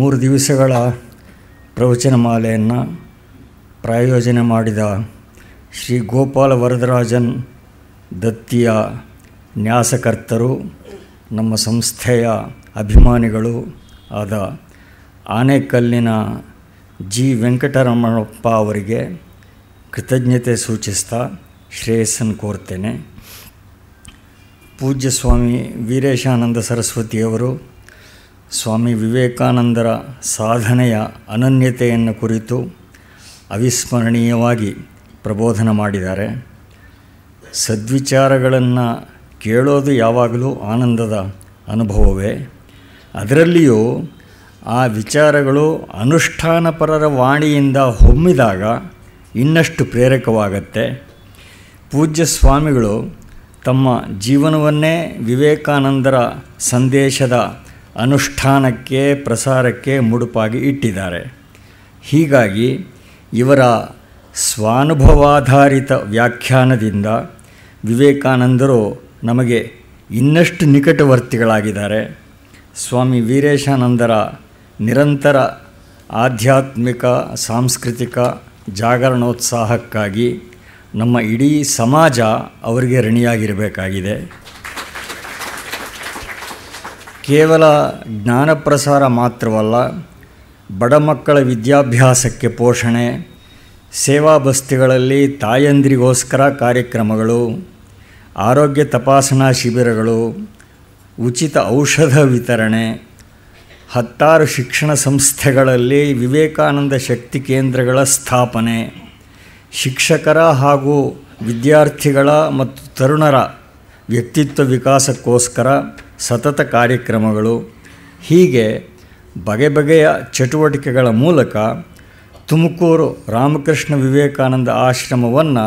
3 ದಿವಸಗಳ ಪ್ರವಚನ ಮಾಲೆಯನ್ನು ಪ್ರಾಯೋಜನೆ ಮಾಡಿದ ಶ್ರೀ ಗೋಪಾಲ ವರದರಾಜನ್ ದತ್ತಿಯ ನ್ಯಾಸಕರ್ತರು, ನಮ್ಮ ಸಂಸ್ಥೆಯ ಅಭಿಮಾನಿಗಳು ಆದ ಆನೇಕಲ್ಲಿನ ಜಿ ವೆಂಕಟರಮಣಪ್ಪ ಅವರಿಗೆ ಕೃತಜ್ಞತೆ ಸೂಚಿಸ್ತಾ ಶ್ರೇಯಸ್ಸನ್ನು ಕೋರ್ತೇನೆ. ಪೂಜ್ಯ ಸ್ವಾಮಿ ವೀರೇಶಾನಂದ ಸರಸ್ವತಿಯವರು ಸ್ವಾಮಿ ವಿವೇಕಾನಂದರ ಸಾಧನೆಯ ಅನನ್ಯತೆಯನ್ನು ಕುರಿತು ಅವಿಸ್ಮರಣೀಯವಾಗಿ ಪ್ರಬೋಧನ ಮಾಡಿದ್ದಾರೆ. ಸದ್ವಿಚಾರಗಳನ್ನು ಕೇಳೋದು ಯಾವಾಗಲೂ ಆನಂದದ ಅನುಭವವೇ. ಅದರಲ್ಲಿಯೂ ಆ ವಿಚಾರಗಳು ಅನುಷ್ಠಾನಪರರ ವಾಣಿಯಿಂದ ಹೊಮ್ಮಿದಾಗ ಇನ್ನಷ್ಟು ಪ್ರೇರಕವಾಗತ್ತೆ. ಪೂಜ್ಯ ಸ್ವಾಮಿಗಳು ತಮ್ಮ ಜೀವನವನ್ನೇ ವಿವೇಕಾನಂದರ ಸಂದೇಶದ ಅನುಷ್ಠಾನಕ್ಕೆ, ಪ್ರಸಾರಕ್ಕೆ ಮುಡುಪಾಗಿ ಇಟ್ಟಿದ್ದಾರೆ. ಹೀಗಾಗಿ ಇವರ ಸ್ವಾನುಭವಾಧಾರಿತ ವ್ಯಾಖ್ಯಾನದಿಂದ ವಿವೇಕಾನಂದರು ನಮಗೆ ಇನ್ನಷ್ಟು ನಿಕಟವರ್ತಿಗಳಾಗಿದ್ದಾರೆ. ಸ್ವಾಮಿ ವೀರೇಶಾನಂದರ ನಿರಂತರ ಆಧ್ಯಾತ್ಮಿಕ, ಸಾಂಸ್ಕೃತಿಕ ಜಾಗರಣೋತ್ಸಾಹಕ್ಕಾಗಿ ನಮ್ಮ ಇಡೀ ಸಮಾಜ ಅವರಿಗೆ ಋಣಿಯಾಗಿರಬೇಕಾಗಿದೆ. ಕೇವಲ ಜ್ಞಾನಪ್ರಸಾರ ಮಾತ್ರವಲ್ಲ, ಬಡ ಮಕ್ಕಳ ವಿದ್ಯಾಭ್ಯಾಸಕ್ಕೆ ಪೋಷಣೆ, ಸೇವಾ ಬಸ್ತಿಗಳಲ್ಲಿ ತಾಯಂದಿರಿಗೋಸ್ಕರ ಕಾರ್ಯಕ್ರಮಗಳು, ಆರೋಗ್ಯ ತಪಾಸಣಾ ಶಿಬಿರಗಳು, ಉಚಿತ ಔಷಧ ವಿತರಣೆ, 10 ಶಿಕ್ಷಣ ಸಂಸ್ಥೆಗಳಲ್ಲಿ ವಿವೇಕಾನಂದ ಶಕ್ತಿ ಕೇಂದ್ರಗಳ ಸ್ಥಾಪನೆ, ಶಿಕ್ಷಕರ ಹಾಗೂ ವಿದ್ಯಾರ್ಥಿಗಳ ಮತ್ತು ತರುಣರ ವ್ಯಕ್ತಿತ್ವ ವಿಕಾಸಕ್ಕೋಸ್ಕರ ಸತತ ಕಾರ್ಯಕ್ರಮಗಳು, ಹೀಗೆ ಬಗೆ ಬಗೆಯ ಚಟುವಟಿಕೆಗಳ ಮೂಲಕ ತುಮಕೂರು ರಾಮಕೃಷ್ಣ ವಿವೇಕಾನಂದ ಆಶ್ರಮವನ್ನು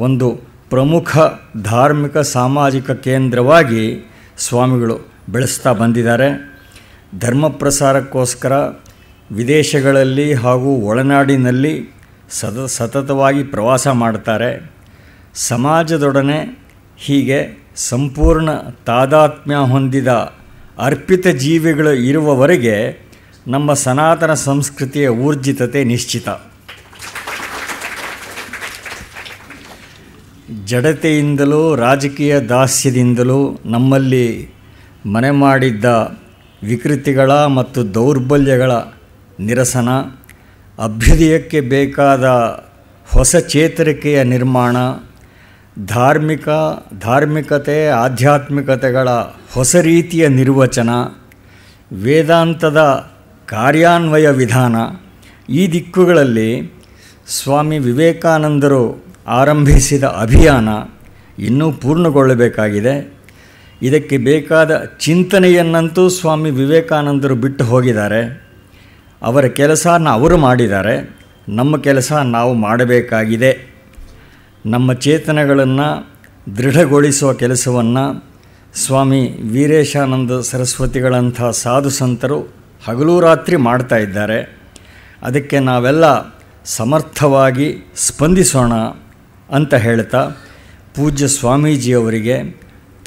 ಒಂದು ಪ್ರಮುಖ ಧಾರ್ಮಿಕ ಸಾಮಾಜಿಕ ಕೇಂದ್ರವಾಗಿ ಸ್ವಾಮಿಗಳು ಬೆಳೆಸ್ತಾ ಬಂದಿದ್ದಾರೆ. ಧರ್ಮ ಪ್ರಸಾರಕ್ಕೋಸ್ಕರ ವಿದೇಶಗಳಲ್ಲಿ ಹಾಗೂ ಒಳನಾಡಿನಲ್ಲಿ ಸತತವಾಗಿ ಪ್ರವಾಸ ಮಾಡ್ತಾರೆ. ಸಮಾಜದೊಡನೆ ಹೀಗೆ ಸಂಪೂರ್ಣ ತಾದಾತ್ಮ್ಯ ಹೊಂದಿದ ಅರ್ಪಿತ ಜೀವಿಗಳು ಇರುವವರೆಗೆ ನಮ್ಮ ಸನಾತನ ಸಂಸ್ಕೃತಿಯ ಊರ್ಜಿತತೆ ನಿಶ್ಚಿತ. ಜಡತೆಯಿಂದಲೂ ರಾಜಕೀಯ ದಾಸ್ಯದಿಂದಲೂ ನಮ್ಮಲ್ಲಿ ಮನೆ ಮಾಡಿದ್ದ ವಿಕೃತಿಗಳ ಮತ್ತು ದೌರ್ಬಲ್ಯಗಳ ನಿರಸನ, ಅಭ್ಯುದಯಕ್ಕೆ ಬೇಕಾದ ಹೊಸ ಚೇತರಿಕೆಯ ನಿರ್ಮಾಣ, ಧಾರ್ಮಿಕತೆ ಆಧ್ಯಾತ್ಮಿಕತೆಗಳ ಹೊಸ ರೀತಿಯ ನಿರ್ವಚನ, ವೇದಾಂತದ ಕಾರ್ಯಾನ್ವಯ ವಿಧಾನ, ಈ ದಿಕ್ಕುಗಳಲ್ಲಿ ಸ್ವಾಮಿ ವಿವೇಕಾನಂದರು ಆರಂಭಿಸಿದ ಅಭಿಯಾನ ಇನ್ನೂ ಪೂರ್ಣಗೊಳ್ಳಬೇಕಾಗಿದೆ. ಇದಕ್ಕೆ ಬೇಕಾದ ಚಿಂತನೆಯನ್ನಂತೂ ಸ್ವಾಮಿ ವಿವೇಕಾನಂದರು ಬಿಟ್ಟು ಹೋಗಿದ್ದಾರೆ. ಅವರ ಕೆಲಸನ ಅವರು ಮಾಡಿದ್ದಾರೆ, ನಮ್ಮ ಕೆಲಸ ನಾವು ಮಾಡಬೇಕಾಗಿದೆ. ನಮ್ಮ ಚೇತನಗಳನ್ನು ದೃಢಗೊಳಿಸುವ ಕೆಲಸವನ್ನು ಸ್ವಾಮಿ ವೀರೇಶಾನಂದ ಸರಸ್ವತಿಗಳಂಥ ಸಾಧು ಸಂತರು ಹಗಲು ರಾತ್ರಿ ಮಾಡ್ತಾ ಇದ್ದಾರೆ. ಅದಕ್ಕೆ ನಾವೆಲ್ಲ ಸಮರ್ಥವಾಗಿ ಸ್ಪಂದಿಸೋಣ ಅಂತ ಹೇಳ್ತಾ, ಪೂಜ್ಯ ಸ್ವಾಮೀಜಿಯವರಿಗೆ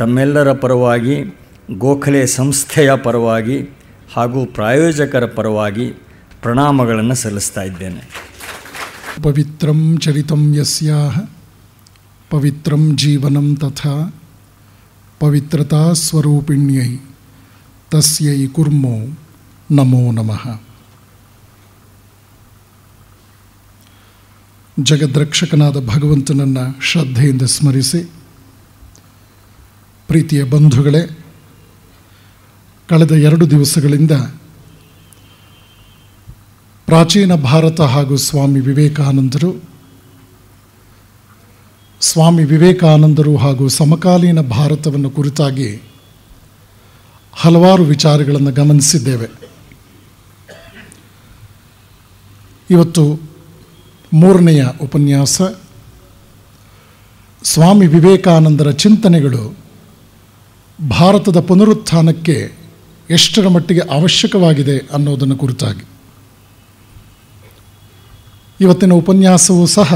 ತಮ್ಮೆಲ್ಲರ ಪರವಾಗಿ, ಗೋಖಲೆ ಸಂಸ್ಥೆಯ ಪರವಾಗಿ ಹಾಗೂ ಪ್ರಾಯೋಜಕರ ಪರವಾಗಿ ಪ್ರಣಾಮಗಳನ್ನು ಸಲ್ಲಿಸ್ತಾ ಇದ್ದೇನೆ. ಪವಿತ್ರಂ ಚರಿತಂ ಯಸ್ಯಾಹ ಪವಿತ್ರಂ ಜೀವನಂ ತಥಾ ಪವಿತ್ರತಾ ಸ್ವರೂಪಿಣ್ಯೈ ತಸ್ಯೈ ಕುರ್ಮೋ ನಮೋ ನಮಃ. ಜಗದ್ರಕ್ಷಕನಾದ ಭಗವಂತನನ್ನು ಶ್ರದ್ಧೆಯಿಂದ ಸ್ಮರಿಸಿ, ಪ್ರೀತಿಯ ಬಂಧುಗಳೇ, ಕಳೆದ 2 ದಿವಸಗಳಿಂದ ಪ್ರಾಚೀನ ಭಾರತ ಹಾಗೂ ಸ್ವಾಮಿ ವಿವೇಕಾನಂದರು ಹಾಗೂ ಸಮಕಾಲೀನ ಭಾರತವನ್ನು ಕುರಿತಾಗಿ ಹಲವಾರು ವಿಚಾರಗಳನ್ನು ಗಮನಿಸಿದ್ದೇವೆ. ಇವತ್ತು 3ನೆಯ ಉಪನ್ಯಾಸ, ಸ್ವಾಮಿ ವಿವೇಕಾನಂದರ ಚಿಂತನೆಗಳು ಭಾರತದ ಪುನರುತ್ಥಾನಕ್ಕೆ ಎಷ್ಟರ ಮಟ್ಟಿಗೆ ಅವಶ್ಯಕವಾಗಿದೆ ಅನ್ನೋದನ್ನು ಕುರಿತಾಗಿ. ಇವತ್ತಿನ ಉಪನ್ಯಾಸವೂ ಸಹ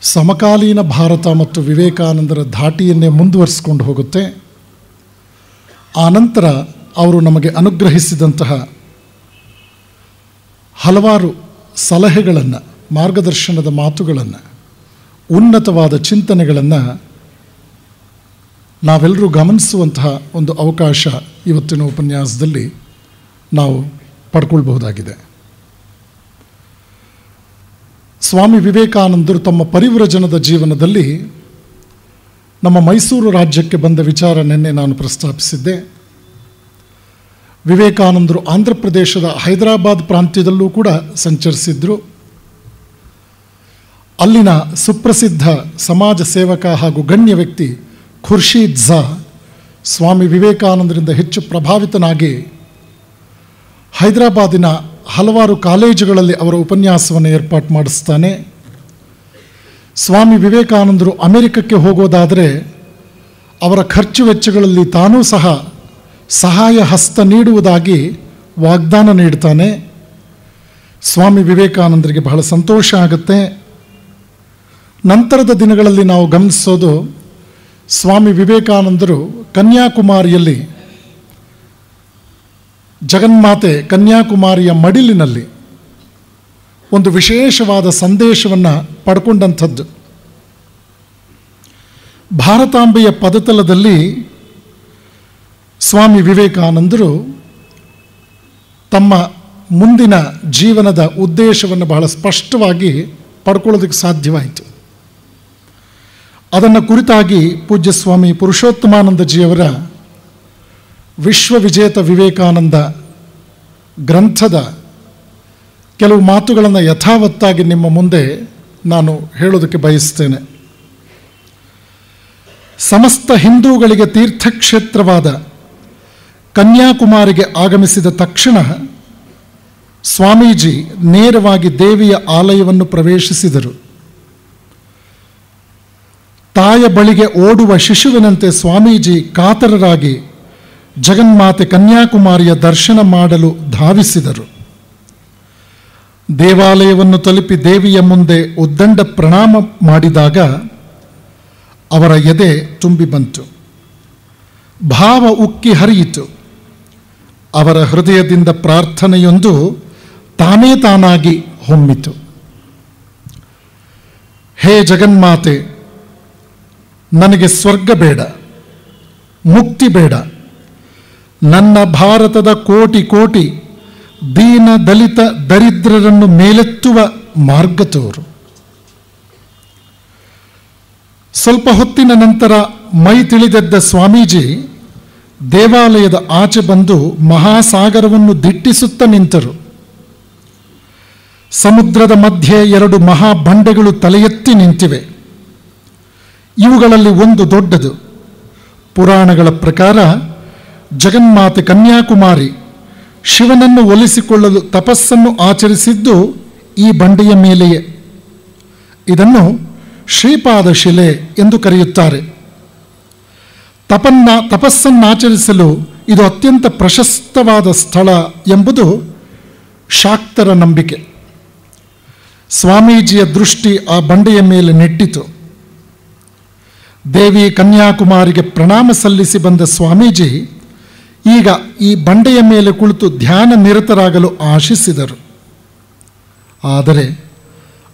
ಸಮಕಾಲೀನ ಭಾರತ ಮತ್ತು ವಿವೇಕಾನಂದರ ಧಾಟಿಯನ್ನೇ ಮುಂದುವರಿಸಿಕೊಂಡು ಹೋಗುತ್ತೆ. ಆನಂತರ ಅವರು ನಮಗೆ ಅನುಗ್ರಹಿಸಿದಂತಹ ಹಲವಾರು ಸಲಹೆಗಳನ್ನು, ಮಾರ್ಗದರ್ಶನದ ಮಾತುಗಳನ್ನು, ಉನ್ನತವಾದ ಚಿಂತನೆಗಳನ್ನು ನಾವೆಲ್ಲರೂ ಗಮನಿಸುವಂತಹ ಒಂದು ಅವಕಾಶ ಇವತ್ತಿನ ಉಪನ್ಯಾಸದಲ್ಲಿ ನಾವು ಪಡ್ಕೊಳ್ಬಹುದಾಗಿದೆ. ಸ್ವಾಮಿ ವಿವೇಕಾನಂದರು ತಮ್ಮ ಪರಿವ್ರಜನದ ಜೀವನದಲ್ಲಿ ನಮ್ಮ ಮೈಸೂರು ರಾಜ್ಯಕ್ಕೆ ಬಂದ ವಿಚಾರ ನಿನ್ನೆ ನಾನು ಪ್ರಸ್ತಾಪಿಸಿದ್ದೆ. ವಿವೇಕಾನಂದರು ಆಂಧ್ರ ಪ್ರದೇಶದ ಹೈದರಾಬಾದ್ ಪ್ರಾಂತ್ಯದಲ್ಲೂ ಕೂಡ ಸಂಚರಿಸಿದ್ರು. ಅಲ್ಲಿನ ಸುಪ್ರಸಿದ್ಧ ಸಮಾಜ ಸೇವಕ ಹಾಗೂ ಗಣ್ಯ ವ್ಯಕ್ತಿ ಖುರ್ಷೀದ್ ಝಾ ಸ್ವಾಮಿ ವಿವೇಕಾನಂದರಿಂದ ಹೆಚ್ಚು ಪ್ರಭಾವಿತನಾಗಿ ಹೈದರಾಬಾದಿನ ಹಲವಾರು ಕಾಲೇಜುಗಳಲ್ಲಿ ಅವರ ಉಪನ್ಯಾಸವನ್ನು ಏರ್ಪಾಟು ಮಾಡಿಸ್ತಾನೆ. ಸ್ವಾಮಿ ವಿವೇಕಾನಂದರು ಅಮೆರಿಕಕ್ಕೆ ಹೋಗೋದಾದರೆ ಅವರ ಖರ್ಚು ವೆಚ್ಚಗಳಲ್ಲಿ ತಾನೂ ಸಹ ಸಹಾಯ ಹಸ್ತ ನೀಡುವುದಾಗಿ ವಾಗ್ದಾನ ನೀಡ್ತಾನೆ. ಸ್ವಾಮಿ ವಿವೇಕಾನಂದರಿಗೆ ಬಹಳ ಸಂತೋಷ ಆಗುತ್ತೆ. ನಂತರದ ದಿನಗಳಲ್ಲಿ ನಾವು ಗಮನಿಸೋದು, ಸ್ವಾಮಿ ವಿವೇಕಾನಂದರು ಕನ್ಯಾಕುಮಾರಿಯಲ್ಲಿ ಜಗನ್ಮಾತೆ ಕನ್ಯಾಕುಮಾರಿಯ ಮಡಿಲಿನಲ್ಲಿ ಒಂದು ವಿಶೇಷವಾದ ಸಂದೇಶವನ್ನು ಪಡ್ಕೊಂಡಂಥದ್ದು. ಭಾರತಾಂಬೆಯ ಪದತಲದಲ್ಲಿ ಸ್ವಾಮಿ ವಿವೇಕಾನಂದರು ತಮ್ಮ ಮುಂದಿನ ಜೀವನದ ಉದ್ದೇಶವನ್ನು ಬಹಳ ಸ್ಪಷ್ಟವಾಗಿ ಪಡ್ಕೊಳ್ಳೋದಕ್ಕೆ ಸಾಧ್ಯವಾಯಿತು. ಅದನ್ನು ಕುರಿತಾಗಿ ಪೂಜ್ಯ ಸ್ವಾಮಿ ಪುರುಷೋತ್ತಮಾನಂದಜಿಯವರ ವಿಶ್ವವಿಜೇತ ವಿವೇಕಾನಂದ ಗ್ರಂಥದ ಕೆಲವು ಮಾತುಗಳನ್ನು ಯಥಾವತ್ತಾಗಿ ನಿಮ್ಮ ಮುಂದೆ ನಾನು ಹೇಳೋದಕ್ಕೆ ಬಯಸ್ತೇನೆ. ಸಮಸ್ತ ಹಿಂದೂಗಳಿಗೆ ತೀರ್ಥಕ್ಷೇತ್ರವಾದ ಕನ್ಯಾಕುಮಾರಿಗೆ ಆಗಮಿಸಿದ ತಕ್ಷಣ ಸ್ವಾಮೀಜಿ ನೇರವಾಗಿ ದೇವಿಯ ಆಲಯವನ್ನು ಪ್ರವೇಶಿಸಿದರು. ತಾಯ ಬಳಿಗೆ ಓಡುವ ಶಿಶುವಿನಂತೆ ಸ್ವಾಮೀಜಿ ಕಾತರರಾಗಿ ಜಗನ್ಮಾತೆ ಕನ್ಯಾಕುಮಾರಿಯ ದರ್ಶನ ಮಾಡಲು ಧಾವಿಸಿದರು. ದೇವಾಲಯವನ್ನು ತಲುಪಿ ದೇವಿಯ ಮುಂದೆ ಉದ್ದಂಡ ಪ್ರಣಾಮ ಮಾಡಿದಾಗ ಅವರ ಎದೆ ತುಂಬಿ ಬಂತು. ಭಾವ ಉಕ್ಕಿ ಹರಿಯಿತು. ಅವರ ಹೃದಯದಿಂದ ಪ್ರಾರ್ಥನೆಯೊಂದು ತಾನೇ ತಾನಾಗಿ ಹೊಮ್ಮಿತು. ಹೇ ಜಗನ್ಮಾತೆ, ನನಗೆ ಸ್ವರ್ಗ ಬೇಡ, ಮುಕ್ತಿ ಬೇಡ. ನನ್ನ ಭಾರತದ ಕೋಟಿ ಕೋಟಿ ದೀನ ದಲಿತ ದರಿದ್ರರನ್ನು ಮೇಲೆತ್ತುವ ಮಾರ್ಗ ತೋರು. ಸ್ವಲ್ಪ ಹೊತ್ತಿನ ನಂತರ ಮೈ ತಿಳಿದೆದ್ದ ಸ್ವಾಮೀಜಿ ದೇವಾಲಯದ ಆಚೆ ಬಂದು ಮಹಾಸಾಗರವನ್ನು ದಿಟ್ಟಿಸುತ್ತ ನಿಂತರು. ಸಮುದ್ರದ ಮಧ್ಯೆ 2 ಮಹಾಬಂಡೆಗಳು ತಲೆ ಎತ್ತಿ ನಿಂತಿವೆ. ಇವುಗಳಲ್ಲಿ ಒಂದು ದೊಡ್ಡದು. ಪುರಾಣಗಳ ಪ್ರಕಾರ ಜಗನ್ಮಾತೆ ಕನ್ಯಾಕುಮಾರಿ ಶಿವನನ್ನು ಒಲಿಸಿಕೊಳ್ಳಲು ತಪಸ್ಸನ್ನು ಆಚರಿಸಿದ್ದು ಈ ಬಂಡೆಯ ಮೇಲೆಯೇ. ಇದನ್ನು ಶ್ರೀಪಾದ ಶಿಲೆ ಎಂದು ಕರೆಯುತ್ತಾರೆ. ತಪಸ್ಸನ್ನಾಚರಿಸಲು ಇದು ಅತ್ಯಂತ ಪ್ರಶಸ್ತವಾದ ಸ್ಥಳ ಎಂಬುದು ಶಾಕ್ತರ ನಂಬಿಕೆ. ಸ್ವಾಮೀಜಿಯ ದೃಷ್ಟಿ ಆ ಬಂಡೆಯ ಮೇಲೆ ನೆಟ್ಟಿತು. ದೇವಿ ಕನ್ಯಾಕುಮಾರಿಗೆ ಪ್ರಣಾಮ ಸಲ್ಲಿಸಿ ಬಂದ ಸ್ವಾಮೀಜಿ ಈಗ ಈ ಬಂಡೆಯ ಮೇಲೆ ಕುಳಿತು ಧ್ಯಾನ ನಿರತರಾಗಲು ಆಶಿಸಿದರು. ಆದರೆ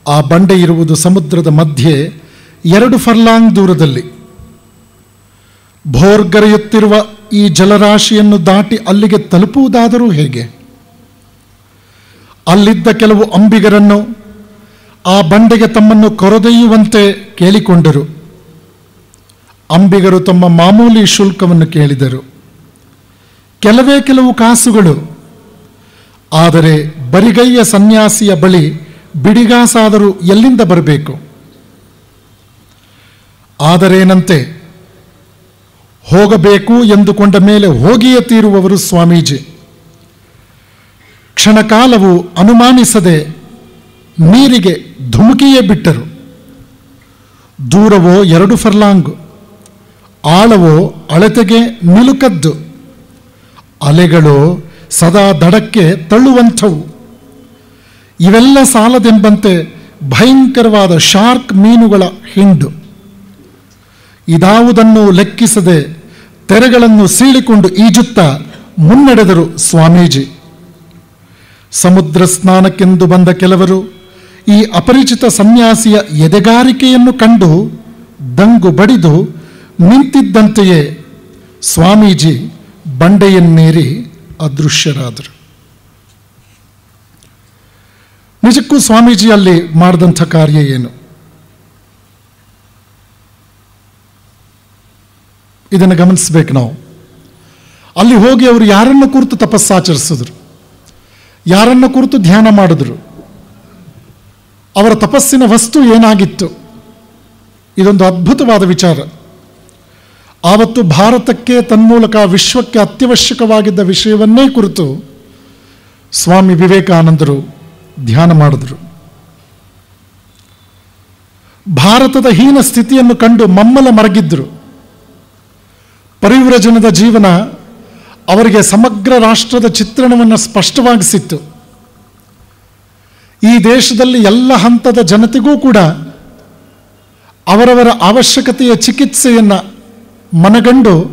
ಆ ಬಂಡೆ ಇರುವುದು ಸಮುದ್ರದ ಮಧ್ಯೆ 2 ಫರ್ಲಾಂಗ್ ದೂರದಲ್ಲಿ. ಭೋರ್ಗರೆಯುತ್ತಿರುವ ಈ ಜಲರಾಶಿಯನ್ನು ದಾಟಿ ಅಲ್ಲಿಗೆ ತಲುಪುವುದಾದರೂ ಹೇಗೆ? ಅಲ್ಲಿದ್ದ ಕೆಲವು ಅಂಬಿಗರನ್ನು ಆ ಬಂಡೆಗೆ ತಮ್ಮನ್ನು ಕರೆದೊಯ್ಯುವಂತೆ ಕೇಳಿಕೊಂಡರು. ಅಂಬಿಗರು ತಮ್ಮ ಮಾಮೂಲಿ ಶುಲ್ಕವನ್ನು ಕೇಳಿದರು, ಕೆಲವು ಕಾಸುಗಳು. ಆದರೆ ಬರಿಗೈಯ ಸನ್ಯಾಸಿಯ ಬಳಿ ಬಿಡಿಗಾಸಾದರೂ ಎಲ್ಲಿಂದ ಬರಬೇಕು? ಆದರೇನಂತೆ, ಹೋಗಬೇಕು ಎಂದುಕೊಂಡ ಮೇಲೆ ಹೋಗಿಯೇ ತೀರುವವರು ಸ್ವಾಮೀಜಿ. ಕ್ಷಣಕಾಲವು ಅನುಮಾನಿಸದೆ ನೀರಿಗೆ ಧುಮುಕಿಯೇ ಬಿಟ್ಟರು. ದೂರವೋ 2 ಫರ್ಲಾಂಗು, ಆಳವೋ ಅಳತೆಗೆ ನಿಲುಕದ್ದು. ಅಲೆಗಳು ಸದಾ ದಡಕ್ಕೆ ತಳ್ಳುವಂಥವು. ಇವೆಲ್ಲ ಸಾಲದೆಂಬಂತೆ ಭಯಂಕರವಾದ ಶಾರ್ಕ್ ಮೀನುಗಳ ಹಿಂಡು. ಇದಾವುದನ್ನು ಲೆಕ್ಕಿಸದೆ ತೆರೆಗಳನ್ನು ಸೀಳಿಕೊಂಡು ಈಜುತ್ತಾ ಮುನ್ನಡೆದರು ಸ್ವಾಮೀಜಿ. ಸಮುದ್ರ ಸ್ನಾನಕ್ಕೆಂದು ಬಂದ ಕೆಲವರು ಈ ಅಪರಿಚಿತ ಸನ್ಯಾಸಿಯ ಎದೆಗಾರಿಕೆಯನ್ನು ಕಂಡು ದಂಗು ಬಡಿದು ನಿಂತಿದ್ದಂತೆಯೇ ಸ್ವಾಮೀಜಿ ಬಂಡೆಯನ್ನೇರಿ ಅದೃಶ್ಯರಾದರು. ನಿಜಕ್ಕೂ ಸ್ವಾಮೀಜಿ ಅಲ್ಲಿ ಮಾಡಿದಂಥ ಕಾರ್ಯ ಏನು? ಇದನ್ನು ಗಮನಿಸಬೇಕು ನಾವು. ಅಲ್ಲಿ ಹೋಗಿ ಅವರು ಯಾರನ್ನು ಕುರಿತು ತಪಸ್ಸಾಚರಿಸಿದ್ರು, ಯಾರನ್ನು ಕುರಿತು ಧ್ಯಾನ ಮಾಡಿದ್ರು, ಅವರ ತಪಸ್ಸಿನ ವಸ್ತು ಏನಾಗಿತ್ತು? ಇದೊಂದು ಅದ್ಭುತವಾದ ವಿಚಾರ. ಆವತ್ತು ಭಾರತಕ್ಕೆ ತನ್ಮೂಲಕ ವಿಶ್ವಕ್ಕೆ ಅತ್ಯವಶ್ಯಕವಾಗಿದ್ದ ವಿಷಯವನ್ನೇ ಕುರಿತು ಸ್ವಾಮಿ ವಿವೇಕಾನಂದರು ಧ್ಯಾನ ಮಾಡಿದ್ರು. ಭಾರತದ ಹೀನ ಸ್ಥಿತಿಯನ್ನು ಕಂಡು ಮಮ್ಮಲ ಮರಗಿದ್ರು. ಪರಿವ್ರಜನದ ಜೀವನ ಅವರಿಗೆ ಸಮಗ್ರ ರಾಷ್ಟ್ರದ ಚಿತ್ರಣವನ್ನು ಸ್ಪಷ್ಟವಾಗಿಸಿತ್ತು. ಈ ದೇಶದಲ್ಲಿ ಎಲ್ಲ ಹಂತದ ಜನತೆಗೂ ಕೂಡ ಅವರವರ ಅವಶ್ಯಕತೆಯ ಚಿಕಿತ್ಸೆಯನ್ನು ಮನಗಂಡು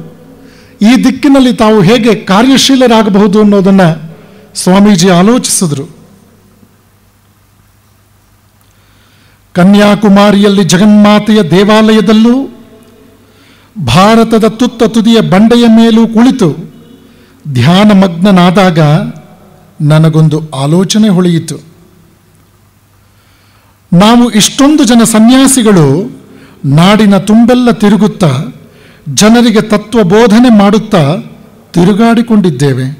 ಈ ದಿಕ್ಕಿನಲ್ಲಿ ತಾವು ಹೇಗೆ ಕಾರ್ಯಶೀಲರಾಗಬಹುದು ಅನ್ನೋದನ್ನು ಸ್ವಾಮೀಜಿ ಆಲೋಚಿಸಿದರು. ಕನ್ಯಾಕುಮಾರಿಯಲ್ಲಿ ಜಗನ್ಮಾತೆಯ ದೇವಾಲಯದಲ್ಲೂ ಭಾರತದ ತುತ್ತ ತುದಿಯ ಬಂಡೆಯ ಮೇಲೂ ಕುಳಿತು ಧ್ಯಾನಮಗ್ನನಾದಾಗ ನನಗೊಂದು ಆಲೋಚನೆ ಹೊಳೆಯಿತು. ನಾವು ಇಷ್ಟೊಂದು ಜನ ಸನ್ಯಾಸಿಗಳು ನಾಡಿನ ತುಂಬೆಲ್ಲ ತಿರುಗುತ್ತಾ ಜನರಿಗೆ ತತ್ವ ಬೋಧನೆ ಮಾಡುತ್ತಾ ತಿರುಗಾಡಿಕೊಂಡಿದ್ದೇವೆ.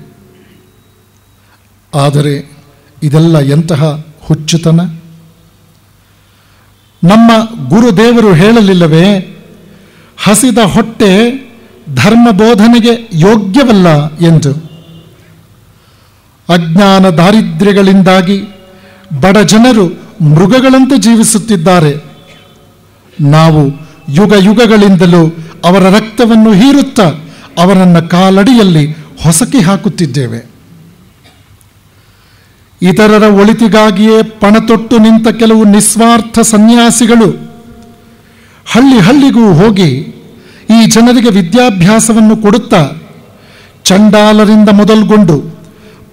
ಆದರೆ ಇದೆಲ್ಲ ಎಂತಹ ಹುಚ್ಚುತನ! ನಮ್ಮ ಗುರುದೇವರು ಹೇಳಲಿಲ್ಲವೇ, ಹಸಿದ ಹೊಟ್ಟೆ ಧರ್ಮ ಬೋಧನೆಗೆ ಯೋಗ್ಯವಲ್ಲ ಎಂದು? ಅಜ್ಞಾನ ದಾರಿದ್ರ್ಯಗಳಿಂದಾಗಿ ಬಡ ಜನರು ಮೃಗಗಳಂತೆ ಜೀವಿಸುತ್ತಿದ್ದಾರೆ. ನಾವು ಯುಗ ಯುಗಗಳಿಂದಲೂ ಅವರ ರಕ್ತವನ್ನು ಹೀರುತ್ತಾ ಅವರನ್ನು ಕಾಲಡಿಯಲ್ಲಿ ಹೊಸಕಿ ಹಾಕುತ್ತಿದ್ದೇವೆ. ಇತರರ ಒಳಿತಿಗಾಗಿಯೇ ಪಣತೊಟ್ಟು ನಿಂತ ಕೆಲವು ನಿಸ್ವಾರ್ಥ ಸನ್ಯಾಸಿಗಳು ಹಳ್ಳಿ ಹಳ್ಳಿಗೂ ಹೋಗಿ ಈ ಜನರಿಗೆ ವಿದ್ಯಾಭ್ಯಾಸವನ್ನು ಕೊಡುತ್ತಾ ಚಂಡಾಲರಿಂದ ಮೊದಲುಗೊಂಡು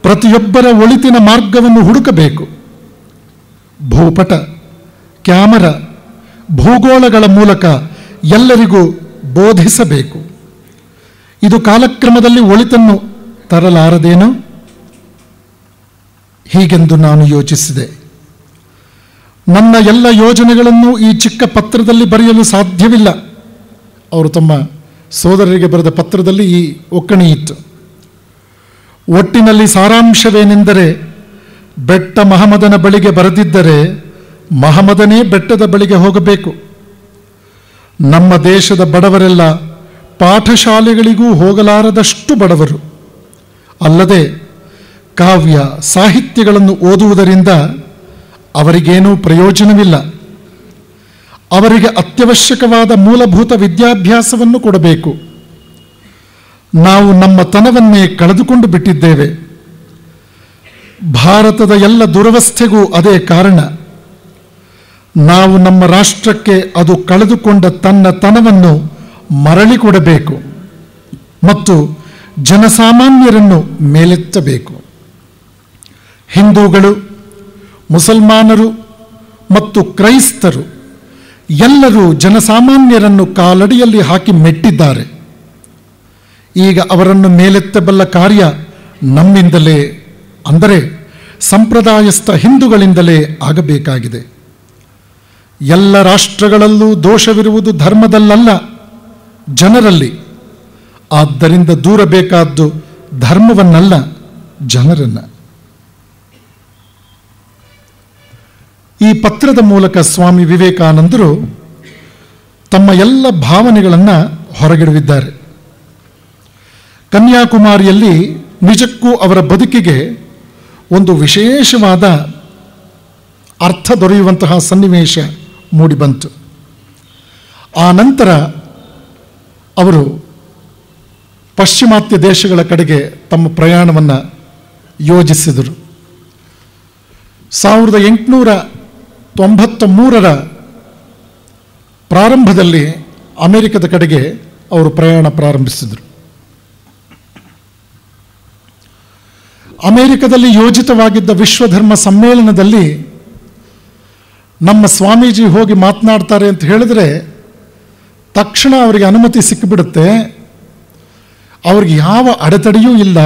ಪ್ರತಿಯೊಬ್ಬರ ಒಳಿತಿನ ಮಾರ್ಗವನ್ನು ಹುಡುಕಬೇಕು. ಭೂಪಟ, ಕ್ಯಾಮರಾ, ಭೂಗೋಳಗಳ ಮೂಲಕ ಎಲ್ಲರಿಗೂ ಬೋಧಿಸಬೇಕು. ಇದು ಕಾಲಕ್ರಮದಲ್ಲಿ ಒಳಿತನ್ನು ತರಲಾರದೇನೋ? ಹೀಗೆಂದು ನಾನು ಯೋಚಿಸಿದೆ. ನನ್ನ ಎಲ್ಲ ಯೋಜನೆಗಳನ್ನು ಈ ಚಿಕ್ಕ ಪತ್ರದಲ್ಲಿ ಬರೆಯಲು ಸಾಧ್ಯವಿಲ್ಲ. ಅವರು ತಮ್ಮ ಸೋದರರಿಗೆ ಬರೆದ ಪತ್ರದಲ್ಲಿ ಈ ಒಕ್ಕಣೆ ಇತ್ತು. ಒಟ್ಟಿನಲ್ಲಿ ಸಾರಾಂಶವೇನೆಂದರೆ, ಬೆಟ್ಟ ಮಹಮದನ ಬಳಿಗೆ ಬರೆದಿದ್ದರೆ ಮಹಮದನೇ ಬೆಟ್ಟದ ಬಳಿಗೆ ಹೋಗಬೇಕು. ನಮ್ಮ ದೇಶದ ಬಡವರೆಲ್ಲ ಪಾಠಶಾಲೆಗಳಿಗೂ ಹೋಗಲಾರದಷ್ಟು ಬಡವರು. ಅಲ್ಲದೆ ಕಾವ್ಯ ಸಾಹಿತ್ಯಗಳನ್ನು ಓದುವುದರಿಂದ ಅವರಿಗೇನೂ ಪ್ರಯೋಜನವಿಲ್ಲ. ಅವರಿಗೆ ಅತ್ಯವಶ್ಯಕವಾದ ಮೂಲಭೂತ ವಿದ್ಯಾಭ್ಯಾಸವನ್ನು ಕೊಡಬೇಕು. ನಾವು ನಮ್ಮ ತನವನ್ನೇ ಕಳೆದುಕೊಂಡು ಬಿಟ್ಟಿದ್ದೇವೆ. ಭಾರತದ ಎಲ್ಲ ದುರವಸ್ಥೆಗೂ ಅದೇ ಕಾರಣ. ನಾವು ನಮ್ಮ ರಾಷ್ಟ್ರಕ್ಕೆ ಅದು ಕಳೆದುಕೊಂಡ ತನ್ನ ತನವನ್ನು ಮರಳಿ ಕೊಡಬೇಕು ಮತ್ತು ಜನಸಾಮಾನ್ಯರನ್ನು ಮೇಲೆತ್ತಬೇಕು. ಹಿಂದೂಗಳು, ಮುಸಲ್ಮಾನರು ಮತ್ತು ಕ್ರೈಸ್ತರು ಎಲ್ಲರೂ ಜನಸಾಮಾನ್ಯರನ್ನು ಕಾಲಡಿಯಲ್ಲಿ ಹಾಕಿ ಮೆಟ್ಟಿದ್ದಾರೆ. ಈಗ ಅವರನ್ನು ಮೇಲೆತ್ತಬಲ್ಲ ಕಾರ್ಯ ನಮ್ಮಿಂದಲೇ, ಅಂದರೆ ಸಂಪ್ರದಾಯಸ್ಥ ಹಿಂದೂಗಳಿಂದಲೇ ಆಗಬೇಕಾಗಿದೆ. ಎಲ್ಲ ರಾಷ್ಟ್ರಗಳಲ್ಲೂ ದೋಷವಿರುವುದು ಧರ್ಮದಲ್ಲಲ್ಲ, ಜನರಲ್ಲಿ. ಆದ್ದರಿಂದ ದೂರ ಬೇಕಾದ್ದು ಧರ್ಮವನ್ನಲ್ಲ, ಜನರನ್ನು. ಈ ಪತ್ರದ ಮೂಲಕ ಸ್ವಾಮಿ ವಿವೇಕಾನಂದರು ತಮ್ಮ ಎಲ್ಲ ಭಾವನೆಗಳನ್ನು ಹೊರಗಿಡುವಿದ್ದಾರೆ. ಕನ್ಯಾಕುಮಾರಿಯಲ್ಲಿ ನಿಜಕ್ಕೂ ಅವರ ಬದುಕಿಗೆ ಒಂದು ವಿಶೇಷವಾದ ಅರ್ಥ ದೊರೆಯುವಂತಹ ಸನ್ನಿವೇಶ ಮೂಡಿಬಂತು. ಆ ನಂತರ ಅವರು ಪಾಶ್ಚಿಮಾತ್ಯ ದೇಶಗಳ ಕಡೆಗೆ ತಮ್ಮ ಪ್ರಯಾಣವನ್ನು ಯೋಜಿಸಿದರು. 1893ರ ಪ್ರಾರಂಭದಲ್ಲಿ ಅಮೆರಿಕದ ಕಡೆಗೆ ಅವರು ಪ್ರಯಾಣ ಪ್ರಾರಂಭಿಸಿದರು. ಅಮೆರಿಕದಲ್ಲಿ ಯೋಜಿತವಾಗಿದ್ದ ವಿಶ್ವಧರ್ಮ ಸಮ್ಮೇಳನದಲ್ಲಿ ನಮ್ಮ ಸ್ವಾಮೀಜಿ ಹೋಗಿ ಮಾತನಾಡ್ತಾರೆ ಅಂತ ಹೇಳಿದ್ರೆ ತಕ್ಷಣ ಅವರಿಗೆ ಅನುಮತಿ ಸಿಕ್ಕಿಬಿಡುತ್ತೆ. ಅವ್ರಿಗೆ ಯಾವ ಅಡೆತಡೆಯೂ ಇಲ್ಲ,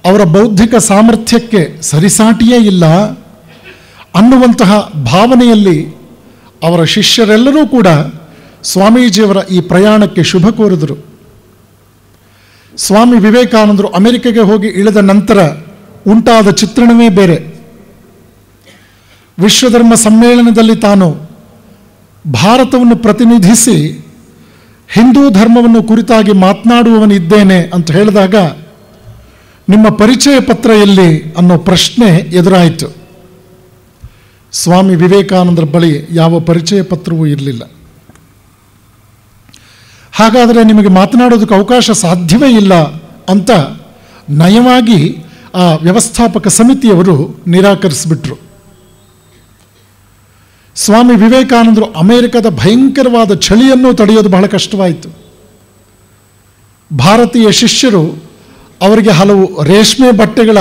ಅವರ ಬೌದ್ಧಿಕ ಸಾಮರ್ಥ್ಯಕ್ಕೆ ಸರಿಸಾಟಿಯೇ ಇಲ್ಲ ಅನ್ನುವಂತಹ ಭಾವನೆಯಲ್ಲಿ ಅವರ ಶಿಷ್ಯರೆಲ್ಲರೂ ಕೂಡ ಸ್ವಾಮೀಜಿಯವರ ಈ ಪ್ರಯಾಣಕ್ಕೆ ಶುಭ ಕೋರಿದರು. ಸ್ವಾಮಿ ವಿವೇಕಾನಂದರು ಅಮೆರಿಕೆಗೆ ಹೋಗಿ ಇಳಿದ ನಂತರ ಉಂಟಾದ ಚಿತ್ರಣವೇ ಬೇರೆ. ವಿಶ್ವಧರ್ಮ ಸಮ್ಮೇಳನದಲ್ಲಿ ತಾನು ಭಾರತವನ್ನು ಪ್ರತಿನಿಧಿಸಿ ಹಿಂದೂ ಧರ್ಮವನ್ನು ಕುರಿತಾಗಿ ಮಾತನಾಡುವವನಿದ್ದೇನೆ ಅಂತ ಹೇಳಿದಾಗ ನಿಮ್ಮ ಪರಿಚಯ ಪತ್ರ ಎಲ್ಲಿ ಅನ್ನೋ ಪ್ರಶ್ನೆ ಎದುರಾಯಿತು. ಸ್ವಾಮಿ ವಿವೇಕಾನಂದರ ಬಳಿ ಯಾವ ಪರಿಚಯ ಪತ್ರವೂ ಇರಲಿಲ್ಲ. ಹಾಗಾದರೆ ನಿಮಗೆ ಮಾತನಾಡೋದಕ್ಕೆ ಅವಕಾಶ ಸಾಧ್ಯವೇ ಇಲ್ಲ ಅಂತ ನಯವಾಗಿ ಆ ವ್ಯವಸ್ಥಾಪಕ ಸಮಿತಿಯವರು ನಿರಾಕರಿಸಿಬಿಟ್ರು. ಸ್ವಾಮಿ ವಿವೇಕಾನಂದರು ಅಮೆರಿಕದ ಭಯಂಕರವಾದ ಚಳಿಯನ್ನು ತಡೆಯೋದು ಬಹಳ ಕಷ್ಟವಾಯಿತು. ಭಾರತೀಯ ಶಿಷ್ಯರು ಅವರಿಗೆ ಹಲವು ರೇಷ್ಮೆ ಬಟ್ಟೆಗಳ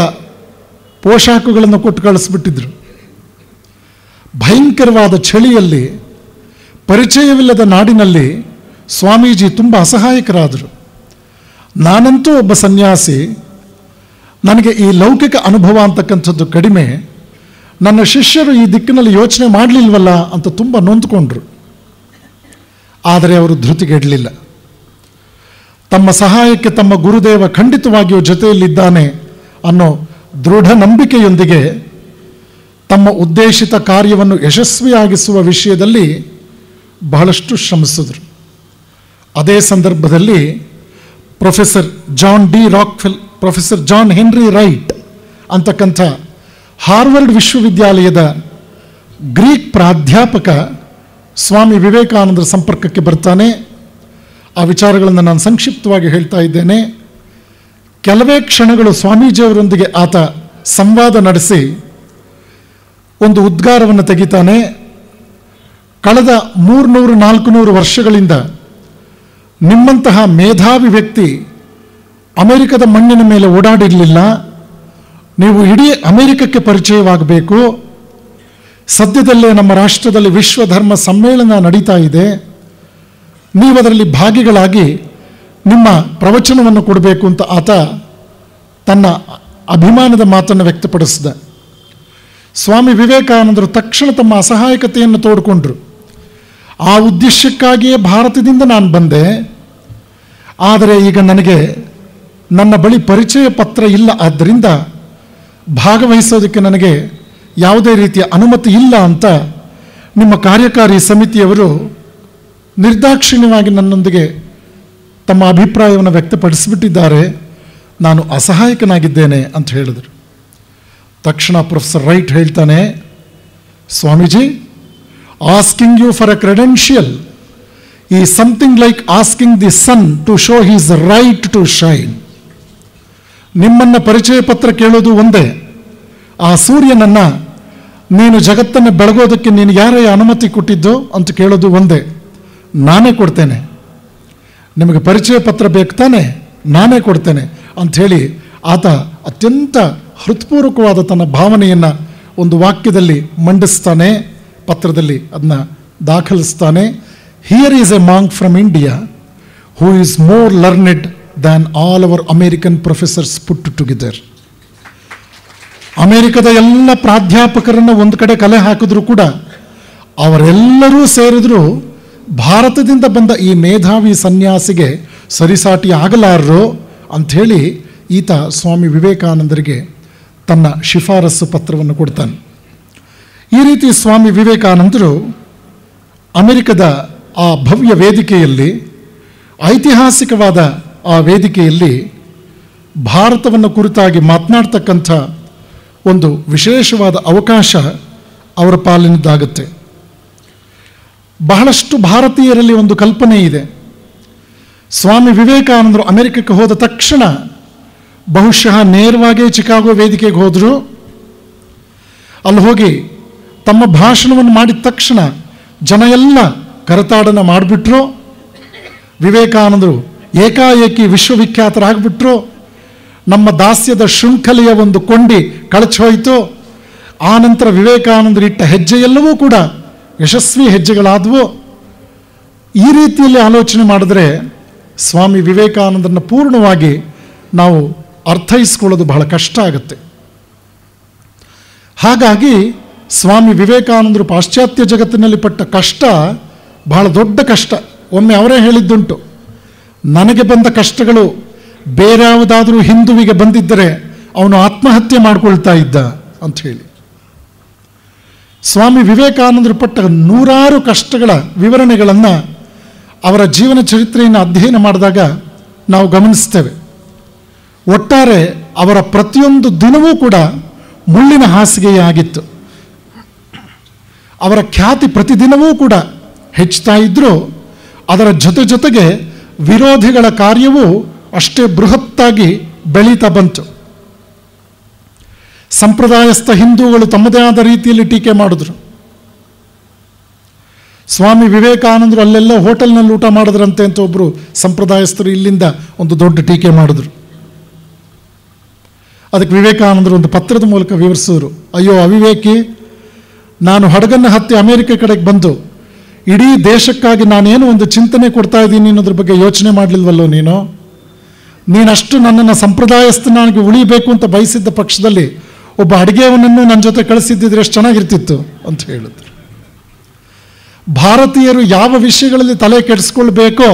ಪೋಷಾಕುಗಳನ್ನು ಕೊಟ್ಟು ಕಳಿಸ್ಬಿಟ್ಟಿದ್ರು. ಭಯಂಕರವಾದ ಚಳಿಯಲ್ಲಿ ಪರಿಚಯವಿಲ್ಲದ ನಾಡಿನಲ್ಲಿ ಸ್ವಾಮೀಜಿ ತುಂಬ ಅಸಹಾಯಕರಾದರು. ನಾನಂತೂ ಒಬ್ಬ ಸನ್ಯಾಸಿ, ನನಗೆ ಈ ಲೌಕಿಕ ಅನುಭವ ಅಂತಕ್ಕಂಥದ್ದು ಕಡಿಮೆ, ನನ್ನ ಶಿಷ್ಯರು ಈ ದಿಕ್ಕಿನಲ್ಲಿ ಯೋಚನೆ ಮಾಡಲಿಲ್ವಲ್ಲ ಅಂತ ತುಂಬ ನೊಂದ್ಕೊಂಡ್ರು. ಆದರೆ ಅವರು ಧೃತಿಗೆಡಲಿಲ್ಲ. ತಮ್ಮ ಸಹಾಯಕ್ಕೆ ತಮ್ಮ ಗುರುದೇವ ಖಂಡಿತವಾಗಿಯೂ ಜೊತೆಯಲ್ಲಿದ್ದಾನೆ ಅನ್ನೋ ದೃಢ ನಂಬಿಕೆಯೊಂದಿಗೆ ತಮ್ಮ ಉದ್ದೇಶಿತ ಕಾರ್ಯವನ್ನು ಯಶಸ್ವಿಯಾಗಿಸುವ ವಿಷಯದಲ್ಲಿ ಬಹಳಷ್ಟು ಶ್ರಮಿಸಿದರು. ಅದೇ ಸಂದರ್ಭದಲ್ಲಿ ಪ್ರೊಫೆಸರ್ ಜಾನ್ ಹೆನ್ರಿ ರೈಟ್ ಅಂತಕ್ಕಂಥ ಹಾರ್ವರ್ಡ್ ವಿಶ್ವವಿದ್ಯಾಲಯದ ಗ್ರೀಕ್ ಪ್ರಾಧ್ಯಾಪಕ ಸ್ವಾಮಿ ವಿವೇಕಾನಂದರ ಸಂಪರ್ಕಕ್ಕೆ ಬರ್ತಾನೆ. ಆ ವಿಚಾರಗಳನ್ನು ನಾನು ಸಂಕ್ಷಿಪ್ತವಾಗಿ ಹೇಳ್ತಾ ಇದ್ದೇನೆ. ಕೆಲವೇ ಕ್ಷಣಗಳು ಸ್ವಾಮೀಜಿಯವರೊಂದಿಗೆ ಆತ ಸಂವಾದ ನಡೆಸಿ ಒಂದು ಉದ್ಗಾರವನ್ನು ತೆಗಿತಾನೆ. ಕಳೆದ 300-400 ವರ್ಷಗಳಿಂದ ನಿಮ್ಮಂತಹ ಮೇಧಾವಿ ವ್ಯಕ್ತಿ ಅಮೆರಿಕದ ಮಣ್ಣಿನ ಮೇಲೆ ಓಡಾಡಿರಲಿಲ್ಲ. ನೀವು ಇಡೀ ಅಮೆರಿಕಕ್ಕೆ ಪರಿಚಯವಾಗಬೇಕು. ಸದ್ಯದಲ್ಲೇ ನಮ್ಮ ರಾಷ್ಟ್ರದಲ್ಲಿ ವಿಶ್ವಧರ್ಮ ಸಮ್ಮೇಳನ ನಡೀತಾ ಇದೆ. ನೀವು ಅದರಲ್ಲಿ ಭಾಗಿಗಳಾಗಿ ನಿಮ್ಮ ಪ್ರವಚನವನ್ನು ಕೊಡಬೇಕು ಅಂತ ಆತ ತನ್ನ ಅಭಿಮಾನದ ಮಾತನ್ನು ವ್ಯಕ್ತಪಡಿಸಿದ. ಸ್ವಾಮಿ ವಿವೇಕಾನಂದರು ತಕ್ಷಣ ತಮ್ಮ ಅಸಹಾಯಕತೆಯನ್ನು ತೋಡಿಕೊಂಡ್ರು. ಆ ಉದ್ದೇಶಕ್ಕಾಗಿಯೇ ಭಾರತದಿಂದ ನಾನು ಬಂದೆ, ಆದರೆ ಈಗ ನನಗೆ ನನ್ನ ಬಳಿ ಪರಿಚಯ ಪತ್ರ ಇಲ್ಲ, ಆದ್ದರಿಂದ ಭಾಗವಹಿಸೋದಕ್ಕೆ ನನಗೆ ಯಾವುದೇ ರೀತಿಯ ಅನುಮತಿ ಇಲ್ಲ ಅಂತ ನಿಮ್ಮ ಕಾರ್ಯಕಾರಿ ಸಮಿತಿಯವರು ನಿರ್ದಾಕ್ಷಿಣ್ಯವಾಗಿ ನನ್ನೊಂದಿಗೆ ತಮ್ಮ ಅಭಿಪ್ರಾಯವನ್ನು ವ್ಯಕ್ತಪಡಿಸಿಬಿಟ್ಟಿದ್ದಾರೆ. ನಾನು ಅಸಹಾಯಕನಾಗಿದ್ದೇನೆ ಅಂತ ಹೇಳಿದರು. ತಕ್ಷಣ ಪ್ರೊಫೆಸರ್ ರೈಟ್ ಹೇಳ್ತಾನೆ, Swamiji, asking you for a credential is something like asking the sun to show his right to shine. ನಿಮ್ಮನ್ನು ಪರಿಚಯ ಪತ್ರ ಕೇಳೋದು ಒಂದೇ, ಆ ಸೂರ್ಯನನ್ನು ನೀನು ಜಗತ್ತನ್ನು ಬೆಳಗೋದಕ್ಕೆ ನೀನು ಯಾರೇ ಅನುಮತಿ ಕೊಟ್ಟಿದ್ದು ಅಂತ ಕೇಳೋದು ಒಂದೇ. ನಾನೇ ಕೊಡ್ತೇನೆ, ನಿಮಗೆ ಪರಿಚಯ ಪತ್ರ ಬೇಕು ತಾನೆ, ನಾನೇ ಕೊಡ್ತೇನೆ ಅಂಥೇಳಿ ಆತ ಅತ್ಯಂತ ಹೃತ್ಪೂರ್ವಕವಾದ ತನ್ನ ಭಾವನೆಯನ್ನು ಒಂದು ವಾಕ್ಯದಲ್ಲಿ ಮಂಡಿಸ್ತಾನೆ, ಪತ್ರದಲ್ಲಿ ಅದನ್ನ ದಾಖಲಿಸ್ತಾನೆ. Here is a monk from India who is more learned than all our American professors put together. ಅಮೆರಿಕದ ಎಲ್ಲ ಪ್ರಾಧ್ಯಾಪಕರನ್ನು ಒಂದು ಕಡೆ ಕಲೆ ಹಾಕಿದ್ರು ಕೂಡ ಅವರೆಲ್ಲರೂ ಸೇರಿದ್ರು ಭಾರತದಿಂದ ಬಂದ ಈ ಮೇಧಾವಿ ಸನ್ಯಾಸಿಗೆ ಸರಿಸಾಟಿ ಆಗಲಾರರು ಅಂಥೇಳಿ ಈತ ಸ್ವಾಮಿ ವಿವೇಕಾನಂದರಿಗೆ ತನ್ನ ಶಿಫಾರಸು ಪತ್ರವನ್ನು ಕೊಡ್ತಾನೆ. ಈ ರೀತಿ ಸ್ವಾಮಿ ವಿವೇಕಾನಂದರು ಅಮೆರಿಕದ ಆ ಭವ್ಯ ವೇದಿಕೆಯಲ್ಲಿ, ಐತಿಹಾಸಿಕವಾದ ಆ ವೇದಿಕೆಯಲ್ಲಿ ಭಾರತವನ್ನು ಕುರಿತಾಗಿ ಮಾತನಾಡ್ತಕ್ಕಂಥ ಒಂದು ವಿಶೇಷವಾದ ಅವಕಾಶ ಅವರ ಪಾಲಿನದ್ದಾಗುತ್ತೆ. ಬಹಳಷ್ಟು ಭಾರತೀಯರಲ್ಲಿ ಒಂದು ಕಲ್ಪನೆ ಇದೆ, ಸ್ವಾಮಿ ವಿವೇಕಾನಂದರು ಅಮೆರಿಕಕ್ಕೆ ಹೋದ ತಕ್ಷಣ ಬಹುಶಃ ನೇರವಾಗಿ ಚಿಕಾಗೋ ವೇದಿಕೆಗೆ ಹೋದರು. ಅಲ್ಲಿ ಹೋಗಿ ತಮ್ಮ ಭಾಷಣವನ್ನು ಮಾಡಿದ ತಕ್ಷಣ ಜನ ಎಲ್ಲ ಕರತಾಡನ ಮಾಡಿಬಿಟ್ರು. ವಿವೇಕಾನಂದರು ಏಕಾಏಕಿ ವಿಶ್ವವಿಖ್ಯಾತರಾಗ್ಬಿಟ್ರು. ನಮ್ಮ ದಾಸ್ಯದ ಶೃಂಖಲೆಯ ಒಂದು ಕೊಂಡಿ ಕಳಚೋಯಿತು. ಆ ನಂತರ ವಿವೇಕಾನಂದರು ಇಟ್ಟ ಹೆಜ್ಜೆಯೆಲ್ಲವೂ ಕೂಡ ಯಶಸ್ವಿ ಹೆಜ್ಜೆಗಳಾದವು. ಈ ರೀತಿಯಲ್ಲಿ ಆಲೋಚನೆ ಮಾಡಿದ್ರೆ ಸ್ವಾಮಿ ವಿವೇಕಾನಂದರನ್ನು ಪೂರ್ಣವಾಗಿ ನಾವು ಅರ್ಥೈಸ್ಕೊಳ್ಳೋದು ಬಹಳ ಕಷ್ಟ ಆಗುತ್ತೆ. ಹಾಗಾಗಿ ಸ್ವಾಮಿ ವಿವೇಕಾನಂದರು ಪಾಶ್ಚಾತ್ಯ ಜಗತ್ತಿನಲ್ಲಿ ಪಟ್ಟ ಕಷ್ಟ ಬಹಳ ದೊಡ್ಡ ಕಷ್ಟ. ಒಮ್ಮೆ ಅವರೇ ಹೇಳಿದ್ದುಂಟು, ನನಗೆ ಬಂದ ಕಷ್ಟಗಳು ಬೇರೆ ಯಾವುದಾದ್ರೂ ಹಿಂದುವಿಗೆ ಬಂದಿದ್ದರೆ ಅವನು ಆತ್ಮಹತ್ಯೆ ಮಾಡಿಕೊಳ್ತಾ ಇದ್ದ ಅಂತ ಹೇಳಿ. ಸ್ವಾಮಿ ವಿವೇಕಾನಂದರು ಪಟ್ಟ ನೂರಾರು ಕಷ್ಟಗಳ ವಿವರಣೆಗಳನ್ನು ಅವರ ಜೀವನ ಚರಿತ್ರೆಯನ್ನು ಅಧ್ಯಯನ ಮಾಡಿದಾಗ ನಾವು ಗಮನಿಸ್ತೇವೆ. ಒಟ್ಟಾರೆ ಅವರ ಪ್ರತಿಯೊಂದು ದಿನವೂ ಕೂಡ ಮುಳ್ಳಿನ ಹಾಸಿಗೆಯೇ ಆಗಿತ್ತು. ಅವರ ಖ್ಯಾತಿ ಪ್ರತಿದಿನವೂ ಕೂಡ ಹೆಚ್ಚುತ್ತಾ ಇದ್ದರೂ ಅದರ ಜೊತೆಗೆ ವಿರೋಧಿಗಳ ಕಾರ್ಯವೂ ಅಷ್ಟೇ ಬೃಹತ್ತಾಗಿ ಬೆಳೀತಾ ಬಂತು. ಸಂಪ್ರದಾಯಸ್ಥ ಹಿಂದೂಗಳು ತಮ್ಮದೇ ಆದ ರೀತಿಯಲ್ಲಿ ಟೀಕೆ ಮಾಡಿದ್ರು. ಸ್ವಾಮಿ ವಿವೇಕಾನಂದರು ಅಲ್ಲೆಲ್ಲ ಹೋಟೆಲ್ನಲ್ಲಿ ಊಟ ಮಾಡಿದ್ರಂತೆ ಅಂತ ಒಬ್ಬರು ಸಂಪ್ರದಾಯಸ್ಥರು ಇಲ್ಲಿಂದ ಒಂದು ದೊಡ್ಡ ಟೀಕೆ ಮಾಡಿದ್ರು. ಅದಕ್ಕೆ ವಿವೇಕಾನಂದರು ಒಂದು ಪತ್ರದ ಮೂಲಕ ವಿವರಿಸಿದ್ರು, ಅಯ್ಯೋ ಅವಿವೇಕಿ, ನಾನು ಹಡಗನ್ನು ಹತ್ತಿ ಅಮೇರಿಕ ಕಡೆಗೆ ಬಂದು ಇಡೀ ದೇಶಕ್ಕಾಗಿ ನಾನೇನು ಒಂದು ಚಿಂತನೆ ಕೊಡ್ತಾ ಇದ್ದೀನಿ ಅನ್ನೋದ್ರ ಬಗ್ಗೆ ಯೋಚನೆ ಮಾಡಲಿಲ್ವಲ್ಲೋ ನೀನಷ್ಟು ನನ್ನನ್ನು ಸಂಪ್ರದಾಯಸ್ಥನಾಗಿ ಉಳಿಬೇಕು ಅಂತ ಬಯಸಿದ್ದ ಪಕ್ಷದಲ್ಲಿ ಒಬ್ಬ ಅಡುಗೆಯವನನ್ನು ನನ್ನ ಜೊತೆ ಕಳಿಸಿದ್ದಿದ್ರೆ ಎಷ್ಟು ಚೆನ್ನಾಗಿರ್ತಿತ್ತು ಅಂತ ಹೇಳಿದ್ರು. ಭಾರತೀಯರು ಯಾವ ವಿಷಯಗಳಲ್ಲಿ ತಲೆ ಕೆಡಿಸ್ಕೊಳ್ಬೇಕೋ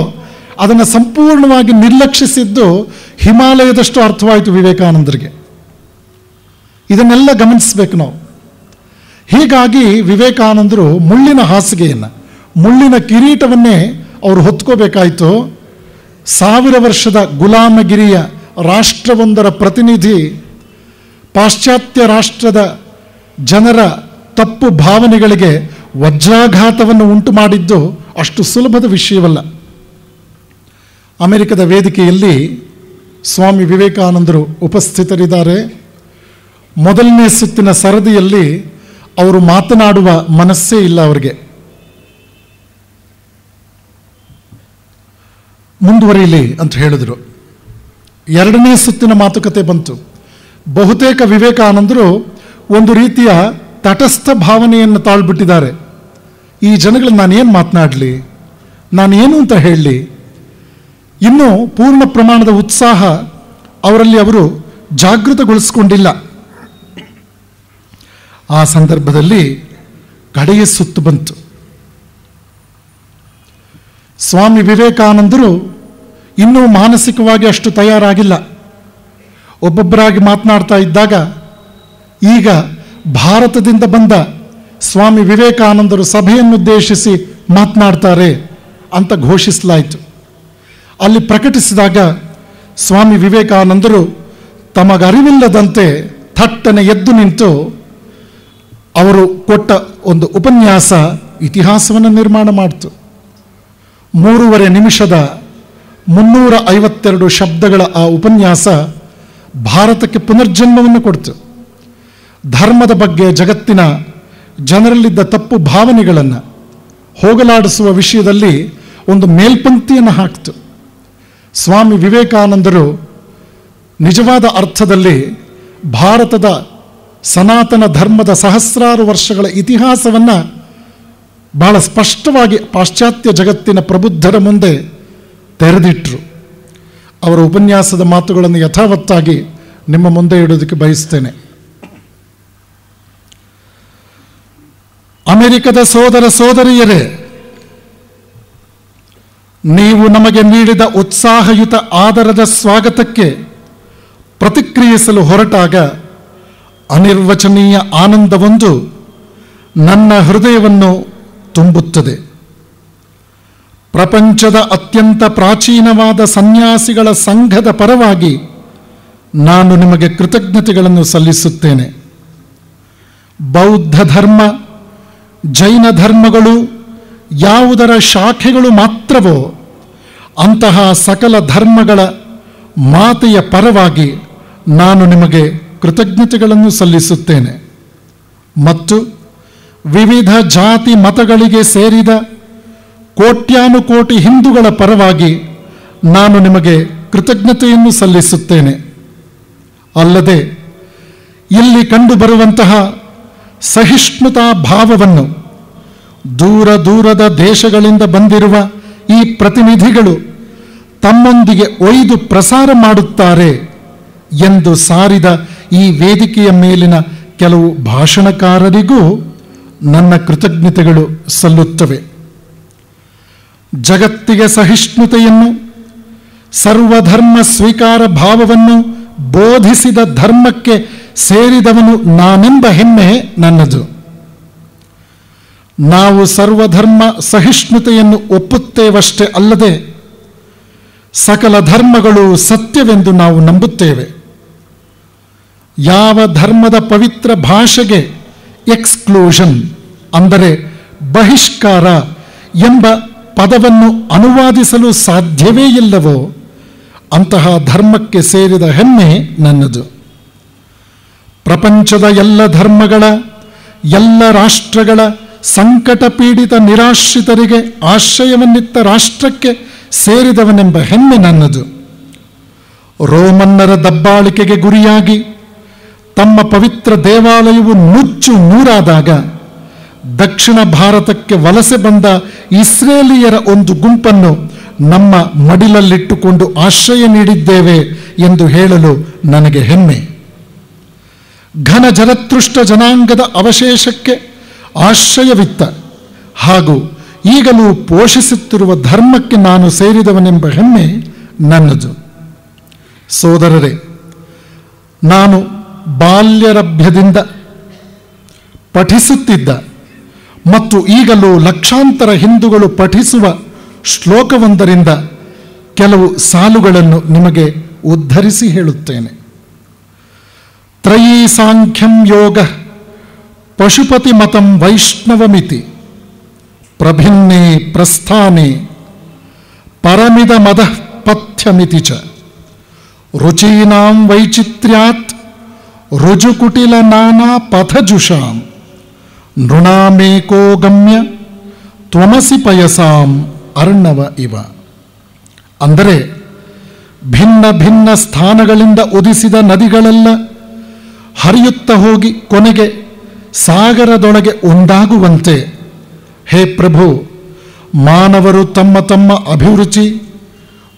ಅದನ್ನು ಸಂಪೂರ್ಣವಾಗಿ ನಿರ್ಲಕ್ಷಿಸಿದ್ದು ಹಿಮಾಲಯದಷ್ಟು ಅರ್ಥವಾಯಿತು ವಿವೇಕಾನಂದರಿಗೆ. ಇದನ್ನೆಲ್ಲ ಗಮನಿಸಬೇಕು ನಾವು. ಹೀಗಾಗಿ ವಿವೇಕಾನಂದರು ಮುಳ್ಳಿನ ಹಾಸಿಗೆಯನ್ನು, ಮುಳ್ಳಿನ ಕಿರೀಟವನ್ನೇ ಅವರು ಹೊತ್ಕೋಬೇಕಾಯಿತು. 1000 ವರ್ಷದ ಗುಲಾಮಗಿರಿಯ ರಾಷ್ಟ್ರವೊಂದರ ಪ್ರತಿನಿಧಿ ಪಾಶ್ಚಾತ್ಯ ರಾಷ್ಟ್ರದ ಜನರ ತಪ್ಪು ಭಾವನೆಗಳಿಗೆ ವಜ್ರಾಘಾತವನ್ನು ಉಂಟು ಮಾಡಿದ್ದು ಅಷ್ಟು ಸುಲಭದ ವಿಷಯವಲ್ಲ. ಅಮೆರಿಕದ ವೇದಿಕೆಯಲ್ಲಿ ಸ್ವಾಮಿ ವಿವೇಕಾನಂದರು ಉಪಸ್ಥಿತರಿದ್ದಾರೆ. ಮೊದಲನೇ ಸುತ್ತಿನ ಸರದಿಯಲ್ಲಿ ಅವರು ಮಾತನಾಡುವ ಮನಸ್ಸೇ ಇಲ್ಲ ಅವರಿಗೆ. ಮುಂದುವರಿಯಲಿ ಅಂತ ಹೇಳಿದರು. ಎರಡನೇ ಸುತ್ತಿನ ಮಾತುಕತೆ ಬಂತು. ಬಹುತೇಕ ವಿವೇಕಾನಂದರು ಒಂದು ರೀತಿಯ ತಟಸ್ಥ ಭಾವನೆಯನ್ನು ತಾಳ್ಬಿಟ್ಟಿದ್ದಾರೆ. ಈ ಜನಗಳಿಗೆ ನಾನೇನು ಮಾತನಾಡಲಿ, ನಾನೇನು ಅಂತ ಹೇಳಲಿ, ಇನ್ನೂ ಪೂರ್ಣ ಪ್ರಮಾಣದ ಉತ್ಸಾಹ ಅವರಲ್ಲಿ ಅವರು ಜಾಗೃತಗೊಳಿಸ್ಕೊಂಡಿಲ್ಲ. ಆ ಸಂದರ್ಭದಲ್ಲಿ ಕಡೆಯ ಸುತ್ತು ಬಂತು. ಸ್ವಾಮಿ ವಿವೇಕಾನಂದರು ಇನ್ನೂ ಮಾನಸಿಕವಾಗಿ ಅಷ್ಟು ತಯಾರಾಗಿಲ್ಲ. ಒಬ್ಬೊಬ್ಬರಾಗಿ ಮಾತನಾಡ್ತಾ ಇದ್ದಾಗ ಈಗ ಭಾರತದಿಂದ ಬಂದ ಸ್ವಾಮಿ ವಿವೇಕಾನಂದರು ಸಭೆಯನ್ನುದ್ದೇಶಿಸಿ ಮಾತನಾಡ್ತಾರೆ ಅಂತ ಘೋಷಿಸಲಾಯಿತು. ಅಲ್ಲಿ ಪ್ರಕಟಿಸಿದಾಗ ಸ್ವಾಮಿ ವಿವೇಕಾನಂದರು ತಮಗರಿವಿಲ್ಲದಂತೆ ಥಟ್ಟನೆ ಎದ್ದು ನಿಂತು ಅವರು ಕೊಟ್ಟ ಒಂದು ಉಪನ್ಯಾಸ ಇತಿಹಾಸವನ್ನು ನಿರ್ಮಾಣ ಮಾಡಿತು. 3.5 ನಿಮಿಷದ 352 ಶಬ್ದಗಳ ಆ ಉಪನ್ಯಾಸ ಭಾರತಕ್ಕೆ ಪುನರ್ಜನ್ಮವನ್ನು ಕೊಡ್ತು. ಧರ್ಮದ ಬಗ್ಗೆ ಜಗತ್ತಿನ ಜನರಲ್ಲಿದ್ದ ತಪ್ಪು ಭಾವನೆಗಳನ್ನು ಹೋಗಲಾಡಿಸುವ ವಿಷಯದಲ್ಲಿ ಒಂದು ಮೇಲ್ಪಂಕ್ತಿಯನ್ನು ಹಾಕ್ತು. ಸ್ವಾಮಿ ವಿವೇಕಾನಂದರು ನಿಜವಾದ ಅರ್ಥದಲ್ಲಿ ಭಾರತದ ಸನಾತನ ಧರ್ಮದ ಸಹಸ್ರಾರು ವರ್ಷಗಳ ಇತಿಹಾಸವನ್ನು ಬಹಳ ಸ್ಪಷ್ಟವಾಗಿ ಪಾಶ್ಚಾತ್ಯ ಜಗತ್ತಿನ ಪ್ರಬುದ್ಧರ ಮುಂದೆ ತೆರೆದಿಟ್ಟರು. ಅವರ ಉಪನ್ಯಾಸದ ಮಾತುಗಳನ್ನು ಯಥಾವತ್ತಾಗಿ ನಿಮ್ಮ ಮುಂದೆ ಇಡೋದಕ್ಕೆ ಬಯಸ್ತೇನೆ. ಅಮೆರಿಕದ ಸೋದರ ಸೋದರಿಯರೇ, ನೀವು ನಮಗೆ ನೀಡಿದ ಉತ್ಸಾಹಯುತ ಆದರದ ಸ್ವಾಗತಕ್ಕೆ ಪ್ರತಿಕ್ರಿಯಿಸಲು ಹೊರಟಾಗ ಅನಿರ್ವಚನೀಯ ಆನಂದವೊಂದು ನನ್ನ ಹೃದಯವನ್ನು ತುಂಬುತ್ತದೆ. ಪ್ರಪಂಚದ ಅತ್ಯಂತ ಪ್ರಾಚೀನವಾದ ಸನ್ಯಾಸಿಗಳ ಸಂಘದ ಪರವಾಗಿ ನಾನು ನಿಮಗೆ ಕೃತಜ್ಞತೆಗಳನ್ನು ಸಲ್ಲಿಸುತ್ತೇನೆ. ಬೌದ್ಧ ಧರ್ಮ, ಜೈನ ಧರ್ಮಗಳು ಯಾವುದರ ಶಾಖೆಗಳು ಮಾತ್ರವೋ ಅಂತಹ ಸಕಲ ಧರ್ಮಗಳ ಮಾತೆಯ ಪರವಾಗಿ ನಾನು ನಿಮಗೆ ಕೃತಜ್ಞತೆಗಳನ್ನು ಸಲ್ಲಿಸುತ್ತೇನೆ. ಮತ್ತು ವಿವಿಧ ಜಾತಿ ಮತಗಳಿಗೆ ಸೇರಿದ ಕೋಟ್ಯಾನುಕೋಟಿ ಹಿಂದೂಗಳ ಪರವಾಗಿ ನಾನು ನಿಮಗೆ ಕೃತಜ್ಞತೆಯನ್ನು ಸಲ್ಲಿಸುತ್ತೇನೆ. ಅಲ್ಲದೆ ಇಲ್ಲಿ ಕಂಡುಬರುವಂತಹ ಸಹಿಷ್ಣುತಾ ಭಾವವನ್ನು ದೂರ ದೂರದ ದೇಶಗಳಿಂದ ಬಂದಿರುವ ಈ ಪ್ರತಿನಿಧಿಗಳು ತಮ್ಮೊಂದಿಗೆ ಒಯ್ದು ಪ್ರಸಾರ ಮಾಡುತ್ತಾರೆ ಎಂದು ಸಾರಿದ ಈ ವೇದಿಕೆಯ ಮೇಲಿನ ಕೆಲವು ಭಾಷಣಕಾರರಿಗೂ ನನ್ನ ಕೃತಜ್ಞತೆಗಳು ಸಲ್ಲುತ್ತವೆ. ಜಗತ್ತಿಗೆ ಸಹಿಷ್ಣುತೆಯನ್ನು, ಸರ್ವಧರ್ಮ ಸ್ವೀಕಾರ ಭಾವವನ್ನು ಬೋಧಿಸಿದ ಧರ್ಮಕ್ಕೆ ಸೇರಿದವನು ನಾನೆಂಬ ಹೆಮ್ಮೆ ನನ್ನದು. ನಾವು ಸರ್ವಧರ್ಮ ಸಹಿಷ್ಣುತೆಯನ್ನು ಒಪ್ಪುತ್ತೇವಷ್ಟೇ ಅಲ್ಲದೆ ಸಕಲ ಧರ್ಮಗಳು ಸತ್ಯವೆಂದು ನಾವು ನಂಬುತ್ತೇವೆ. ಯಾವ ಧರ್ಮದ ಪವಿತ್ರ ಭಾಷೆಗೆ ಎಕ್ಸ್ಕ್ಲೂಷನ್ ಅಂದರೆ ಬಹಿಷ್ಕಾರ ಎಂಬ ಪದವನ್ನು ಅನುವಾದಿಸಲು ಸಾಧ್ಯವೇ ಇಲ್ಲವೋ ಅಂತಹ ಧರ್ಮಕ್ಕೆ ಸೇರಿದ ಹೆಮ್ಮೆ ನನ್ನದು. ಪ್ರಪಂಚದ ಎಲ್ಲ ಧರ್ಮಗಳ, ಎಲ್ಲ ರಾಷ್ಟ್ರಗಳ ಸಂಕಟ ಪೀಡಿತ ನಿರಾಶ್ರಿತರಿಗೆ ಆಶ್ರಯವನ್ನಿತ್ತ ರಾಷ್ಟ್ರಕ್ಕೆ ಸೇರಿದವನೆಂಬ ಹೆಮ್ಮೆ ನನ್ನದು. ರೋಮನ್ನರ ದಬ್ಬಾಳಿಕೆಗೆ ಗುರಿಯಾಗಿ ತಮ್ಮ ಪವಿತ್ರ ದೇವಾಲಯವು ನುಚ್ಚು ನೂರಾದಾಗ ದಕ್ಷಿಣ ಭಾರತಕ್ಕೆ ವಲಸೆ ಬಂದ ಇಸ್ರೇಲಿಯರ ಒಂದು ಗುಂಪನ್ನು ನಮ್ಮ ಮಡಿಲಲ್ಲಿಟ್ಟುಕೊಂಡು ಆಶ್ರಯ ನೀಡಿದ್ದೇವೆ ಎಂದು ಹೇಳಲು ನನಗೆ ಹೆಮ್ಮೆ. ಘನ ಜರತೃಷ್ಟ ಜನಾಂಗದ ಅವಶೇಷಕ್ಕೆ ಆಶ್ರಯವಿತ್ತ ಹಾಗೂ ಈಗಲೂ ಪೋಷಿಸುತ್ತಿರುವ ಧರ್ಮಕ್ಕೆ ನಾನು ಸೇರಿದವನೆಂಬ ಹೆಮ್ಮೆ ನನ್ನದು. ಸೋದರರೇ, ನಾನು ಬಾಲ್ಯರಭ್ಯದಿಂದ ಪಠಿಸುತ್ತಿದ್ದ ಮತ್ತು ಈಗಲೂ ಲಕ್ಷಾಂತರ ಹಿಂದೂಗಳು ಪಠಿಸುವ ಶ್ಲೋಕವೊಂದರಿಂದ ಕೆಲವು ಸಾಲುಗಳನ್ನು ನಿಮಗೆ ಉದ್ಧರಿಸಿ ಹೇಳುತ್ತೇನೆ. ತ್ರಯೀ ಸಾಂಖ್ಯಂ ಯೋಗ ಪಶುಪತಿ ಮತಂ ವೈಷ್ಣವಮಿತಿ ಪ್ರಭಿನ್ನೇ ಪ್ರಸ್ಥಾನೇ ಪರಮಿದ ಮದಃ ಪಥ್ಯಮಿತಿ ಚ ರುಚೀನಾಂ ವೈಚಿತ್ರ್ಯಾತ್ ರುಜುಕುಟಿಲ ನಾನಾ ಪಥಜುಷಾಂ ನೃಣಾಮೇಕೋ ಗಮ್ಯ ತ್ವಮಸಿ ಪಯಸಾಂ ಅರ್ಣವ ಇವ. ಅಂದರೆ ಭಿನ್ನ ಭಿನ್ನ ಸ್ಥಾನಗಳಿಂದ ಉದಿಸಿದ ನದಿಗಳೆಲ್ಲ ಹರಿಯುತ್ತಾ ಹೋಗಿ ಕೊನೆಗೆ ಸಾಗರದೊಳಗೆ ಒಂದಾಗುವಂತೆ, ಹೇ ಪ್ರಭು, ಮಾನವರು ತಮ್ಮ ತಮ್ಮ ಅಭಿರುಚಿ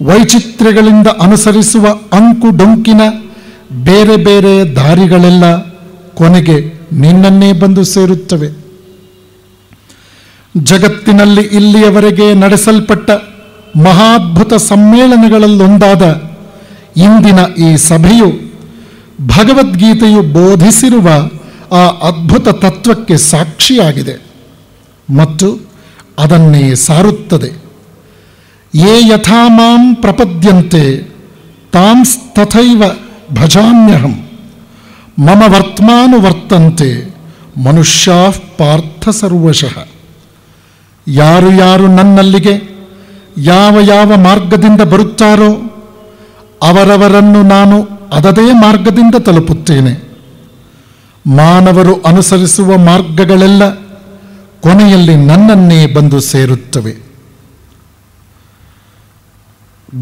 ವೈಚಿತ್ರ್ಯಗಳಿಂದ ಅನುಸರಿಸುವ ಅಂಕು ಡೊಂಕಿನ ಬೇರೆ ಬೇರೆ ದಾರಿಗಳೆಲ್ಲ ಕೊನೆಗೆ ನಿನ್ನನ್ನೇ ಬಂದು ಸೇರುತ್ತವೆ. ಜಗತ್ತಿನಲ್ಲಿ ಇಲ್ಲಿಯವರೆಗೆ ನಡೆಸಲ್ಪಟ್ಟ ಮಹಾದ್ಭುತ ಸಮ್ಮೇಳನಗಳಲ್ಲೊಂದಾದ ಇಂದಿನ ಈ ಸಭೆಯು ಭಗವದ್ಗೀತೆಯು ಬೋಧಿಸಿರುವ ಆ ಅದ್ಭುತ ತತ್ವಕ್ಕೆ ಸಾಕ್ಷಿಯಾಗಿದೆ ಮತ್ತು ಅದನ್ನೇ ಸಾರುತ್ತದೆ. ಯೇ ಯಥಾ ಮಾಂ ಪ್ರಪದ್ಯಂತೆ ತಾಂಸ್ತಥೈವ ಭಜಾಮ್ಯಹಂ ಮಮ ವರ್ತಮಾನುವರ್ತಂತೆ ಮನುಷ್ಯಾಃ ಪಾರ್ಥ ಸರ್ವಶಃ. ಯಾರು ಯಾರು ನನ್ನಲ್ಲಿಗೆ ಯಾವ ಯಾವ ಮಾರ್ಗದಿಂದ ಬರುತ್ತಾರೋ ಅವರವರನ್ನು ನಾನು ಅದದೇ ಮಾರ್ಗದಿಂದ ತಲುಪುತ್ತೇನೆ. ಮಾನವರು ಅನುಸರಿಸುವ ಮಾರ್ಗಗಳೆಲ್ಲ ಕೊನೆಯಲ್ಲಿ ನನ್ನನ್ನೇ ಬಂದು ಸೇರುತ್ತವೆ.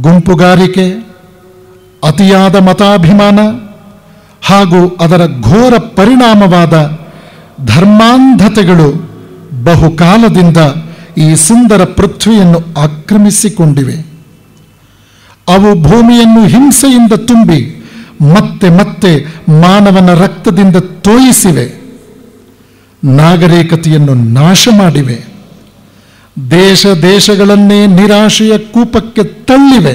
ಗುಂಪುಗಾರಿಕೆ, ಅತಿಯಾದ ಮತಾಭಿಮಾನ ಹಾಗೂ ಅದರ ಘೋರ ಪರಿಣಾಮವಾದ ಧರ್ಮಾಂಧತೆಗಳು ಬಹುಕಾಲದಿಂದ ಈ ಸುಂದರ ಪೃಥ್ವಿಯನ್ನು ಆಕ್ರಮಿಸಿಕೊಂಡಿವೆ. ಅವು ಭೂಮಿಯನ್ನು ಹಿಂಸೆಯಿಂದ ತುಂಬಿ ಮತ್ತೆ ಮತ್ತೆ ಮಾನವನ ರಕ್ತದಿಂದ ತೋಯಿಸಿವೆ. ನಾಗರಿಕತೆಯನ್ನು ನಾಶ ಮಾಡಿವೆ. ದೇಶ ದೇಶಗಳನ್ನೇ ನಿರಾಶೆಯ ಕೂಪಕ್ಕೆ ತಳ್ಳಿವೆ.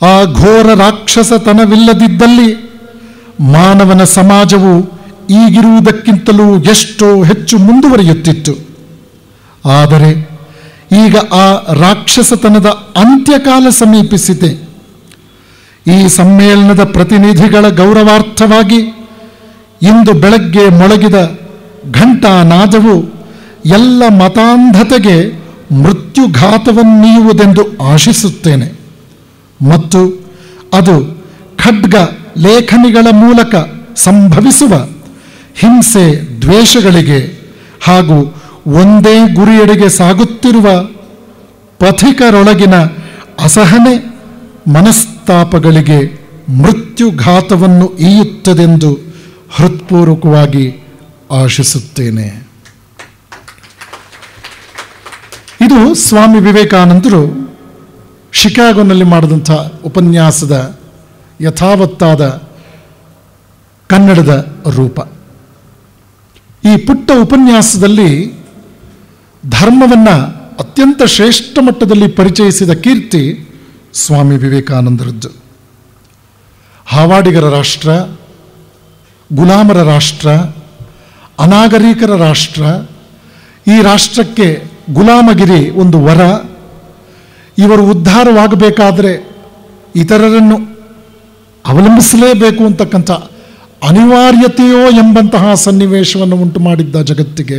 ಆ ಘೋರ ರಾಕ್ಷಸತನವಿಲ್ಲದಿದ್ದಲ್ಲಿ ಮಾನವನ ಸಮಾಜವು ಈಗಿರುವುದಕ್ಕಿಂತಲೂ ಎಷ್ಟೋ ಹೆಚ್ಚು ಮುಂದುವರಿಯುತ್ತಿತ್ತು. ಆದರೆ ಈಗ ಆ ರಾಕ್ಷಸತನದ ಅಂತ್ಯಕಾಲ ಸಮೀಪಿಸಿದೆ. ಈ ಸಮ್ಮೇಳನದ ಪ್ರತಿನಿಧಿಗಳ ಗೌರವಾರ್ಥವಾಗಿ ಇಂದು ಬೆಳಗ್ಗೆ ಮೊಳಗಿದ ಘಂಟಾನಾದವು ಎಲ್ಲ ಮತಾಂಧತೆಗೆ ಮೃತ್ಯುಘಾತವನ್ನೀಯುವುದೆಂದು ಆಶಿಸುತ್ತೇನೆ ಮತ್ತು ಅದು ಖಡ್ಗ ಲೇಖನಿಗಳ ಮೂಲಕ ಸಂಭವಿಸುವ ಹಿಂಸೆ ದ್ವೇಷಗಳಿಗೆ ಹಾಗೂ ಒಂದೇ ಗುರಿಯೆಡೆಗೆ ಸಾಗುತ್ತಿರುವ ಪಥಿಕರೊಳಗಿನ ಅಸಹನೆ ಮನಸ್ತಾಪಗಳಿಗೆ ಮೃತ್ಯುಘಾತವನ್ನು ಈಯುತ್ತದೆಂದು ಹೃತ್ಪೂರ್ವಕವಾಗಿ ಆಶಿಸುತ್ತೇನೆ. ಇದು ಸ್ವಾಮಿ ವಿವೇಕಾನಂದರು ಶಿಕಾಗೋನಲ್ಲಿ ಮಾಡಿದಂಥ ಉಪನ್ಯಾಸದ ಯಥಾವತ್ತಾದ ಕನ್ನಡದ ರೂಪ. ಈ ಪುಟ್ಟ ಉಪನ್ಯಾಸದಲ್ಲಿ ಧರ್ಮವನ್ನು ಅತ್ಯಂತ ಶ್ರೇಷ್ಠ ಮಟ್ಟದಲ್ಲಿ ಪರಿಚಯಿಸಿದ ಕೀರ್ತಿ ಸ್ವಾಮಿ ವಿವೇಕಾನಂದರದ್ದು. ಹಾವಾಡಿಗರ ರಾಷ್ಟ್ರ, ಗುಲಾಮರ ರಾಷ್ಟ್ರ, ಅನಾಗರಿಕರ ರಾಷ್ಟ್ರ, ಈ ರಾಷ್ಟ್ರಕ್ಕೆ ಗುಲಾಮಗಿರಿ ಒಂದು ವರ. ಇವರು ಉದ್ಧಾರವಾಗಬೇಕಾದರೆ ಇತರರನ್ನು ಅವಲಂಬಿಸಲೇಬೇಕು ಅಂತಕ್ಕಂಥ ಅನಿವಾರ್ಯತೆಯೋ ಎಂಬಂತಹ ಸನ್ನಿವೇಶವನ್ನು ಉಂಟು ಮಾಡಿದ್ದ ಜಗತ್ತಿಗೆ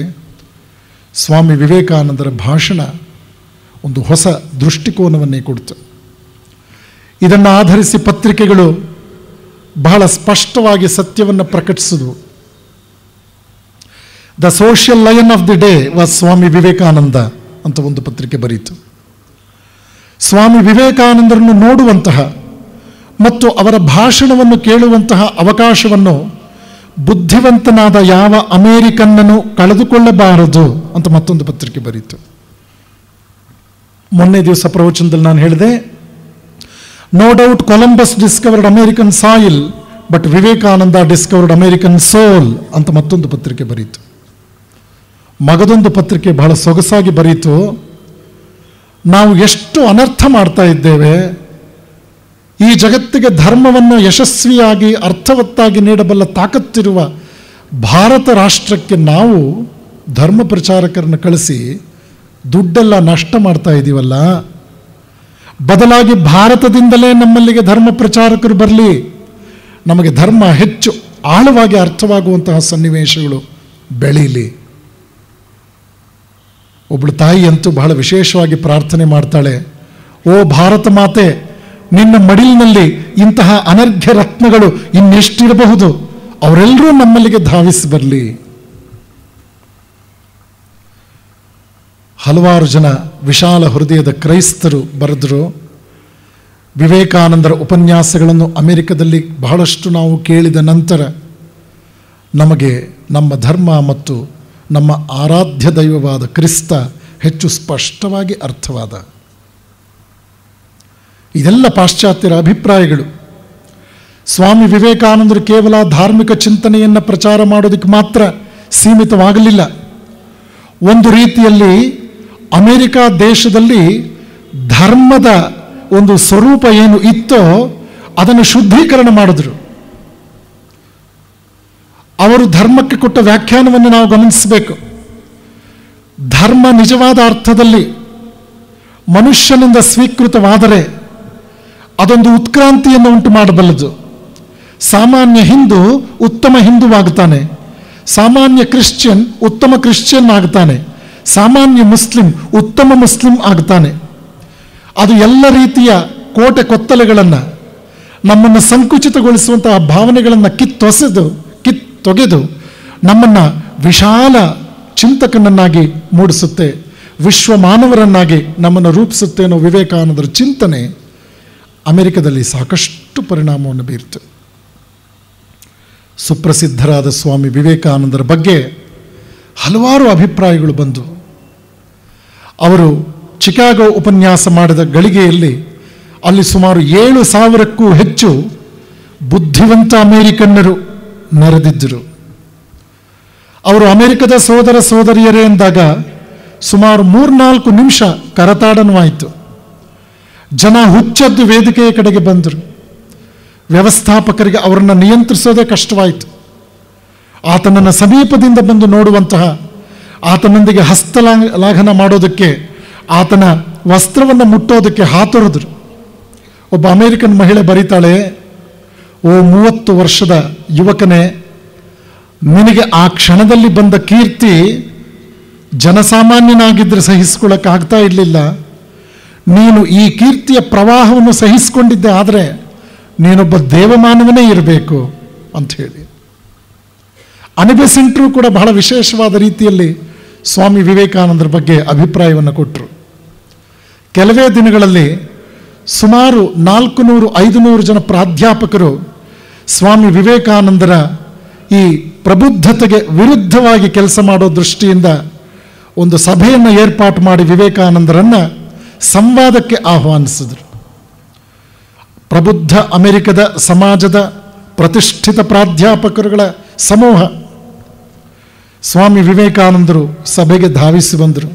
ಸ್ವಾಮಿ ವಿವೇಕಾನಂದರ ಭಾಷಣ ಒಂದು ಹೊಸ ದೃಷ್ಟಿಕೋನವನ್ನೇ ಕೊಡ್ತು. ಇದನ್ನು ಆಧರಿಸಿ ಪತ್ರಿಕೆಗಳು ಬಹಳ ಸ್ಪಷ್ಟವಾಗಿ ಸತ್ಯವನ್ನು ಪ್ರಕಟಿಸಿದವು. The social lion of the day was Swami Vivekananda ಅಂತ ಒಂದು ಪತ್ರಿಕೆ ಬರೀತು. ಸ್ವಾಮಿ ವಿವೇಕಾನಂದರನ್ನು ನೋಡುವಂತಹ ಮತ್ತು ಅವರ ಭಾಷಣವನ್ನು ಕೇಳುವಂತಹ ಅವಕಾಶವನ್ನು ಬುದ್ಧಿವಂತನಾದ ಯಾವ ಅಮೇರಿಕನ್ನನು ಕಳೆದುಕೊಳ್ಳಬಾರದು ಅಂತ ಮತ್ತೊಂದು ಪತ್ರಿಕೆ ಬರೀತು. ಮೊನ್ನೆ ದಿವಸ ಪ್ರವಚನದಲ್ಲಿ ನಾನು ಹೇಳಿದೆ, no doubt Columbus discovered American soil, but Vivekananda discovered American soul ಅಂತ ಮತ್ತೊಂದು ಪತ್ರಿಕೆ ಬರೀತು. ಮಗದೊಂದು ಪತ್ರಿಕೆ ಬಹಳ ಸೊಗಸಾಗಿ ಬರೀತು, ನಾವು ಎಷ್ಟು ಅನರ್ಥ ಮಾಡ್ತಾ ಇದ್ದೇವೆ, ಈ ಜಗತ್ತಿಗೆ ಧರ್ಮವನ್ನು ಯಶಸ್ವಿಯಾಗಿ ಅರ್ಥವತ್ತಾಗಿ ನೀಡಬಲ್ಲ ತಾಕತ್ತಿರುವ ಭಾರತ ರಾಷ್ಟ್ರಕ್ಕೆ ನಾವು ಧರ್ಮ ಪ್ರಚಾರಕರನ್ನು ಕಳಿಸಿ ದುಡ್ಡೆಲ್ಲ ನಷ್ಟ ಮಾಡ್ತಾ ಇದ್ದೀವಲ್ಲ, ಬದಲಾಗಿ ಭಾರತದಿಂದಲೇ ನಮ್ಮಲ್ಲಿಗೆ ಧರ್ಮ ಪ್ರಚಾರಕರು ಬರಲಿ, ನಮಗೆ ಧರ್ಮ ಹೆಚ್ಚು ಆಳವಾಗಿ ಅರ್ಥವಾಗುವಂತಹ ಸನ್ನಿವೇಶಗಳು ಬೆಳೀಲಿ. ಒಬ್ಬಳು ತಾಯಿ ಅಂತೂ ಬಹಳ ವಿಶೇಷವಾಗಿ ಪ್ರಾರ್ಥನೆ ಮಾಡ್ತಾಳೆ, ಓ ಭಾರತ ಮಾತೆ, ನಿನ್ನ ಮಡಿಲಿನಲ್ಲಿ ಇಂತಹ ಅನರ್ಘ್ಯ ರತ್ನಗಳು ಇನ್ನೆಷ್ಟಿರಬಹುದು, ಅವರೆಲ್ಲರೂ ನಮ್ಮಲ್ಲಿಗೆ ಧಾವಿಸಿ ಬರಲಿ. ಹಲವಾರು ಜನ ವಿಶಾಲ ಹೃದಯದ ಕ್ರೈಸ್ತರು ಬರೆದರು. ವಿವೇಕಾನಂದರ ಉಪನ್ಯಾಸಗಳನ್ನು ಅಮೆರಿಕದಲ್ಲಿ ಬಹಳಷ್ಟು ನಾವು ಕೇಳಿದ ನಂತರ ನಮಗೆ ನಮ್ಮ ಧರ್ಮ ಮತ್ತು ನಮ್ಮ ಆರಾಧ್ಯ ದೈವವಾದ ಕ್ರಿಸ್ತ ಹೆಚ್ಚು ಸ್ಪಷ್ಟವಾಗಿ ಅರ್ಥವಾದ. ಇದೆಲ್ಲ ಪಾಶ್ಚಾತ್ಯರ ಅಭಿಪ್ರಾಯಗಳು. ಸ್ವಾಮಿ ವಿವೇಕಾನಂದರು ಕೇವಲ ಧಾರ್ಮಿಕ ಚಿಂತನೆಯನ್ನು ಪ್ರಚಾರ ಮಾಡೋದಕ್ಕೆ ಮಾತ್ರ ಸೀಮಿತವಾಗಲಿಲ್ಲ. ಒಂದು ರೀತಿಯಲ್ಲಿ ಅಮೆರಿಕ ದೇಶದಲ್ಲಿ ಧರ್ಮದ ಒಂದು ಸ್ವರೂಪ ಏನು ಇತ್ತೋ ಅದನ್ನು ಶುದ್ಧೀಕರಣ ಮಾಡಿದ್ರು. ಅವರು ಧರ್ಮಕ್ಕೆ ಕೊಟ್ಟ ವ್ಯಾಖ್ಯಾನವನ್ನು ನಾವು ಗಮನಿಸಬೇಕು. ಧರ್ಮ ನಿಜವಾದ ಅರ್ಥದಲ್ಲಿ ಮನುಷ್ಯನಿಂದ ಸ್ವೀಕೃತವಾದರೆ ಅದೊಂದು ಉತ್ಕ್ರಾಂತಿಯನ್ನು ಉಂಟು ಮಾಡಬಲ್ಲದು. ಸಾಮಾನ್ಯ ಹಿಂದೂ ಉತ್ತಮ ಹಿಂದೂವಾಗುತ್ತಾನೆ, ಸಾಮಾನ್ಯ ಕ್ರಿಶ್ಚಿಯನ್ ಉತ್ತಮ ಕ್ರಿಶ್ಚಿಯನ್ ಆಗುತ್ತಾನೆ, ಸಾಮಾನ್ಯ ಮುಸ್ಲಿಂ ಉತ್ತಮ ಮುಸ್ಲಿಂ ಆಗುತ್ತಾನೆ. ಅದು ಎಲ್ಲ ರೀತಿಯ ಕೋಟೆ ಕೊತ್ತಲೆಗಳನ್ನು, ನಮ್ಮನ್ನು ಸಂಕುಚಿತಗೊಳಿಸುವಂತಹ ಭಾವನೆಗಳನ್ನು ಕಿತ್ತೊಗೆದು ನಮ್ಮನ್ನು ವಿಶಾಲ ಚಿಂತಕನನ್ನಾಗಿ ಮೂಡಿಸುತ್ತೆ, ವಿಶ್ವ ಮಾನವರನ್ನಾಗಿ ನಮ್ಮನ್ನು ರೂಪಿಸುತ್ತೆ ಅನ್ನೋ ವಿವೇಕಾನಂದರ ಚಿಂತನೆ ಅಮೆರಿಕದಲ್ಲಿ ಸಾಕಷ್ಟು ಪರಿಣಾಮವನ್ನು ಬೀರಿತು. ಸುಪ್ರಸಿದ್ಧರಾದ ಸ್ವಾಮಿ ವಿವೇಕಾನಂದರ ಬಗ್ಗೆ ಹಲವಾರು ಅಭಿಪ್ರಾಯಗಳು ಬಂದವು. ಅವರು ಚಿಕಾಗೋ ಉಪನ್ಯಾಸ ಮಾಡಿದ ಗಳಿಗೆಯಲ್ಲಿ ಅಲ್ಲಿ ಸುಮಾರು 7,000ಕ್ಕೂ ಹೆಚ್ಚು ಬುದ್ಧಿವಂತ ಅಮೇರಿಕನ್ನರು ನೆರೆದಿದ್ದರು. ಅವರು ಅಮೆರಿಕದ ಸೋದರ ಸೋದರಿಯರೇ ಎಂದಾಗ ಸುಮಾರು 3-4 ನಿಮಿಷ ಕರತಾಡನವಾಯಿತು. ಜನ ಹುಚ್ಚದ್ದು ವೇದಿಕೆಯ ಕಡೆಗೆ ಬಂದರು. ವ್ಯವಸ್ಥಾಪಕರಿಗೆ ಅವರನ್ನು ನಿಯಂತ್ರಿಸೋದೇ ಕಷ್ಟವಾಯಿತು. ಆತನನ್ನು ಸಮೀಪದಿಂದ ಬಂದು ನೋಡುವಂತಹ, ಆತನೊಂದಿಗೆ ಹಸ್ತಲಾಘನ ಮಾಡೋದಕ್ಕೆ, ಆತನ ವಸ್ತ್ರವನ್ನು ಮುಟ್ಟೋದಕ್ಕೆ ಹಾತೊರೆದರು. ಒಬ್ಬ ಅಮೇರಿಕನ್ ಮಹಿಳೆ ಬರೀತಾಳೆ, ಓ 30 ವರ್ಷದ ಯುವಕನೇ, ನಿನಗೆ ಆ ಕ್ಷಣದಲ್ಲಿ ಬಂದ ಕೀರ್ತಿ ಜನಸಾಮಾನ್ಯನಾಗಿದ್ದರೆ ಸಹಿಸಿಕೊಳ್ಳೋಕ್ಕಾಗ್ತಾ ಇರಲಿಲ್ಲ. ನೀನು ಈ ಕೀರ್ತಿಯ ಪ್ರವಾಹವನ್ನು ಸಹಿಸಿಕೊಂಡಿದ್ದೆ ಆದರೆ ನೀನೊಬ್ಬ ದೇವಮಾನವನೇ ಇರಬೇಕು ಅಂತ ಹೇಳಿ. ಅನಿಬೆಸೆಂಟ್ರು ಕೂಡ ಬಹಳ ವಿಶೇಷವಾದ ರೀತಿಯಲ್ಲಿ ಸ್ವಾಮಿ ವಿವೇಕಾನಂದರ ಬಗ್ಗೆ ಅಭಿಪ್ರಾಯವನ್ನು ಕೊಟ್ಟರು. ಕೆಲವೇ ದಿನಗಳಲ್ಲಿ ಸುಮಾರು 400-500 ಜನ ಪ್ರಾಧ್ಯಾಪಕರು ಸ್ವಾಮಿ ವಿವೇಕಾನಂದರ ಈ ಪ್ರಬುದ್ಧತೆಗೆ ವಿರುದ್ಧವಾಗಿ ಕೆಲಸ ಮಾಡೋ ದೃಷ್ಟಿಯಿಂದ ಒಂದು ಸಭೆಯನ್ನು ಏರ್ಪಾಟು ಮಾಡಿ ವಿವೇಕಾನಂದರನ್ನು ಸಂವಾದಕ್ಕೆ ಆಹ್ವಾನಿಸಿದರು. ಪ್ರಬುದ್ಧ ಅಮೆರಿಕದ ಸಮಾಜದ ಪ್ರತಿಷ್ಠಿತ ಪ್ರಾಧ್ಯಾಪಕರುಗಳ ಸಮೂಹ ಸ್ವಾಮಿ ವಿವೇಕಾನಂದರು ಸಭೆಗೆ ಧಾವಿಸಿ ಬಂದರು.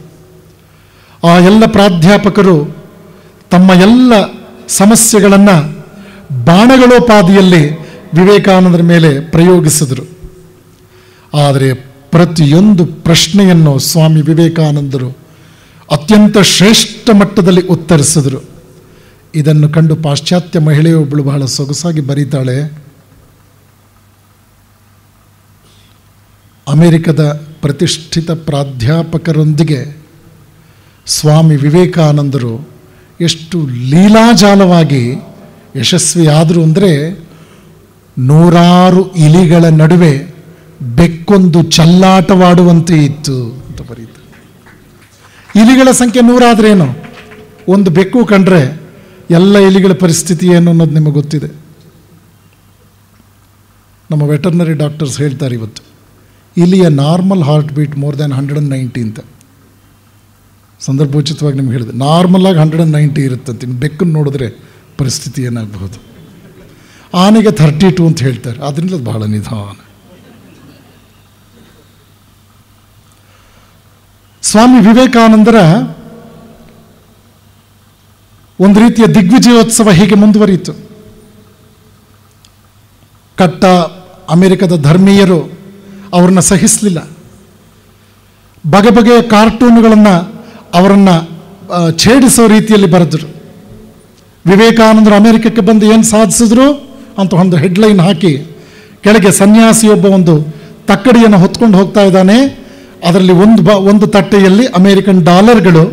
ಆ ಎಲ್ಲ ಪ್ರಾಧ್ಯಾಪಕರು ತಮ್ಮ ಎಲ್ಲ ಸಮಸ್ಯೆಗಳನ್ನು ಬಾಣಗಳೋಪಾದಿಯಲ್ಲಿ ವಿವೇಕಾನಂದರ ಮೇಲೆ ಪ್ರಯೋಗಿಸಿದರು. ಆದರೆ ಪ್ರತಿಯೊಂದು ಪ್ರಶ್ನೆಯನ್ನು ಸ್ವಾಮಿ ವಿವೇಕಾನಂದರು ಅತ್ಯಂತ ಶ್ರೇಷ್ಠ ಮಟ್ಟದಲ್ಲಿ ಉತ್ತರಿಸಿದರು. ಇದನ್ನು ಕಂಡು ಪಾಶ್ಚಾತ್ಯ ಮಹಿಳೆಯೊಬ್ಬಳು ಬಹಳ ಸೊಗಸಾಗಿ ಬರೀತಾಳೆ, ಅಮೆರಿಕದ ಪ್ರತಿಷ್ಠಿತ ಪ್ರಾಧ್ಯಾಪಕರೊಂದಿಗೆ ಸ್ವಾಮಿ ವಿವೇಕಾನಂದರು ಎಷ್ಟು ಲೀಲಾಜಾಲವಾಗಿ ಯಶಸ್ವಿಯಾದರು ಅಂದರೆ, 100 ಇಲಿಗಳ ನಡುವೆ ಬೆಕ್ಕೊಂದು ಚಲ್ಲಾಟವಾಡುವಂತೆ ಇತ್ತು ಅಂತ ಬರೀತಾರೆ. ಇಲಿಗಳ ಸಂಖ್ಯೆ 100 ಆದ್ರೇನು, ಒಂದು ಬೆಕ್ಕು ಕಂಡ್ರೆ ಎಲ್ಲ ಇಲಿಗಳ ಪರಿಸ್ಥಿತಿ ಏನು ಅನ್ನೋದು ನಿಮಗೆ ಗೊತ್ತಿದೆ. ನಮ್ಮ ವೆಟರ್ನರಿ ಡಾಕ್ಟರ್ಸ್ ಹೇಳ್ತಾರೆ ಇವತ್ತು ಇಲಿಯ normal heart beat more than 190 ಅಂತ. ಸಂದರ್ಭೋಚಿತವಾಗಿ ನಿಮ್ಗೆ ಹೇಳಿದೆ, ನಾರ್ಮಲ್ ಆಗಿ 190 ಇರುತ್ತಂತೆ. ಇನ್ನು ಬೆಕ್ಕನ್ನು ನೋಡಿದ್ರೆ ಪರಿಸ್ಥಿತಿ ಏನಾಗಬಹುದು. ಆನೆಗೆ 32 ಅಂತ ಹೇಳ್ತಾರೆ, ಅದರಿಂದ ಬಹಳ ನಿಧಾನ. ಸ್ವಾಮಿ ವಿವೇಕಾನಂದರ ಒಂದು ರೀತಿಯ ದಿಗ್ವಿಜಯೋತ್ಸವ ಹೀಗೆ ಮುಂದುವರಿಯಿತು. ಕಟ್ಟ ಅಮೆರಿಕದ ಧರ್ಮೀಯರು ಅವ್ರನ್ನ ಸಹಿಸಲಿಲ್ಲ. ಬಗೆ ಬಗೆಯ ಕಾರ್ಟೂನ್ಗಳನ್ನು ಅವರನ್ನು ಛೇಡಿಸೋ ರೀತಿಯಲ್ಲಿ ಬರೆದರು. ವಿವೇಕಾನಂದರು ಅಮೆರಿಕಕ್ಕೆ ಬಂದು ಏನು ಸಾಧಿಸಿದ್ರು ಅಂತ ಒಂದು ಹೆಡ್ಲೈನ್ ಹಾಕಿ ಕೆಳಗೆ ಸನ್ಯಾಸಿಯೊಬ್ಬ ಒಂದು ತಕ್ಕಡಿಯನ್ನು ಹೊತ್ಕೊಂಡು ಹೋಗ್ತಾ ಇದ್ದಾನೆ. ಅದರಲ್ಲಿ ಒಂದು ತಟ್ಟೆಯಲ್ಲಿ ಅಮೇರಿಕನ್ ಡಾಲರ್ಗಳು,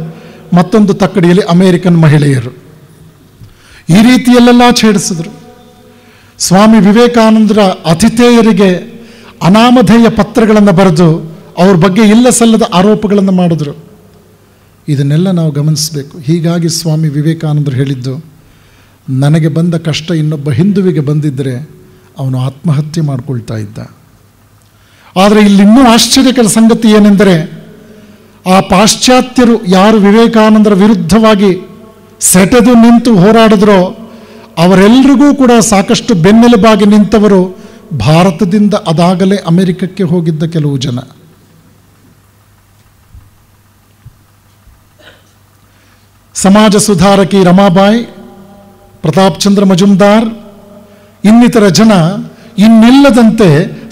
ಮತ್ತೊಂದು ತಕ್ಕಡಿಯಲ್ಲಿ ಅಮೇರಿಕನ್ ಮಹಿಳೆಯರು. ಈ ರೀತಿಯಲ್ಲೆಲ್ಲ ಛೇಡಿಸಿದ್ರು. ಸ್ವಾಮಿ ವಿವೇಕಾನಂದರ ಅತಿಥೇಯರಿಗೆ ಅನಾಮಧೇಯ ಪತ್ರಗಳನ್ನು ಬರೆದು ಅವ್ರ ಬಗ್ಗೆ ಇಲ್ಲ ಸಲ್ಲದ ಆರೋಪಗಳನ್ನು ಮಾಡಿದ್ರು. ಇದನ್ನೆಲ್ಲ ನಾವು ಗಮನಿಸಬೇಕು. ಹೀಗಾಗಿ ಸ್ವಾಮಿ ವಿವೇಕಾನಂದರು ಹೇಳಿದ್ದು, ನನಗೆ ಬಂದ ಕಷ್ಟ ಇನ್ನೊಬ್ಬ ಹಿಂದುವಿಗೆ ಬಂದಿದ್ದರೆ ಅವನು ಆತ್ಮಹತ್ಯೆ ಮಾಡಿಕೊಳ್ತಾ ಇದ್ದ. ಆದರೆ ಇಲ್ಲಿ ಇನ್ನೂ ಆಶ್ಚರ್ಯಕರ ಸಂಗತಿ ಏನೆಂದರೆ, ಆ ಪಾಶ್ಚಾತ್ಯರು ಯಾರು ವಿವೇಕಾನಂದರ ವಿರುದ್ಧವಾಗಿ ಸೆಟೆದು ನಿಂತು ಹೋರಾಡಿದ್ರೋ ಅವರೆಲ್ಲರಿಗೂ ಕೂಡ ಸಾಕಷ್ಟು ಬೆನ್ನೆಲುಬಾಗಿ ನಿಂತವರು ಭಾರತದಿಂದ ಅದಾಗಲೇ ಅಮೆರಿಕಕ್ಕೆ ಹೋಗಿದ್ದ ಕೆಲವು ಜನ. ಸಮಾಜ ಸುಧಾರಕಿ ರಮಾಬಾಯಿ, ಪ್ರತಾಪ್ ಚಂದ್ರ ಮಜುಮ್ದಾರ್ ಇನ್ನಿತರ ಜನ ಇನ್ನಿಲ್ಲದಂತೆ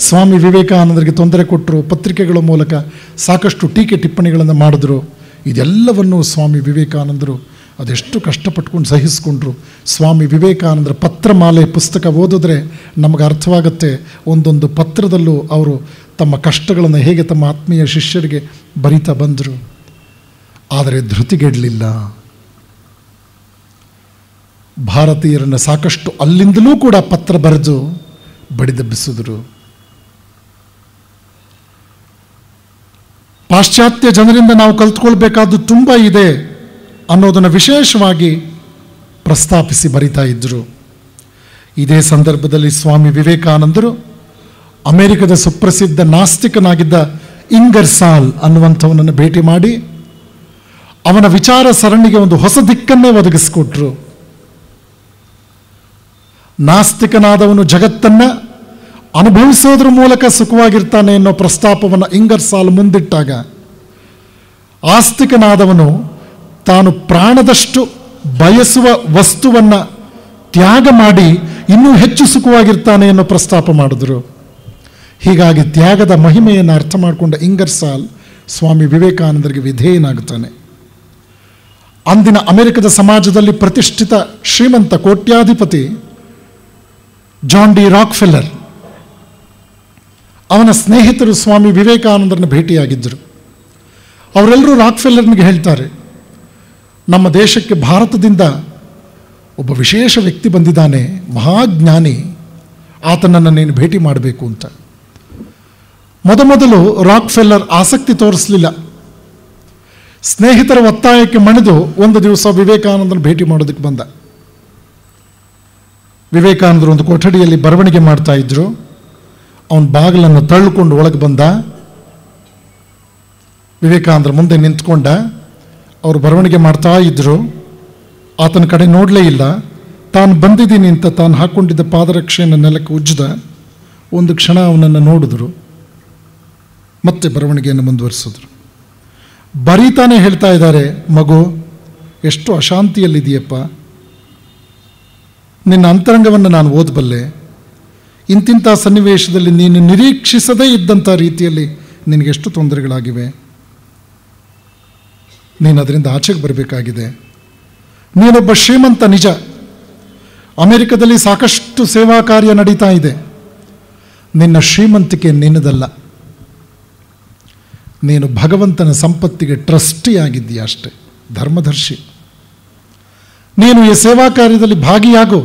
ಸ್ವಾಮಿ ವಿವೇಕಾನಂದರಿಗೆ ತೊಂದರೆ ಕೊಟ್ಟರು. ಪತ್ರಿಕೆಗಳ ಮೂಲಕ ಸಾಕಷ್ಟು ಟೀಕೆ ಟಿಪ್ಪಣಿಗಳನ್ನು ಮಾಡಿದ್ರು. ಇದೆಲ್ಲವನ್ನು ಸ್ವಾಮಿ ವಿವೇಕಾನಂದರು ಅದೆಷ್ಟು ಕಷ್ಟಪಟ್ಕೊಂಡು ಸಹಿಸಿಕೊಂಡ್ರು. ಸ್ವಾಮಿ ವಿವೇಕಾನಂದರ ಪತ್ರಮಾಲೆ ಪುಸ್ತಕ ಓದಿದ್ರೆ ನಮಗೆ ಅರ್ಥವಾಗುತ್ತೆ. ಒಂದೊಂದು ಪತ್ರದಲ್ಲೂ ಅವರು ತಮ್ಮ ಕಷ್ಟಗಳನ್ನು ಹೇಗೆ ತಮ್ಮ ಆತ್ಮೀಯ ಶಿಷ್ಯರಿಗೆ ಬರಿತಾ ಬಂದರು. ಆದರೆ ಧೃತಿಗೆಡಲಿಲ್ಲ. ಭಾರತೀಯರನ್ನು ಸಾಕಷ್ಟು ಅಲ್ಲಿಂದಲೂ ಕೂಡ ಪತ್ರ ಬರೆದು ಬಡಿದೆಬ್ಬಿಸಿದರು. ಪಾಶ್ಚಾತ್ಯ ಜನರಿಂದ ನಾವು ಕಲ್ತ್ಕೊಳ್ಬೇಕಾದ್ದು ತುಂಬ ಇದೆ ಅನ್ನೋದನ್ನು ವಿಶೇಷವಾಗಿ ಪ್ರಸ್ತಾಪಿಸಿ ಬರಿತಾ ಇದ್ದರು. ಇದೇ ಸಂದರ್ಭದಲ್ಲಿ ಸ್ವಾಮಿ ವಿವೇಕಾನಂದರು ಅಮೆರಿಕದ ಸುಪ್ರಸಿದ್ಧ ನಾಸ್ತಿಕನಾಗಿದ್ದ ಇಂಗರ್ಸಾಲ್ ಅನ್ನುವಂಥವನನ್ನು ಭೇಟಿ ಮಾಡಿ ಅವನ ವಿಚಾರ ಸರಣಿಗೆ ಒಂದು ಹೊಸ ದಿಕ್ಕನ್ನೇ ಒದಗಿಸಿಕೊಟ್ರು. ನಾಸ್ತಿಕನಾದವನು ಜಗತ್ತನ್ನು ಅನುಭವಿಸೋದ್ರ ಮೂಲಕ ಸುಖವಾಗಿರ್ತಾನೆ ಅನ್ನೋ ಪ್ರಸ್ತಾಪವನ್ನು ಇಂಗರ್ಸಾಲ್ ಮುಂದಿಟ್ಟಾಗ, ಆಸ್ತಿಕನಾದವನು ತಾನು ಪ್ರಾಣದಷ್ಟು ಬಯಸುವ ವಸ್ತುವನ್ನು ತ್ಯಾಗ ಮಾಡಿ ಇನ್ನೂ ಹೆಚ್ಚು ಸುಖವಾಗಿರ್ತಾನೆ ಅನ್ನೋ ಪ್ರಸ್ತಾಪ ಮಾಡಿದ್ರು. ಹೀಗಾಗಿ ತ್ಯಾಗದ ಮಹಿಮೆಯನ್ನು ಅರ್ಥ ಮಾಡಿಕೊಂಡ ಇಂಗರ್ಸಾಲ್ ಸ್ವಾಮಿ ವಿವೇಕಾನಂದರಿಗೆ ವಿಧೇಯನಾಗುತ್ತಾನೆ. ಅಂದಿನ ಅಮೆರಿಕದ ಸಮಾಜದಲ್ಲಿ ಪ್ರತಿಷ್ಠಿತ ಶ್ರೀಮಂತ ಕೋಟ್ಯಾಧಿಪತಿ ಜಾನ್ ಡಿ ರಾಕ್ಫೆಲ್ಲರ್, ಅವನ ಸ್ನೇಹಿತರು ಸ್ವಾಮಿ ವಿವೇಕಾನಂದರನ್ನು ಭೇಟಿಯಾಗಿದ್ದರು. ಅವರೆಲ್ಲರೂ ರಾಕ್ಫೆಲ್ಲರ್ನಿಗೆ ಹೇಳ್ತಾರೆ, ನಮ್ಮ ದೇಶಕ್ಕೆ ಭಾರತದಿಂದ ಒಬ್ಬ ವಿಶೇಷ ವ್ಯಕ್ತಿ ಬಂದಿದ್ದಾನೆ, ಮಹಾಜ್ಞಾನಿ, ಆತನನ್ನು ನೀನು ಭೇಟಿ ಮಾಡಬೇಕು ಅಂತ. ಮೊದಮೊದಲು ರಾಕ್ಫೆಲ್ಲರ್ ಆಸಕ್ತಿ ತೋರಿಸಲಿಲ್ಲ. ಸ್ನೇಹಿತರ ಒತ್ತಾಯಕ್ಕೆ ಮಣಿದು ಒಂದು ದಿವಸ ವಿವೇಕಾನಂದನ ಭೇಟಿ ಮಾಡೋದಕ್ಕೆ ಬಂದ. ವಿವೇಕಾನಂದರು ಒಂದು ಕೊಠಡಿಯಲ್ಲಿ ಬರವಣಿಗೆ ಮಾಡ್ತಾ ಇದ್ರು. ಅವನ ಬಾಗಿಲನ್ನು ತಳ್ಳಿಕೊಂಡು ಒಳಗೆ ಬಂದ. ವಿವೇಕಾನಂದರ ಮುಂದೆ ನಿಂತ್ಕೊಂಡ. ಅವರು ಬರವಣಿಗೆ ಮಾಡ್ತಾ ಇದ್ದರು. ಆತನ ಕಡೆ ನೋಡಲೇ ಇಲ್ಲ. ತಾನು ಬಂದಿದ್ದೀನಿ ಅಂತ ತಾನು ಹಾಕ್ಕೊಂಡಿದ್ದ ಪಾದರಕ್ಷೆಯನ್ನು ನೆಲಕ್ಕೆ ಉಜ್ಜಿದ. ಒಂದು ಕ್ಷಣ ಅವನನ್ನು ನೋಡಿದ್ರು, ಮತ್ತೆ ಬರವಣಿಗೆಯನ್ನು ಮುಂದುವರಿಸಿದ್ರು. ಬರೀತಾನೆ ಹೇಳ್ತಾ ಇದ್ದಾರೆ, ಮಗು ಎಷ್ಟು ಅಶಾಂತಿಯಲ್ಲಿದೆಯಪ್ಪ, ನಿನ್ನ ಅಂತರಂಗವನ್ನು ನಾನು ಓದಬಲ್ಲೆ. ಇಂತಿಂಥ ಸನ್ನಿವೇಶದಲ್ಲಿ ನೀನು ನಿರೀಕ್ಷಿಸದೇ ಇದ್ದಂಥ ರೀತಿಯಲ್ಲಿ ನಿನಗೆಷ್ಟು ತೊಂದರೆಗಳಾಗಿವೆ. ನೀನು ಅದರಿಂದ ಆಚೆಗೆ ಬರಬೇಕಾಗಿದೆ. ನೀನೊಬ್ಬ ಶ್ರೀಮಂತ ನಿಜ. ಅಮೆರಿಕದಲ್ಲಿ ಸಾಕಷ್ಟು ಸೇವಾ ಕಾರ್ಯ ನಡೀತಾ ಇದೆ. ನಿನ್ನ ಶ್ರೀಮಂತಿಕೆ ನಿನ್ನದಲ್ಲ. ನೀನು ಭಗವಂತನ ಸಂಪತ್ತಿಗೆ ಟ್ರಸ್ಟಿ ಆಗಿದ್ದೀಯ ಅಷ್ಟೆ, ಧರ್ಮದರ್ಶಿ. ನೀನು ಈ ಸೇವಾ ಕಾರ್ಯದಲ್ಲಿ ಭಾಗಿಯಾಗು.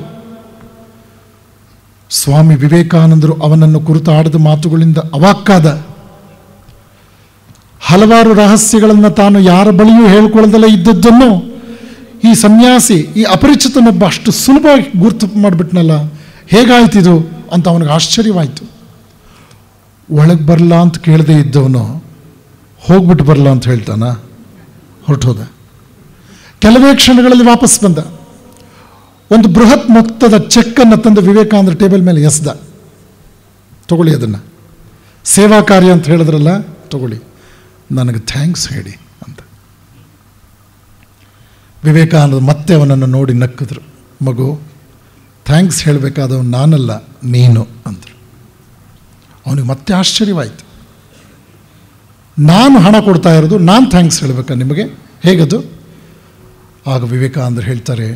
ಸ್ವಾಮಿ ವಿವೇಕಾನಂದರು ಅವನನ್ನು ಕುರಿತು ಆಡಿದ ಮಾತುಗಳಿಂದ ಅವಾಕ್ಕಾದ. ಹಲವಾರು ರಹಸ್ಯಗಳನ್ನು ತಾನು ಯಾರ ಬಳಿಯೂ ಹೇಳಿಕೊಳ್ಳದಲ್ಲೇ ಇದ್ದದ್ದನ್ನು ಈ ಸನ್ಯಾಸಿ, ಈ ಅಪರಿಚಿತನೊಬ್ಬ ಅಷ್ಟು ಸುಲಭವಾಗಿ ಗುರ್ತು ಮಾಡಿಬಿಟ್ನಲ್ಲ, ಹೇಗಾಯ್ತಿದು ಅಂತ ಅವನಿಗೆ ಆಶ್ಚರ್ಯವಾಯಿತು. ಒಳಗೆ ಬರಲ್ಲ ಅಂತ ಕೇಳದೇ ಇದ್ದವನು ಹೋಗ್ಬಿಟ್ಟು ಬರಲ್ಲ ಅಂತ ಹೇಳ್ತಾನ, ಹೊರಟೋದ. ಕೆಲವೇ ಕ್ಷಣಗಳಲ್ಲಿ ವಾಪಸ್ ಬಂದ. ಒಂದು ಬೃಹತ್ ಮೊತ್ತದ ಚೆಕ್ಕನ್ನು ತಂದು ವಿವೇಕಾನಂದ ಟೇಬಲ್ ಮೇಲೆ ಎಸ್ದ. ತಗೊಳ್ಳಿ, ಅದನ್ನು ಸೇವಾ ಕಾರ್ಯ ಅಂತ ಹೇಳಿದ್ರಲ್ಲ, ತಗೊಳ್ಳಿ, ನನಗೆ ಥ್ಯಾಂಕ್ಸ್ ಹೇಳಿ ಅಂತ. ವಿವೇಕಾನಂದ ಮತ್ತೆ ಅವನನ್ನು ನೋಡಿ ನಕ್ಕಿದ್ರು. ಮಗು, ಥ್ಯಾಂಕ್ಸ್ ಹೇಳಬೇಕಾದವನು ನಾನಲ್ಲ, ನೀನು ಅಂದರು. ಅವನಿಗೆ ಮತ್ತೆ ಆಶ್ಚರ್ಯವಾಯಿತು. ನಾನು ಹಣ ಕೊಡ್ತಾ ಇರೋದು, ನಾನು ಥ್ಯಾಂಕ್ಸ್ ಹೇಳಬೇಕಾ ನಿಮಗೆ, ಹೇಗದು? ಆಗ ವಿವೇಕಾನಂದರು ಹೇಳ್ತಾರೆ,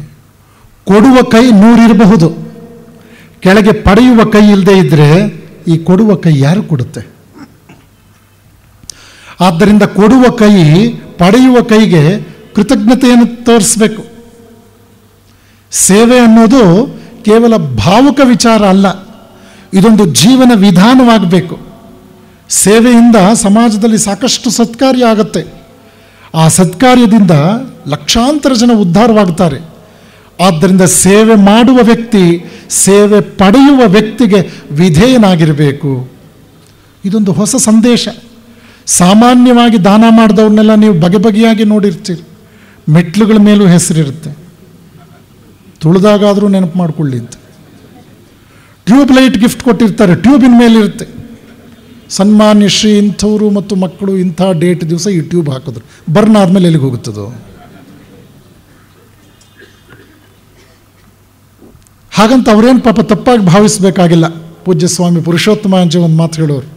ಕೊಡುವ ಕೈ 100 ಇರಬಹುದು, ಕೆಳಗೆ ಪಡೆಯುವ ಕೈ ಇಲ್ಲದೆ ಇದ್ದರೆ ಈ ಕೊಡುವ ಕೈ ಯಾರು ಕೊಡುತ್ತೆ? ಆದ್ದರಿಂದ ಕೊಡುವ ಕೈ ಪಡೆಯುವ ಕೈಗೆ ಕೃತಜ್ಞತೆಯನ್ನು ತೋರಿಸಬೇಕು. ಸೇವೆ ಅನ್ನೋದು ಕೇವಲ ಭಾವುಕ ವಿಚಾರ ಅಲ್ಲ, ಇದೊಂದು ಜೀವನ ವಿಧಾನವಾಗಬೇಕು. ಸೇವೆಯಿಂದ ಸಮಾಜದಲ್ಲಿ ಸಾಕಷ್ಟು ಸತ್ಕಾರ್ಯ ಆಗುತ್ತೆ. ಆ ಸತ್ಕಾರ್ಯದಿಂದ ಲಕ್ಷಾಂತರ ಜನ ಉದ್ಧಾರವಾಗ್ತಾರೆ. ಆದ್ದರಿಂದ ಸೇವೆ ಮಾಡುವ ವ್ಯಕ್ತಿ ಸೇವೆ ಪಡೆಯುವ ವ್ಯಕ್ತಿಗೆ ವಿಧೇಯನಾಗಿರಬೇಕು. ಇದೊಂದು ಹೊಸ ಸಂದೇಶ. ಸಾಮಾನ್ಯವಾಗಿ ದಾನ ಮಾಡಿದವ್ರನ್ನೆಲ್ಲ ನೀವು ಬಗೆ ಬಗೆಯಾಗಿ ನೋಡಿರ್ತೀರಿ. ಮೆಟ್ಲುಗಳ ಮೇಲೂ ಹೆಸರಿರುತ್ತೆ, ತುಳಿದಾಗಾದರೂ ನೆನಪು ಮಾಡಿಕೊಳ್ಳಿ ಅಂತ. ಟ್ಯೂಬ್ ಲೈಟ್ ಗಿಫ್ಟ್ ಕೊಟ್ಟಿರ್ತಾರೆ, ಟ್ಯೂಬಿನ ಮೇಲಿರುತ್ತೆ, ಸನ್ಮಾನ್ಯ ಶ್ರೀ ಇಂಥವರು ಮತ್ತು ಮಕ್ಕಳು ಇಂಥ ಡೇಟ್ ದಿವಸ ಈ ಟ್ಯೂಬ್ ಹಾಕಿದ್ರು. ಬರ್ನ್ ಆದಮೇಲೆ ಎಲ್ಲಿಗೆ ಹೋಗುತ್ತದೋ? ಹಾಗಂತ ಅವರೇನು ಪಾಪ ತಪ್ಪಾಗಿ ಭಾವಿಸಬೇಕಾಗಿಲ್ಲ. ಪೂಜ್ಯ ಸ್ವಾಮಿ ಪುರುಷೋತ್ತಮಾಂಜಿ ಒಂದು ಮಾತು ಹೇಳೋರು,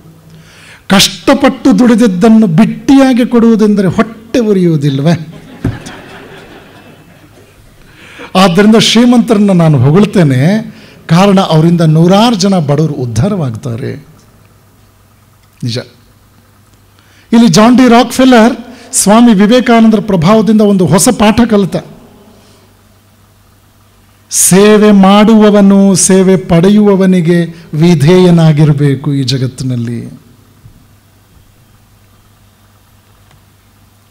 ಕಷ್ಟಪಟ್ಟು ದುಡಿದಿದ್ದನ್ನು ಬಿಟ್ಟಿಯಾಗಿ ಕೊಡುವುದೆಂದರೆ ಹೊಟ್ಟೆ ಉರಿಯುವುದಿಲ್ವೇ? ಆದ್ದರಿಂದ ಶ್ರೀಮಂತರನ್ನು ನಾನು ಹೊಗಳ್ತೇನೆ, ಕಾರಣ ಅವರಿಂದ ನೂರಾರು ಜನ ಬಡವರು ಉದ್ಧಾರವಾಗ್ತಾರೆ. ನಿಜ. ಇಲ್ಲಿ ಜಾನ್ ಡಿ ರಾಕ್ಫೆಲ್ಲರ್ ಸ್ವಾಮಿ ವಿವೇಕಾನಂದರ ಪ್ರಭಾವದಿಂದ ಒಂದು ಹೊಸ ಪಾಠ ಕಲಿತ. ಸೇವೆ ಮಾಡುವವನು ಸೇವೆ ಪಡೆಯುವವನಿಗೆ ವಿಧೇಯನಾಗಿರಬೇಕು ಈ ಜಗತ್ತಿನಲ್ಲಿ.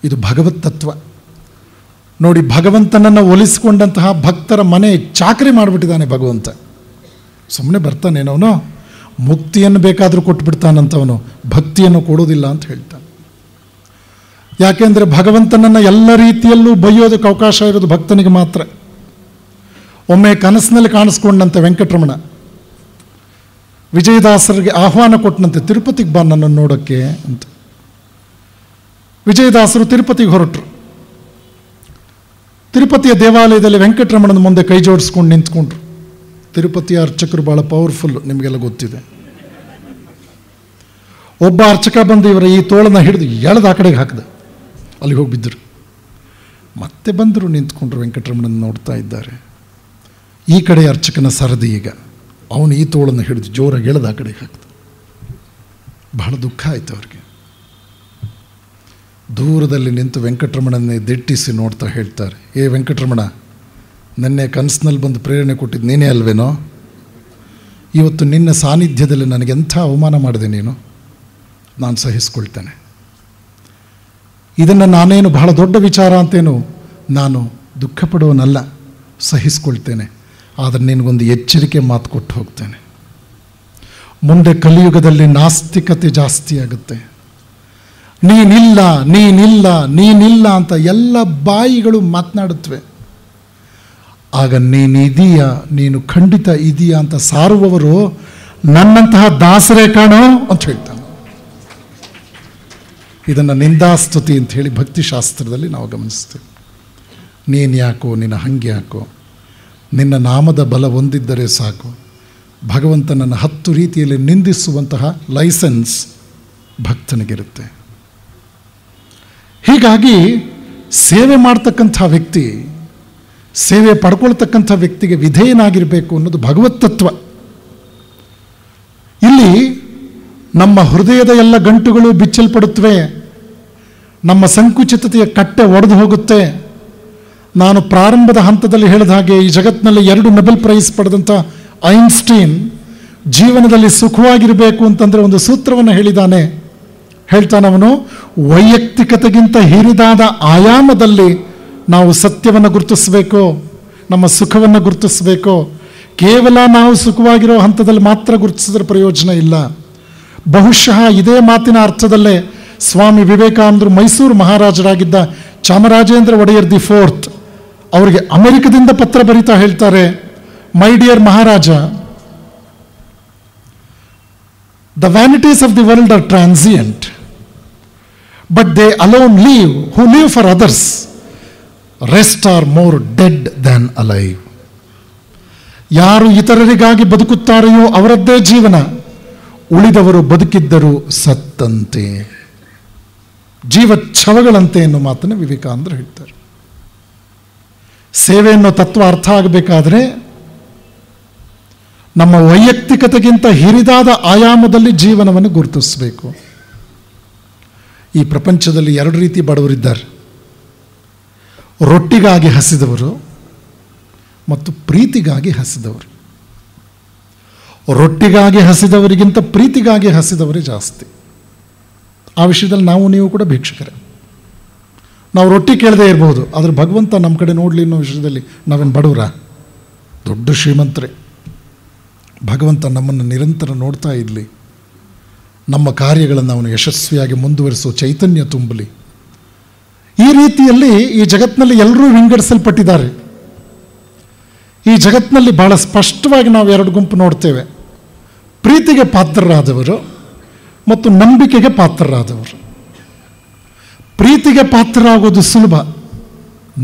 ಇದು ಭಗವತ್ ತತ್ವ. ನೋಡಿ, ಭಗವಂತನನ್ನು ಒಲಿಸಿಕೊಂಡಂತಹ ಭಕ್ತರ ಮನೆ ಚಾಕರಿ ಮಾಡಿಬಿಟ್ಟಿದ್ದಾನೆ ಭಗವಂತ. ಸುಮ್ಮನೆ ಬರ್ತಾನೇನವನು, ಮುಕ್ತಿಯನ್ನು ಬೇಕಾದರೂ ಕೊಟ್ಬಿಡ್ತಾನಂತವನು, ಭಕ್ತಿಯನ್ನು ಕೊಡೋದಿಲ್ಲ ಅಂತ ಹೇಳ್ತಾನೆ. ಯಾಕೆಂದರೆ ಭಗವಂತನನ್ನು ಎಲ್ಲ ರೀತಿಯಲ್ಲೂ ಬೈಯೋದಕ್ಕೆ ಅವಕಾಶ ಇರೋದು ಭಕ್ತನಿಗೆ ಮಾತ್ರ. ಒಮ್ಮೆ ಕನಸಿನಲ್ಲಿ ಕಾಣಿಸ್ಕೊಂಡಂತೆ ವೆಂಕಟರಮಣ ವಿಜಯದಾಸರಿಗೆ ಆಹ್ವಾನ ಕೊಟ್ಟನಂತೆ, ತಿರುಪತಿಗೆ ಬಾ ನನ್ನನ್ನು ನೋಡೋಕ್ಕೆ ಅಂತ. ವಿಜಯದಾಸರು ತಿರುಪತಿಗೆ ಹೊರಟರು. ತಿರುಪತಿಯ ದೇವಾಲಯದಲ್ಲಿ ವೆಂಕಟರಮಣನ ಮುಂದೆ ಕೈ ಜೋಡಿಸ್ಕೊಂಡು ನಿಂತ್ಕೊಂಡ್ರು. ತಿರುಪತಿಯ ಅರ್ಚಕರು ಭಾಳ ಪವರ್ಫುಲ್ಲು, ನಿಮಗೆಲ್ಲ ಗೊತ್ತಿದೆ. ಒಬ್ಬ ಅರ್ಚಕ ಬಂದು ಇವರ ಈ ತೋಳನ್ನು ಹಿಡಿದು ಎಳೆದು ಆ ಕಡೆಗೆ ಹಾಕಿದ, ಅಲ್ಲಿಗೆ ಹೋಗಿ ಬಿದ್ದರು. ಮತ್ತೆ ಬಂದರು, ನಿಂತ್ಕೊಂಡ್ರು, ವೆಂಕಟರಮಣನ ನೋಡ್ತಾ ಇದ್ದಾರೆ. ಈ ಕಡೆ ಅರ್ಚಕನ ಸರದಿ, ಈಗ ಅವನು ಈ ತೋಳನ್ನು ಹಿಡಿದು ಜೋರಾಗಿ ಎಳೆದು ಆ ಕಡೆಗೆ ಹಾಕಿದ. ಬಹಳ ದುಃಖ ಆಯಿತು ಅವ್ರಿಗೆ. ದೂರದಲ್ಲಿ ನಿಂತು ವೆಂಕಟರಮಣನ್ನೇ ದಿಟ್ಟಿಸಿ ನೋಡ್ತಾ ಹೇಳ್ತಾರೆ, ಏ ವೆಂಕಟರಮಣ, ನೆನ್ನೆ ಕನಸಿನಲ್ಲಿ ಬಂದು ಪ್ರೇರಣೆ ಕೊಟ್ಟಿದ್ದು ನೀನೇ ಅಲ್ವೇನೋ? ಇವತ್ತು ನಿನ್ನ ಸಾನ್ನಿಧ್ಯದಲ್ಲಿ ನನಗೆಂಥ ಅವಮಾನ ಮಾಡಿದೆ ನೀನು, ನಾನು ಸಹಿಸ್ಕೊಳ್ತೇನೆ. ಇದನ್ನು ನಾನೇನು ಬಹಳ ದೊಡ್ಡ ವಿಚಾರ ಅಂತೇನು ನಾನು ದುಃಖ ಪಡುವನಲ್ಲ, ಸಹಿಸ್ಕೊಳ್ತೇನೆ. ಆದರೆ ನಿನಗೊಂದು ಎಚ್ಚರಿಕೆ ಮಾತು ಕೊಟ್ಟು ಹೋಗ್ತೇನೆ. ಮುಂದೆ ಕಲಿಯುಗದಲ್ಲಿ ನಾಸ್ತಿಕತೆ ಜಾಸ್ತಿ ಆಗುತ್ತೆ. ನೀನಿಲ್ಲ ನೀನಿಲ್ಲ ನೀನಿಲ್ಲ ಅಂತ ಎಲ್ಲ ಬಾಯಿಗಳು ಮಾತನಾಡುತ್ತವೆ. ಆಗ ನೀನಿದೀಯಾ, ನೀನು ಖಂಡಿತ ಇದೀಯಾ ಅಂತ ಸಾರುವವರು ನನ್ನಂತಹ ದಾಸರೇ ಕಾಣೋ ಅಂತ ಹೇಳ್ತಾನೆ. ಇದನ್ನು ನಿಂದಾಸ್ತುತಿ ಅಂತ ಹೇಳಿ ಭಕ್ತಿಶಾಸ್ತ್ರದಲ್ಲಿ ನಾವು ಗಮನಿಸ್ತೇವೆ. ನೀನು ಯಾಕೋ, ನಿನ್ನ ಹಂಗೆ ಯಾಕೋ, ನಿನ್ನ ನಾಮದ ಬಲ ಹೊಂದಿದ್ದರೆ ಸಾಕು. ಭಗವಂತನನ್ನು 10 ರೀತಿಯಲ್ಲಿ ನಿಂದಿಸುವಂತಹ ಲೈಸೆನ್ಸ್ ಭಕ್ತನಿಗಿರುತ್ತೆ. ಹೀಗಾಗಿ ಸೇವೆ ಮಾಡ್ತಕ್ಕಂಥ ವ್ಯಕ್ತಿ, ಸೇವೆ ಪಡ್ಕೊಳ್ತಕ್ಕಂಥ ವ್ಯಕ್ತಿಗೆ ವಿಧೇಯನಾಗಿರಬೇಕು ಅನ್ನೋದು ಭಗವತ್ ತತ್ವ. ಇಲ್ಲಿ ನಮ್ಮ ಹೃದಯದ ಎಲ್ಲ ಗಂಟುಗಳು ಬಿಚ್ಚಲ್ಪಡುತ್ತವೆ, ನಮ್ಮ ಸಂಕುಚಿತತೆಯ ಕಟ್ಟೆ ಒಡೆದು ಹೋಗುತ್ತೆ. ನಾನು ಪ್ರಾರಂಭದ ಹಂತದಲ್ಲಿ ಹೇಳಿದ ಹಾಗೆ ಈ ಜಗತ್ತಿನಲ್ಲಿ 2 ನೊಬೆಲ್ ಪ್ರೈಸ್ ಪಡೆದಂಥ ಐನ್ಸ್ಟೀನ್ ಜೀವನದಲ್ಲಿ ಸುಖವಾಗಿರಬೇಕು ಅಂತಂದರೆ ಒಂದು ಸೂತ್ರವನ್ನು ಹೇಳಿದ್ದಾನೆ. ಹೇಳ್ತಾನವನು, ವೈಯಕ್ತಿಕತೆಗಿಂತ ಹಿರಿದಾದ ಆಯಾಮದಲ್ಲಿ ನಾವು ಸತ್ಯವನ್ನು ಗುರುತಿಸಬೇಕು, ನಮ್ಮ ಸುಖವನ್ನು ಗುರುತಿಸಬೇಕು. ಕೇವಲ ನಾವು ಸುಖವಾಗಿರೋ ಹಂತದಲ್ಲಿ ಮಾತ್ರ ಗುರುತಿಸಿದ್ರೆ ಪ್ರಯೋಜನ ಇಲ್ಲ. ಬಹುಶಃ ಇದೇ ಮಾತಿನ ಅರ್ಥದಲ್ಲೇ ಸ್ವಾಮಿ ವಿವೇಕಾನಂದರು ಮೈಸೂರು ಮಹಾರಾಜರಾಗಿದ್ದ ಚಾಮರಾಜೇಂದ್ರ ಒಡೆಯರ್ ದಿ 4th ಅವರಿಗೆ ಅಮೆರಿಕದಿಂದ ಪತ್ರ ಬರೀತಾ ಹೇಳ್ತಾರೆ, my dear Maharaja, the vanities of the world are transient, but they alone live who live for others, rest are more dead than alive. ಯಾರು ಇತರರಿಗಾಗಿ ಬದುಕುತ್ತಾರೆಯೋ ಅವರದ್ದೇ ಜೀವನ, ಉಳಿದವರು ಬದುಕಿದ್ದರೂ ಸತ್ತಂತೆ, ಜೀವಚ್ಛವಗಳಂತೆ ಎನ್ನುವ ಮಾತನ್ನು ವಿವೇಕಾನಂದರು ಹೇಳ್ತಾರೆ. ಸೇವೆ ಅನ್ನೋ ತತ್ವ ಅರ್ಥ ಆಗಬೇಕಾದ್ರೆ ನಮ್ಮ ವೈಯಕ್ತಿಕತೆಗಿಂತ ಹಿರಿದಾದ ಆಯಾಮದಲ್ಲಿ ಜೀವನವನ್ನು ಗುರುತಿಸಬೇಕು. ಈ ಪ್ರಪಂಚದಲ್ಲಿ 2 ರೀತಿ ಬಡವರಿದ್ದಾರೆ, ರೊಟ್ಟಿಗಾಗಿ ಹಸಿದವರು ಮತ್ತು ಪ್ರೀತಿಗಾಗಿ ಹಸಿದವರು. ರೊಟ್ಟಿಗಾಗಿ ಹಸಿದವರಿಗಿಂತ ಪ್ರೀತಿಗಾಗಿ ಹಸಿದವರೇ ಜಾಸ್ತಿ. ಆ ವಿಷಯದಲ್ಲಿ ನಾವು ನೀವು ಕೂಡ ಭಿಕ್ಷುಕರೇ. ನಾವು ರೊಟ್ಟಿ ಕೇಳದೇ ಇರ್ಬೋದು, ಆದರೆ ಭಗವಂತ ನಮ್ಮ ಕಡೆ ನೋಡಲಿ ಅನ್ನೋ ವಿಷಯದಲ್ಲಿ ನಾವೇನು ಬಡವರ? ದೊಡ್ಡ ಶ್ರೀಮಂತರೇ. ಭಗವಂತ ನಮ್ಮನ್ನು ನಿರಂತರ ನೋಡ್ತಾ ಇರಲಿ, ನಮ್ಮ ಕಾರ್ಯಗಳನ್ನು ಅವನು ಯಶಸ್ವಿಯಾಗಿ ಮುಂದುವರಿಸೋ ಚೈತನ್ಯ ತುಂಬಲಿ. ಈ ರೀತಿಯಲ್ಲಿ ಈ ಜಗತ್ತಿನಲ್ಲಿ ಎಲ್ಲರೂ ವಿಂಗಡಿಸಲ್ಪಟ್ಟಿದ್ದಾರೆ. ಈ ಜಗತ್ತಿನಲ್ಲಿ ಬಹಳ ಸ್ಪಷ್ಟವಾಗಿ ನಾವು 2 ಗುಂಪು ನೋಡ್ತೇವೆ, ಪ್ರೀತಿಗೆ ಪಾತ್ರರಾದವರು ಮತ್ತು ನಂಬಿಕೆಗೆ ಪಾತ್ರರಾದವರು. ಪ್ರೀತಿಗೆ ಪಾತ್ರರಾಗೋದು ಸುಲಭ,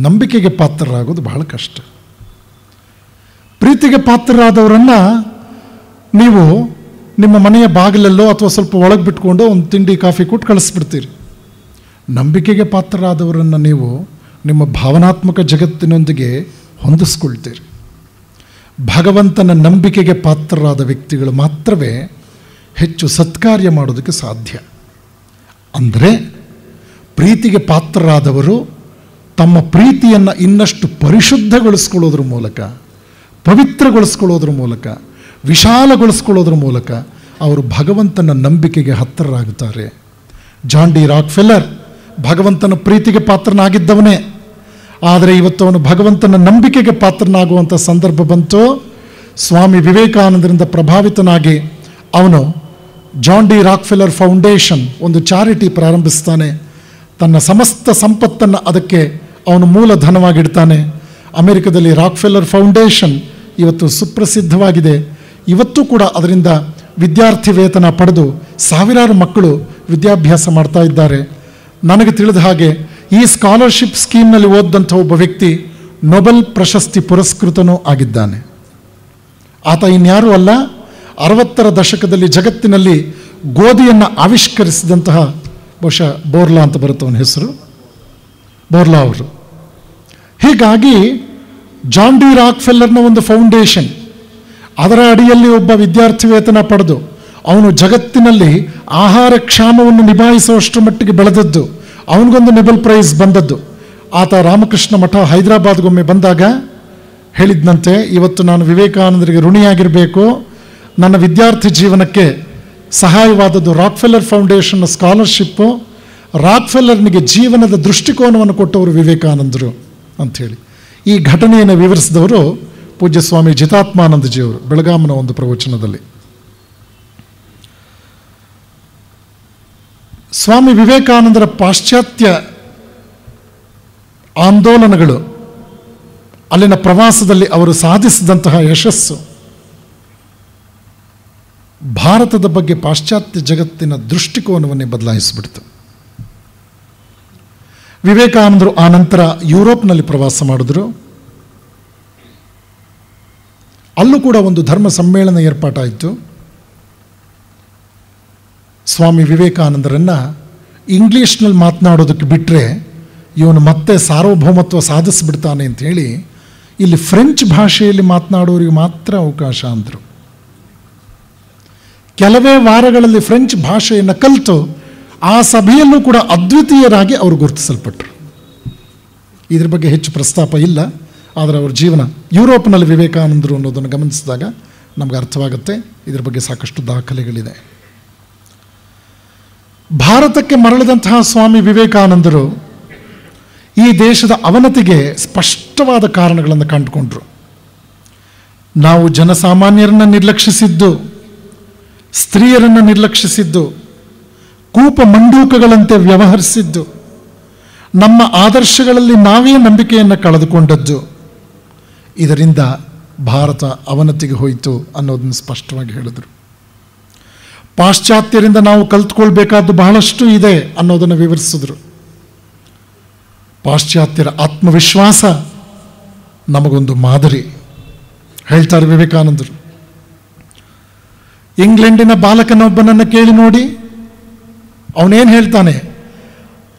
ನಂಬಿಕೆಗೆ ಪಾತ್ರರಾಗೋದು ಬಹಳ ಕಷ್ಟ. ಪ್ರೀತಿಗೆ ಪಾತ್ರರಾದವರನ್ನು ನೀವು ನಿಮ್ಮ ಮನೆಯ ಬಾಗಿಲಲ್ಲೋ ಅಥವಾ ಸ್ವಲ್ಪ ಒಳಗೆ ಬಿಟ್ಕೊಂಡು ಒಂದು ತಿಂಡಿ ಕಾಫಿ ಕೊಟ್ಟು ಕಳಿಸ್ಬಿಡ್ತೀರಿ. ನಂಬಿಕೆಗೆ ಪಾತ್ರರಾದವರನ್ನು ನೀವು ನಿಮ್ಮ ಭಾವನಾತ್ಮಕ ಜಗತ್ತಿನೊಂದಿಗೆ ಹೊಂದಿಸ್ಕೊಳ್ತೀರಿ. ಭಗವಂತನ ನಂಬಿಕೆಗೆ ಪಾತ್ರರಾದ ವ್ಯಕ್ತಿಗಳು ಮಾತ್ರವೇ ಹೆಚ್ಚು ಸತ್ಕಾರ್ಯ ಮಾಡೋದಕ್ಕೆ ಸಾಧ್ಯ. ಅಂದರೆ ಪ್ರೀತಿಗೆ ಪಾತ್ರರಾದವರು ತಮ್ಮ ಪ್ರೀತಿಯನ್ನು ಇನ್ನಷ್ಟು ಪರಿಶುದ್ಧಗೊಳಿಸ್ಕೊಳ್ಳೋದ್ರ ಮೂಲಕ, ಪವಿತ್ರಗೊಳಿಸ್ಕೊಳ್ಳೋದ್ರ ಮೂಲಕ, ವಿಶಾಲಗೊಳಿಸ್ಕೊಳ್ಳೋದ್ರ ಮೂಲಕ ಅವರು ಭಗವಂತನ ನಂಬಿಕೆಗೆ ಹತ್ತಿರರಾಗುತ್ತಾರೆ. ಜಾನ್ ಡಿ ರಾಕ್ಫೆಲ್ಲರ್ ಭಗವಂತನ ಪ್ರೀತಿಗೆ ಪಾತ್ರನಾಗಿದ್ದವನೇ, ಆದರೆ ಇವತ್ತು ಅವನು ಭಗವಂತನ ನಂಬಿಕೆಗೆ ಪಾತ್ರನಾಗುವಂಥ ಸಂದರ್ಭ ಬಂತು. ಸ್ವಾಮಿ ವಿವೇಕಾನಂದರಿಂದ ಪ್ರಭಾವಿತನಾಗಿ ಅವನು ಜಾನ್ ಡಿ ರಾಕ್ಫೆಲ್ಲರ್ ಫೌಂಡೇಶನ್ ಒಂದು ಚಾರಿಟಿ ಪ್ರಾರಂಭಿಸ್ತಾನೆ. ತನ್ನ ಸಮಸ್ತ ಸಂಪತ್ತನ್ನು ಅದಕ್ಕೆ ಅವನು ಮೂಲಧನವಾಗಿಡ್ತಾನೆ. ಅಮೆರಿಕದಲ್ಲಿ ರಾಕ್ಫೆಲ್ಲರ್ ಫೌಂಡೇಶನ್ ಇವತ್ತು ಸುಪ್ರಸಿದ್ಧವಾಗಿದೆ. ಇವತ್ತು ಕೂಡ ಅದರಿಂದ ವಿದ್ಯಾರ್ಥಿ ವೇತನ ಪಡೆದು ಸಾವಿರಾರು ಮಕ್ಕಳು ವಿದ್ಯಾಭ್ಯಾಸ ಮಾಡ್ತಾ ಇದ್ದಾರೆ. ನನಗೆ ತಿಳಿದ ಹಾಗೆ ಈ ಸ್ಕಾಲರ್ಶಿಪ್ ಸ್ಕೀಮ್ನಲ್ಲಿ ಓದಿದಂಥ ಒಬ್ಬ ವ್ಯಕ್ತಿ ನೊಬೆಲ್ ಪ್ರಶಸ್ತಿ ಪುರಸ್ಕೃತನೂ ಆಗಿದ್ದಾನೆ. ಆತ ಇನ್ಯಾರೂ ಅಲ್ಲ, 60ರ ದಶಕದಲ್ಲಿ ಜಗತ್ತಿನಲ್ಲಿ ಗೋಧಿಯನ್ನು ಆವಿಷ್ಕರಿಸಿದಂತಹ, ಬಹುಶಃ ಬೋರ್ಲಾ ಅಂತ ಬರುತ್ತೆ ಅವನ ಹೆಸರು, ಬೋರ್ಲಾ ಅವರು. ಹೀಗಾಗಿ ಜಾನ್ ಡಿ ರಾಕ್ಫೆಲ್ಲರ್ನ ಒಂದು ಫೌಂಡೇಶನ್, ಅದರ ಅಡಿಯಲ್ಲಿ ಒಬ್ಬ ವಿದ್ಯಾರ್ಥಿ ವೇತನ ಪಡೆದು ಅವನು ಜಗತ್ತಿನಲ್ಲಿ ಆಹಾರ ಕ್ಷಾಮವನ್ನು ನಿಭಾಯಿಸುವಷ್ಟರ ಮಟ್ಟಿಗೆ ಬೆಳೆದದ್ದು, ಅವನಿಗೊಂದು ನೊಬೆಲ್ ಪ್ರೈಸ್ ಬಂದದ್ದು. ಆತ ರಾಮಕೃಷ್ಣ ಮಠ ಹೈದರಾಬಾದ್ಗೊಮ್ಮೆ ಬಂದಾಗ ಹೇಳಿದ್ನಂತೆ, ಇವತ್ತು ನಾನು ವಿವೇಕಾನಂದರಿಗೆ ಋಣಿಯಾಗಿರಬೇಕು, ನನ್ನ ವಿದ್ಯಾರ್ಥಿ ಜೀವನಕ್ಕೆ ಸಹಾಯವಾದದ್ದು ರಾಕ್ಫೆಲ್ಲರ್ ಫೌಂಡೇಶನ್ನ ಸ್ಕಾಲರ್ಶಿಪ್ಪು, ರಾಕ್ಫೆಲ್ಲರ್ನಿಗೆ ಜೀವನದ ದೃಷ್ಟಿಕೋನವನ್ನು ಕೊಟ್ಟವರು ವಿವೇಕಾನಂದರು ಅಂಥೇಳಿ. ಈ ಘಟನೆಯನ್ನು ವಿವರಿಸಿದವರು ಪೂಜ್ಯ ಸ್ವಾಮಿ ಜಿತಾತ್ಮಾನಂದಜಿಯವರು ಬೆಳಗಾಂನ ಒಂದು ಪ್ರವಚನದಲ್ಲಿ. ಸ್ವಾಮಿ ವಿವೇಕಾನಂದರ ಪಾಶ್ಚಾತ್ಯ ಆಂದೋಲನಗಳು, ಅಲ್ಲಿನ ಪ್ರವಾಸದಲ್ಲಿ ಅವರು ಸಾಧಿಸಿದಂತಹ ಯಶಸ್ಸು ಭಾರತದ ಬಗ್ಗೆ ಪಾಶ್ಚಾತ್ಯ ಜಗತ್ತಿನ ದೃಷ್ಟಿಕೋನವನ್ನೇ ಬದಲಾಯಿಸಿಬಿಡ್ತು. ವಿವೇಕಾನಂದರು ಆ ನಂತರ ಯುರೋಪ್ನಲ್ಲಿ ಪ್ರವಾಸ ಮಾಡಿದ್ರು. ಅಲ್ಲೂ ಕೂಡ ಒಂದು ಧರ್ಮ ಸಮ್ಮೇಳನ ಏರ್ಪಾಟಾಯಿತು. ಸ್ವಾಮಿ ವಿವೇಕಾನಂದರನ್ನು ಇಂಗ್ಲೀಷ್ನಲ್ಲಿ ಮಾತನಾಡೋದಕ್ಕೆ ಬಿಟ್ಟರೆ ಇವನು ಮತ್ತೆ ಸಾರ್ವಭೌಮತ್ವ ಸಾಧಿಸಿಬಿಡ್ತಾನೆ ಅಂತ ಹೇಳಿ ಇಲ್ಲಿ ಫ್ರೆಂಚ್ ಭಾಷೆಯಲ್ಲಿ ಮಾತನಾಡೋರಿಗೆ ಮಾತ್ರ ಅವಕಾಶ ಅಂದರು. ಕೆಲವೇ ವಾರಗಳಲ್ಲಿ ಫ್ರೆಂಚ್ ಭಾಷೆಯನ್ನು ಕಲಿತು ಆ ಸಭೆಯಲ್ಲೂ ಕೂಡ ಅದ್ವಿತೀಯರಾಗಿ ಅವರು ಗುರುತಿಸಲ್ಪಟ್ಟರು. ಇದ್ರ ಬಗ್ಗೆ ಹೆಚ್ಚು ಪ್ರಸ್ತಾಪ ಇಲ್ಲ, ಆದರೆ ಅವರ ಜೀವನ ಯುರೋಪ್ನಲ್ಲಿ ವಿವೇಕಾನಂದರು ಅನ್ನೋದನ್ನು ಗಮನಿಸಿದಾಗ ನಮಗೆ ಅರ್ಥವಾಗುತ್ತೆ. ಇದ್ರ ಬಗ್ಗೆ ಸಾಕಷ್ಟು ದಾಖಲೆಗಳಿದೆ. ಭಾರತಕ್ಕೆ ಮರಳಿದಂತಹ ಸ್ವಾಮಿ ವಿವೇಕಾನಂದರು ಈ ದೇಶದ ಅವನತಿಗೆ ಸ್ಪಷ್ಟವಾದ ಕಾರಣಗಳನ್ನು ಕಂಡುಕೊಂಡ್ರು. ನಾವು ಜನಸಾಮಾನ್ಯರನ್ನು ನಿರ್ಲಕ್ಷಿಸಿದ್ದು, ಸ್ತ್ರೀಯರನ್ನು ನಿರ್ಲಕ್ಷಿಸಿದ್ದು, ಕೂಪ ಮಂಡೂಕಗಳಂತೆ ವ್ಯವಹರಿಸಿದ್ದು, ನಮ್ಮ ಆದರ್ಶಗಳಲ್ಲಿ ನಾವೇ ನಂಬಿಕೆಯನ್ನು ಕಳೆದುಕೊಂಡದ್ದು, ಇದರಿಂದ ಭಾರತ ಅವನತಿಗೆ ಹೋಯಿತು ಅನ್ನೋದನ್ನು ಸ್ಪಷ್ಟವಾಗಿ ಹೇಳಿದರು. ಪಾಶ್ಚಾತ್ಯರಿಂದ ನಾವು ಕಲ್ತ್ಕೊಳ್ಬೇಕಾದ್ದು ಬಹಳಷ್ಟು ಇದೆ ಅನ್ನೋದನ್ನು ವಿವರಿಸಿದ್ರು. ಪಾಶ್ಚಾತ್ಯರ ಆತ್ಮವಿಶ್ವಾಸ ನಮಗೊಂದು ಮಾದರಿ. ಹೇಳ್ತಾರೆ ವಿವೇಕಾನಂದರು, ಇಂಗ್ಲೆಂಡಿನ ಬಾಲಕನೊಬ್ಬನನ್ನು ಕೇಳಿ ನೋಡಿ, ಅವನೇನು ಹೇಳ್ತಾನೆ,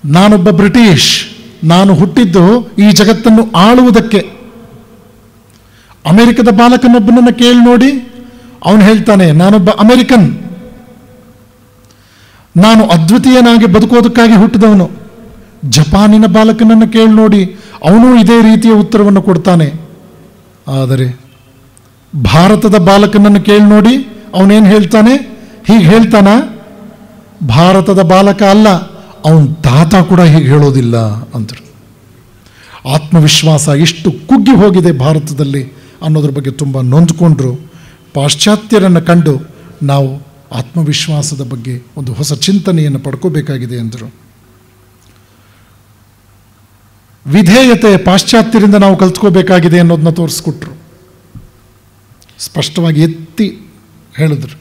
ನಾನೊಬ್ಬ ಬ್ರಿಟಿಷ್, ನಾನು ಹುಟ್ಟಿದ್ದು ಈ ಜಗತ್ತನ್ನು ಆಳುವುದಕ್ಕೆ. ಅಮೆರಿಕದ ಬಾಲಕನೊಬ್ಬನನ್ನು ಕೇಳಿ ನೋಡಿ, ಅವನು ಹೇಳ್ತಾನೆ, ನಾನೊಬ್ಬ ಅಮೆರಿಕನ್, ನಾನು ಅದ್ವಿತೀಯನಾಗಿ ಬದುಕೋದಕ್ಕಾಗಿ ಹುಟ್ಟಿದವನು. ಜಪಾನಿನ ಬಾಲಕನನ್ನು ಕೇಳಿ ನೋಡಿ, ಅವನು ಇದೇ ರೀತಿಯ ಉತ್ತರವನ್ನು ಕೊಡ್ತಾನೆ. ಆದರೆ ಭಾರತದ ಬಾಲಕನನ್ನು ಕೇಳಿ ನೋಡಿ, ಅವನೇನು ಹೇಳ್ತಾನೆ, ಹೀಗೆ ಹೇಳ್ತಾನ, ಭಾರತದ ಬಾಲಕ ಅಲ್ಲ, ಅವನ ತಾತ ಕೂಡ ಹೀಗೆ ಹೇಳೋದಿಲ್ಲ ಅಂದರು. ಆತ್ಮವಿಶ್ವಾಸ ಎಷ್ಟು ಕುಗ್ಗಿ ಹೋಗಿದೆ ಭಾರತದಲ್ಲಿ ಅನ್ನೋದ್ರ ಬಗ್ಗೆ ತುಂಬ ನೊಂದ್ಕೊಂಡ್ರು. ಪಾಶ್ಚಾತ್ಯರನ್ನು ಕಂಡು ನಾವು ಆತ್ಮವಿಶ್ವಾಸದ ಬಗ್ಗೆ ಒಂದು ಹೊಸ ಚಿಂತನೆಯನ್ನು ಪಡ್ಕೋಬೇಕಾಗಿದೆ ಎಂದರು. ವಿಧೇಯತೆ ಪಾಶ್ಚಾತ್ಯರಿಂದ ನಾವು ಕಲ್ತ್ಕೋಬೇಕಾಗಿದೆ ಅನ್ನೋದನ್ನ ತೋರಿಸ್ಕೊಟ್ರು. ಸ್ಪಷ್ಟವಾಗಿ ಎತ್ತಿ ಹೇಳಿದ್ರು.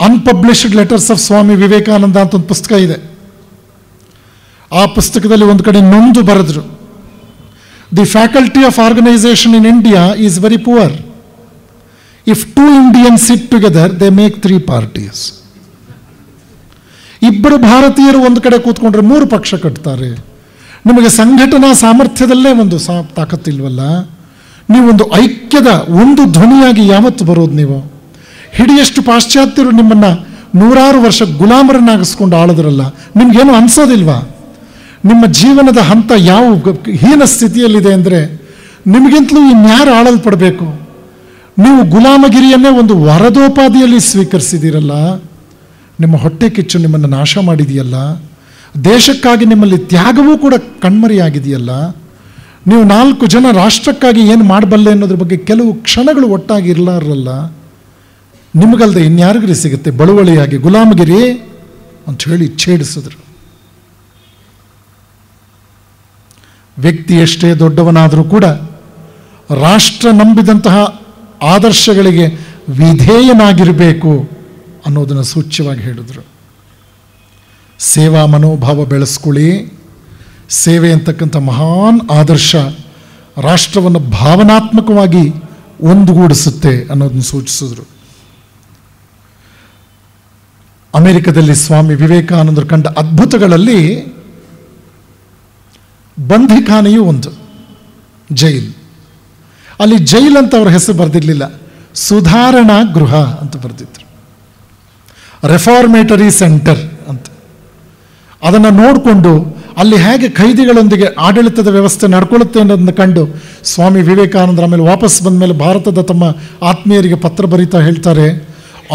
ಅನ್ಪಬ್ಲಿಷ್ಡ್ ಲೆಟರ್ಸ್ ಆಫ್ ಸ್ವಾಮಿ ವಿವೇಕಾನಂದ ಅಂತ ಒಂದು ಪುಸ್ತಕ ಇದೆ. ಆ ಪುಸ್ತಕದಲ್ಲಿ ಒಂದು ಕಡೆ ನೊಂದು ಬರೆದ್ರು, the faculty of organisation in India is very poor. If 2 Indians sit together they make 3 parties. ಇಬ್ಬರು ಭಾರತೀಯರು ಒಂದು ಕಡೆ ಕೂತ್ಕೊಂಡ್ರೆ 3 ಪಕ್ಷ ಕಟ್ತಾರೆ. ನಿಮಗೆ ಸಂಘಟನಾ ಸಾಮರ್ಥ್ಯದಲ್ಲೇ ಒಂದು ತಾಕತ್ತಿಲ್ವಲ್ಲ, ನೀವೊಂದು ಐಕ್ಯದ ಒಂದು ಧ್ವನಿಯಾಗಿ ಯಾವತ್ತು ಬರೋದು? ನೀವು ಹಿಡಿಯಷ್ಟು ಪಾಶ್ಚಾತ್ಯರು ನಿಮ್ಮನ್ನು 100 ವರ್ಷ ಗುಲಾಮರನ್ನಾಗಿಸ್ಕೊಂಡು ಆಳಿದ್ರಲ್ಲ, ನಿಮ್ಗೇನು ಅನ್ಸೋದಿಲ್ವಾ? ನಿಮ್ಮ ಜೀವನದ ಹಂತ ಯಾವ ಹೀನ ಸ್ಥಿತಿಯಲ್ಲಿದೆ ಅಂದರೆ ನಿಮಗಿಂತಲೂ ಇನ್ಯಾರು ಆಳಲ್ಪಡಬೇಕು? ನೀವು ಗುಲಾಮಗಿರಿಯನ್ನೇ ಒಂದು ವರದೋಪಾದಿಯಲ್ಲಿ ಸ್ವೀಕರಿಸಿದ್ದೀರಲ್ಲ. ನಿಮ್ಮ ಹೊಟ್ಟೆ ಕಿಚ್ಚು ನಿಮ್ಮನ್ನು ನಾಶ ಮಾಡಿದೆಯಲ್ಲ. ದೇಶಕ್ಕಾಗಿ ನಿಮ್ಮಲ್ಲಿ ತ್ಯಾಗವೂ ಕೂಡ ಕಣ್ಮರೆಯಾಗಿದೆಯಲ್ಲ. ನೀವು 4 ಜನ ರಾಷ್ಟ್ರಕ್ಕಾಗಿ ಏನು ಮಾಡಬಲ್ಲೆ ಅನ್ನೋದ್ರ ಬಗ್ಗೆ ಕೆಲವು ಕ್ಷಣಗಳು ಒಟ್ಟಾಗಿ ಇರಲಾರಲ್ಲ. ನಿಮಗಲ್ಲದೆ ಇನ್ಯಾರಿಗ್ರಿ ಸಿಗುತ್ತೆ ಬಳುವಳಿಯಾಗಿ ಗುಲಾಮಗಿರಿ ಅಂತ ಹೇಳಿ ಛೇಡಿಸಿದ್ರು. ವ್ಯಕ್ತಿ ಎಷ್ಟೇ ದೊಡ್ಡವನಾದರೂ ಕೂಡ ರಾಷ್ಟ್ರ ನಂಬಿದಂತಹ ಆದರ್ಶಗಳಿಗೆ ವಿಧೇಯನಾಗಿರಬೇಕು ಅನ್ನೋದನ್ನು ಸೂಚ್ಯವಾಗಿ ಹೇಳಿದರು. ಸೇವಾ ಮನೋಭಾವ ಬೆಳೆಸ್ಕೊಳ್ಳಿ. ಸೇವೆ ಅಂತಕ್ಕಂಥ ಮಹಾನ್ ಆದರ್ಶ ರಾಷ್ಟ್ರವನ್ನು ಭಾವನಾತ್ಮಕವಾಗಿ ಒಂದುಗೂಡಿಸುತ್ತೆ ಅನ್ನೋದನ್ನು ಸೂಚಿಸಿದ್ರು. ಅಮೆರಿಕದಲ್ಲಿ ಸ್ವಾಮಿ ವಿವೇಕಾನಂದರು ಕಂಡ ಅದ್ಭುತಗಳಲ್ಲಿ ಬಂಧಿಖಾನೆಯೂ ಒಂದು, ಜೈಲ್. ಅಲ್ಲಿ ಜೈಲ್ ಅಂತ ಅವ್ರ ಹೆಸರು ಬರೆದಿರಲಿಲ್ಲ, ಸುಧಾರಣಾ ಗೃಹ ಅಂತ ಬರೆದಿದ್ರು, ರೆಫಾರ್ಮೇಟರಿ ಸೆಂಟರ್ ಅಂತ. ಅದನ್ನು ನೋಡಿಕೊಂಡು ಅಲ್ಲಿ ಹೇಗೆ ಖೈದಿಗಳೊಂದಿಗೆ ಆಡಳಿತದ ವ್ಯವಸ್ಥೆ ನಡ್ಕೊಳ್ಳುತ್ತೆ ಅನ್ನೋದನ್ನು ಕಂಡು ಸ್ವಾಮಿ ವಿವೇಕಾನಂದರು ಆಮೇಲೆ ವಾಪಸ್ ಬಂದ ಮೇಲೆ ಭಾರತದ ತಮ್ಮ ಆತ್ಮೀಯರಿಗೆ ಪತ್ರ ಬರೀತಾ ಹೇಳ್ತಾರೆ,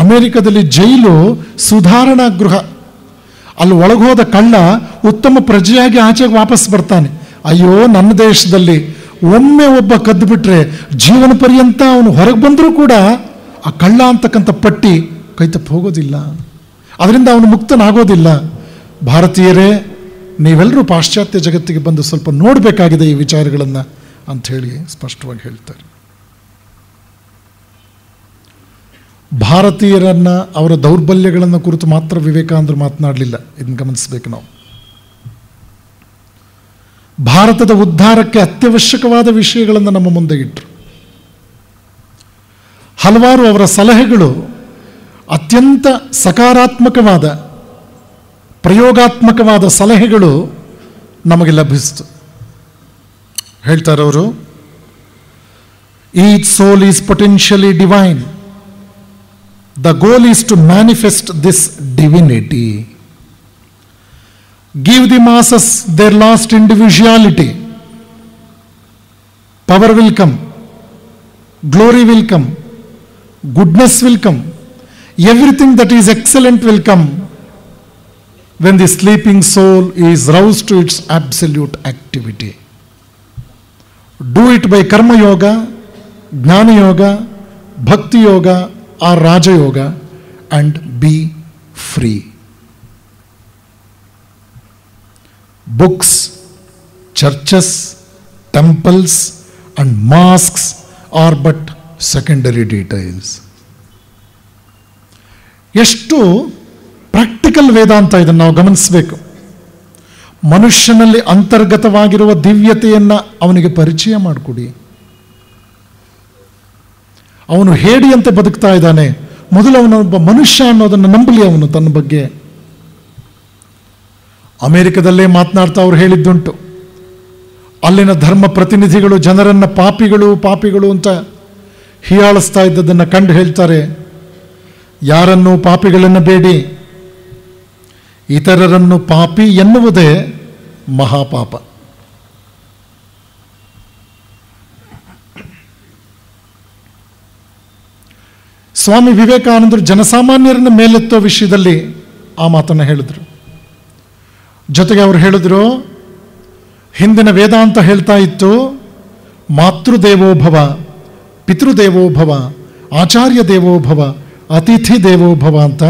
ಅಮೆರಿಕದಲ್ಲಿ ಜೈಲು ಸುಧಾರಣಾ ಗೃಹ. ಅಲ್ಲಿ ಒಳಗೋದ ಕಳ್ಳ ಉತ್ತಮ ಪ್ರಜೆಯಾಗಿ ಆಚೆಗೆ ವಾಪಸ್ ಬರ್ತಾನೆ. ಅಯ್ಯೋ, ನನ್ನ ದೇಶದಲ್ಲಿ ಒಮ್ಮೆ ಒಬ್ಬ ಕದ್ದು ಬಿಟ್ರೆ ಜೀವನ ಪರ್ಯಂತ ಅವನು ಹೊರಗೆ ಬಂದರೂ ಕೂಡ ಆ ಕಳ್ಳ ಅಂತಕ್ಕಂಥ ಪಟ್ಟಿ ಕೈತಪ್ಪು ಹೋಗೋದಿಲ್ಲ, ಅದರಿಂದ ಅವನು ಮುಕ್ತನಾಗೋದಿಲ್ಲ. ಭಾರತೀಯರೇ, ನೀವೆಲ್ಲರೂ ಪಾಶ್ಚಾತ್ಯ ಜಗತ್ತಿಗೆ ಬಂದು ಸ್ವಲ್ಪ ನೋಡಬೇಕಾಗಿದೆ ಈ ವಿಚಾರಗಳನ್ನು ಅಂಥೇಳಿ ಸ್ಪಷ್ಟವಾಗಿ ಹೇಳ್ತಾರೆ. ಭಾರತೀಯರನ್ನು ಅವರ ದೌರ್ಬಲ್ಯಗಳನ್ನು ಕುರಿತು ಮಾತ್ರ ವಿವೇಕಾನಂದರು ಮಾತನಾಡಲಿಲ್ಲ, ಇದನ್ನು ಗಮನಿಸಬೇಕು ನಾವು. ಭಾರತದ ಉದ್ಧಾರಕ್ಕೆ ಅತ್ಯವಶ್ಯಕವಾದ ವಿಷಯಗಳನ್ನು ನಮ್ಮ ಮುಂದೆ ಇಟ್ಟರು. ಹಲವಾರು ಅವರ ಸಲಹೆಗಳು ಅತ್ಯಂತ ಸಕಾರಾತ್ಮಕವಾದ ಪ್ರಯೋಗಾತ್ಮಕವಾದ ಸಲಹೆಗಳು ನಮಗೆ ಲಭಿಸಿತು. ಹೇಳ್ತಾರೆ ಅವರು, each soul is potentially divine. The goal is to manifest this divinity. Give the masses their lost individuality. Power will come, glory will come, goodness will come, everything that is excellent will come when the sleeping soul is roused to its absolute activity. Do it by karma yoga, jnana yoga, bhakti yoga or raja yoga and be free. Books, churches, temples and mosques are but secondary details. ಎಷ್ಟು practical ವೇದಾಂತ ಇದನ್ನು ನಾವು ಗಮನಿಸಬೇಕು. ಮನುಷ್ಯನಲ್ಲಿ ಅಂತರ್ಗತವಾಗಿರುವ ದಿವ್ಯತೆಯನ್ನು ಅವನಿಗೆ ಪರಿಚಯ ಮಾಡಿಕೊಡಿ. ಅವನು ಹೇಡಿಯಂತೆ ಬದುಕ್ತಾ ಇದ್ದಾನೆ, ಮೊದಲು ಅವನೊಬ್ಬ ಮನುಷ್ಯ ಅನ್ನೋದನ್ನು ನಂಬಲಿ ಅವನು ತನ್ನ ಬಗ್ಗೆ. ಅಮೆರಿಕದಲ್ಲೇ ಮಾತನಾಡ್ತಾ ಅವ್ರು ಹೇಳಿದ್ದುಂಟು, ಅಲ್ಲಿನ ಧರ್ಮ ಪ್ರತಿನಿಧಿಗಳು ಜನರನ್ನು ಪಾಪಿಗಳು ಅಂತ ಹೀಯಾಳಿಸ್ತಾ ಇದ್ದದನ್ನು ಕಂಡು ಹೇಳ್ತಾರೆ, ಯಾರನ್ನು ಪಾಪಿಗಳನ್ನು ಬೇಡಿ, ಇತರರನ್ನು ಪಾಪಿ ಎನ್ನುವುದೇ ಮಹಾಪಾಪ. ಸ್ವಾಮಿ ವಿವೇಕಾನಂದರು ಜನಸಾಮಾನ್ಯರನ್ನು ಮೇಲೆತ್ತೋ ವಿಷಯದಲ್ಲಿ ಆ ಮಾತನ್ನು ಹೇಳಿದರು. ಜೊತೆಗೆ ಅವರು ಹೇಳಿದ್ರು, ಹಿಂದಿನ ವೇದಾಂತ ಹೇಳ್ತಾ ಇತ್ತು ಮಾತೃದೇವೋಭವ, ಪಿತೃದೇವೋಭವ, ಆಚಾರ್ಯ ದೇವೋಭವ, ಅತಿಥಿ ದೇವೋಭವ ಅಂತ.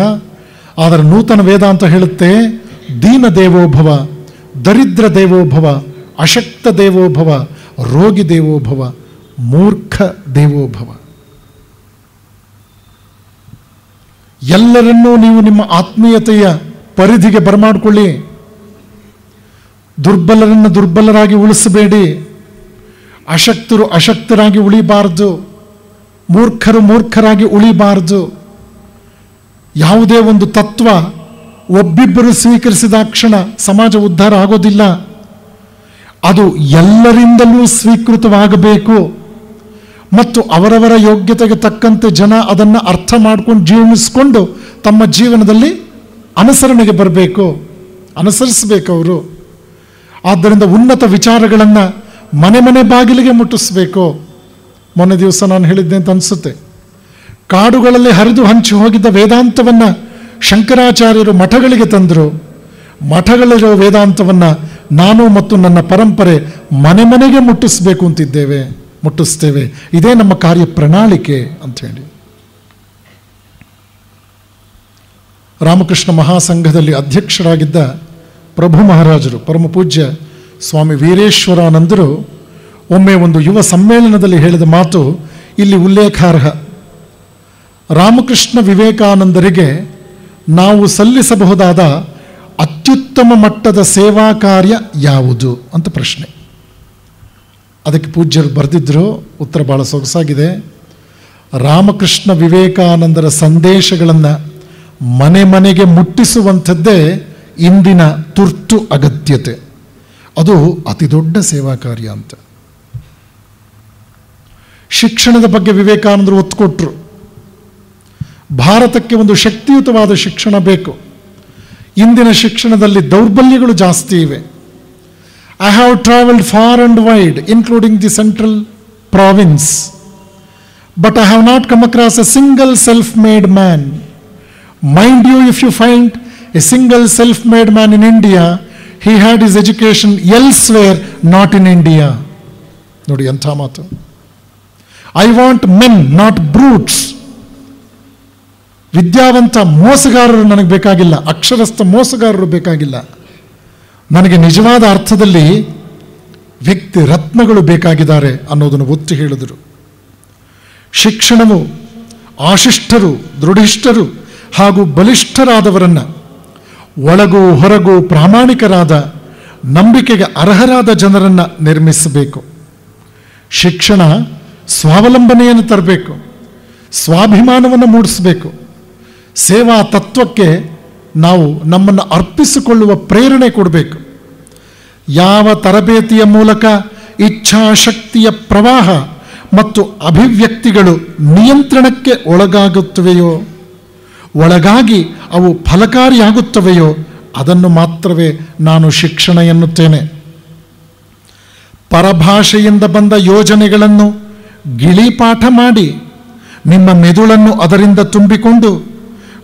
ಆದರೆ ನೂತನ ವೇದಾಂತ ಹೇಳುತ್ತೆ ದೀನ ದೇವೋಭವ, ದರಿದ್ರ ದೇವೋಭವ, ಅಶಕ್ತ ದೇವೋಭವ, ರೋಗಿ ದೇವೋಭವ, ಮೂರ್ಖ ದೇವೋಭವ. ಎಲ್ಲರನ್ನೂ ನೀವು ನಿಮ್ಮ ಆತ್ಮೀಯತೆಯ ಪರಿಧಿಗೆ ಬರಮಾಡಿಕೊಳ್ಳಿ. ದುರ್ಬಲರನ್ನು ದುರ್ಬಲರಾಗಿ ಉಳಿಸಬೇಡಿ. ಅಶಕ್ತರು ಅಶಕ್ತರಾಗಿ ಉಳಿಬಾರ್ದು, ಮೂರ್ಖರು ಮೂರ್ಖರಾಗಿ ಉಳಿಬಾರ್ದು. ಯಾವುದೇ ಒಂದು ತತ್ವ ಒಬ್ಬಿಬ್ಬರು ಸ್ವೀಕರಿಸಿದಾಕ್ಷಣ ಸಮಾಜ ಉದ್ಧಾರ ಆಗೋದಿಲ್ಲ. ಅದು ಎಲ್ಲರಿಂದಲೂ ಸ್ವೀಕೃತವಾಗಬೇಕು ಮತ್ತು ಅವರವರ ಯೋಗ್ಯತೆಗೆ ತಕ್ಕಂತೆ ಜನ ಅದನ್ನು ಅರ್ಥ ಮಾಡ್ಕೊಂಡು ಜೀವನಿಸ್ಕೊಂಡು ತಮ್ಮ ಜೀವನದಲ್ಲಿ ಅನುಸರಣೆಗೆ ಬರಬೇಕು, ಅನುಸರಿಸಬೇಕು ಅವರು. ಆದ್ದರಿಂದ ಉನ್ನತ ವಿಚಾರಗಳನ್ನು ಮನೆ ಮನೆ ಬಾಗಿಲಿಗೆ ಮುಟ್ಟಿಸ್ಬೇಕು. ಮೊನ್ನೆ ದಿವಸ ನಾನು ಹೇಳಿದ್ದೆ ಅಂತ ಅನಿಸುತ್ತೆ, ಕಾಡುಗಳಲ್ಲಿ ಹರಿದು ಹಂಚಿ ಹೋಗಿದ್ದ ವೇದಾಂತವನ್ನು ಶಂಕರಾಚಾರ್ಯರು ಮಠಗಳಿಗೆ ತಂದರು. ಮಠಗಳಿರೋ ವೇದಾಂತವನ್ನು ನಾನು ಮತ್ತು ನನ್ನ ಪರಂಪರೆ ಮನೆ ಮನೆಗೆ ಮುಟ್ಟಿಸ್ತೇವೆ. ಇದೇ ನಮ್ಮ ಕಾರ್ಯ ಪ್ರಣಾಳಿಕೆ ಅಂಥೇಳಿ. ರಾಮಕೃಷ್ಣ ಮಹಾಸಂಘದಲ್ಲಿ ಅಧ್ಯಕ್ಷರಾಗಿದ್ದ ಪ್ರಭು ಮಹಾರಾಜರು, ಪರಮ ಪೂಜ್ಯ ಸ್ವಾಮಿ ವೀರೇಶ್ವರಾನಂದರು ಒಮ್ಮೆ ಒಂದು ಯುವ ಸಮ್ಮೇಳನದಲ್ಲಿ ಹೇಳಿದ ಮಾತು ಇಲ್ಲಿ ಉಲ್ಲೇಖಾರ್ಹ. ರಾಮಕೃಷ್ಣ ವಿವೇಕಾನಂದರಿಗೆ ನಾವು ಸಲ್ಲಿಸಬಹುದಾದ ಅತ್ಯುತ್ತಮ ಮಟ್ಟದ ಸೇವಾ ಕಾರ್ಯ ಯಾವುದು ಅಂತ ಪ್ರಶ್ನೆ. ಅದಕ್ಕೆ ಪೂಜ್ಯರು ಬರೆದಿದ್ದರು, ಉತ್ತರ ಭಾಳ ಸೊಗಸಾಗಿದೆ. ರಾಮಕೃಷ್ಣ ವಿವೇಕಾನಂದರ ಸಂದೇಶಗಳನ್ನು ಮನೆ ಮನೆಗೆ ಮುಟ್ಟಿಸುವಂಥದ್ದೇ ಇಂದಿನ ತುರ್ತು ಅಗತ್ಯತೆ. ಅದು ಅತಿ ದೊಡ್ಡ ಸೇವಾ ಕಾರ್ಯ ಅಂತ. ಶಿಕ್ಷಣದ ಬಗ್ಗೆ ವಿವೇಕಾನಂದರು ಒತ್ತು ಕೊಟ್ಟರು. ಭಾರತಕ್ಕೆ ಒಂದು ಶಕ್ತಿಯುತವಾದ ಶಿಕ್ಷಣ ಬೇಕು. ಇಂದಿನ ಶಿಕ್ಷಣದಲ್ಲಿ ದೌರ್ಬಲ್ಯಗಳು ಜಾಸ್ತಿ ಇವೆ. I have traveled far and wide, including the central province, but I have not come across a single self-made man. Mind you, if you find a single self-made man in India, he had his education elsewhere, not in India. ನೋಡಿ ಎಂಥ ಮಾತು. I want men not brutes. ವಿದ್ಯಾವಂತ ಮೋಸಗಾರರು ನನಗೆ ಬೇಕಾಗಿಲ್ಲ, ಅಕ್ಷರಸ್ಥ ಮೋಸಗಾರರು ಬೇಕಾಗಿಲ್ಲ. ನನಗೆ ನಿಜವಾದ ಅರ್ಥದಲ್ಲಿ ವ್ಯಕ್ತಿ ರತ್ನಗಳು ಬೇಕಾಗಿದ್ದಾರೆ ಅನ್ನೋದನ್ನು ಒತ್ತಿ ಹೇಳಿದರು. ಶಿಕ್ಷಣವು ಆಶಿಷ್ಟರು, ದೃಢಿಷ್ಠರು ಹಾಗೂ ಬಲಿಷ್ಠರಾದವರನ್ನು, ಒಳಗೂ ಹೊರಗೂ ಪ್ರಾಮಾಣಿಕರಾದ, ನಂಬಿಕೆಗೆ ಅರ್ಹರಾದ ಜನರನ್ನು ನಿರ್ಮಿಸಬೇಕು. ಶಿಕ್ಷಣ ಸ್ವಾವಲಂಬನೆಯನ್ನು ತರಬೇಕು, ಸ್ವಾಭಿಮಾನವನ್ನು ಮೂಡಿಸಬೇಕು. ಸೇವಾ ತತ್ವಕ್ಕೆ ನಾವು ನಮ್ಮನ್ನು ಅರ್ಪಿಸಿಕೊಳ್ಳುವ ಪ್ರೇರಣೆ ಕೊಡಬೇಕು. ಯಾವ ತರಬೇತಿಯ ಮೂಲಕ ಇಚ್ಛಾಶಕ್ತಿಯ ಪ್ರವಾಹ ಮತ್ತು ಅಭಿವ್ಯಕ್ತಿಗಳು ನಿಯಂತ್ರಣಕ್ಕೆ ಒಳಗಾಗಿ ಅವು ಫಲಕಾರಿಯಾಗುತ್ತವೆಯೋ ಅದನ್ನು ಮಾತ್ರವೇ ನಾನು ಶಿಕ್ಷಣ ಎನ್ನುತ್ತೇನೆ. ಪರಭಾಷೆಯಿಂದ ಬಂದ ಯೋಜನೆಗಳನ್ನು ಗಿಳಿಪಾಠ ಮಾಡಿ ನಿಮ್ಮ ಮೆದುಳನ್ನು ಅದರಿಂದ ತುಂಬಿಕೊಂಡು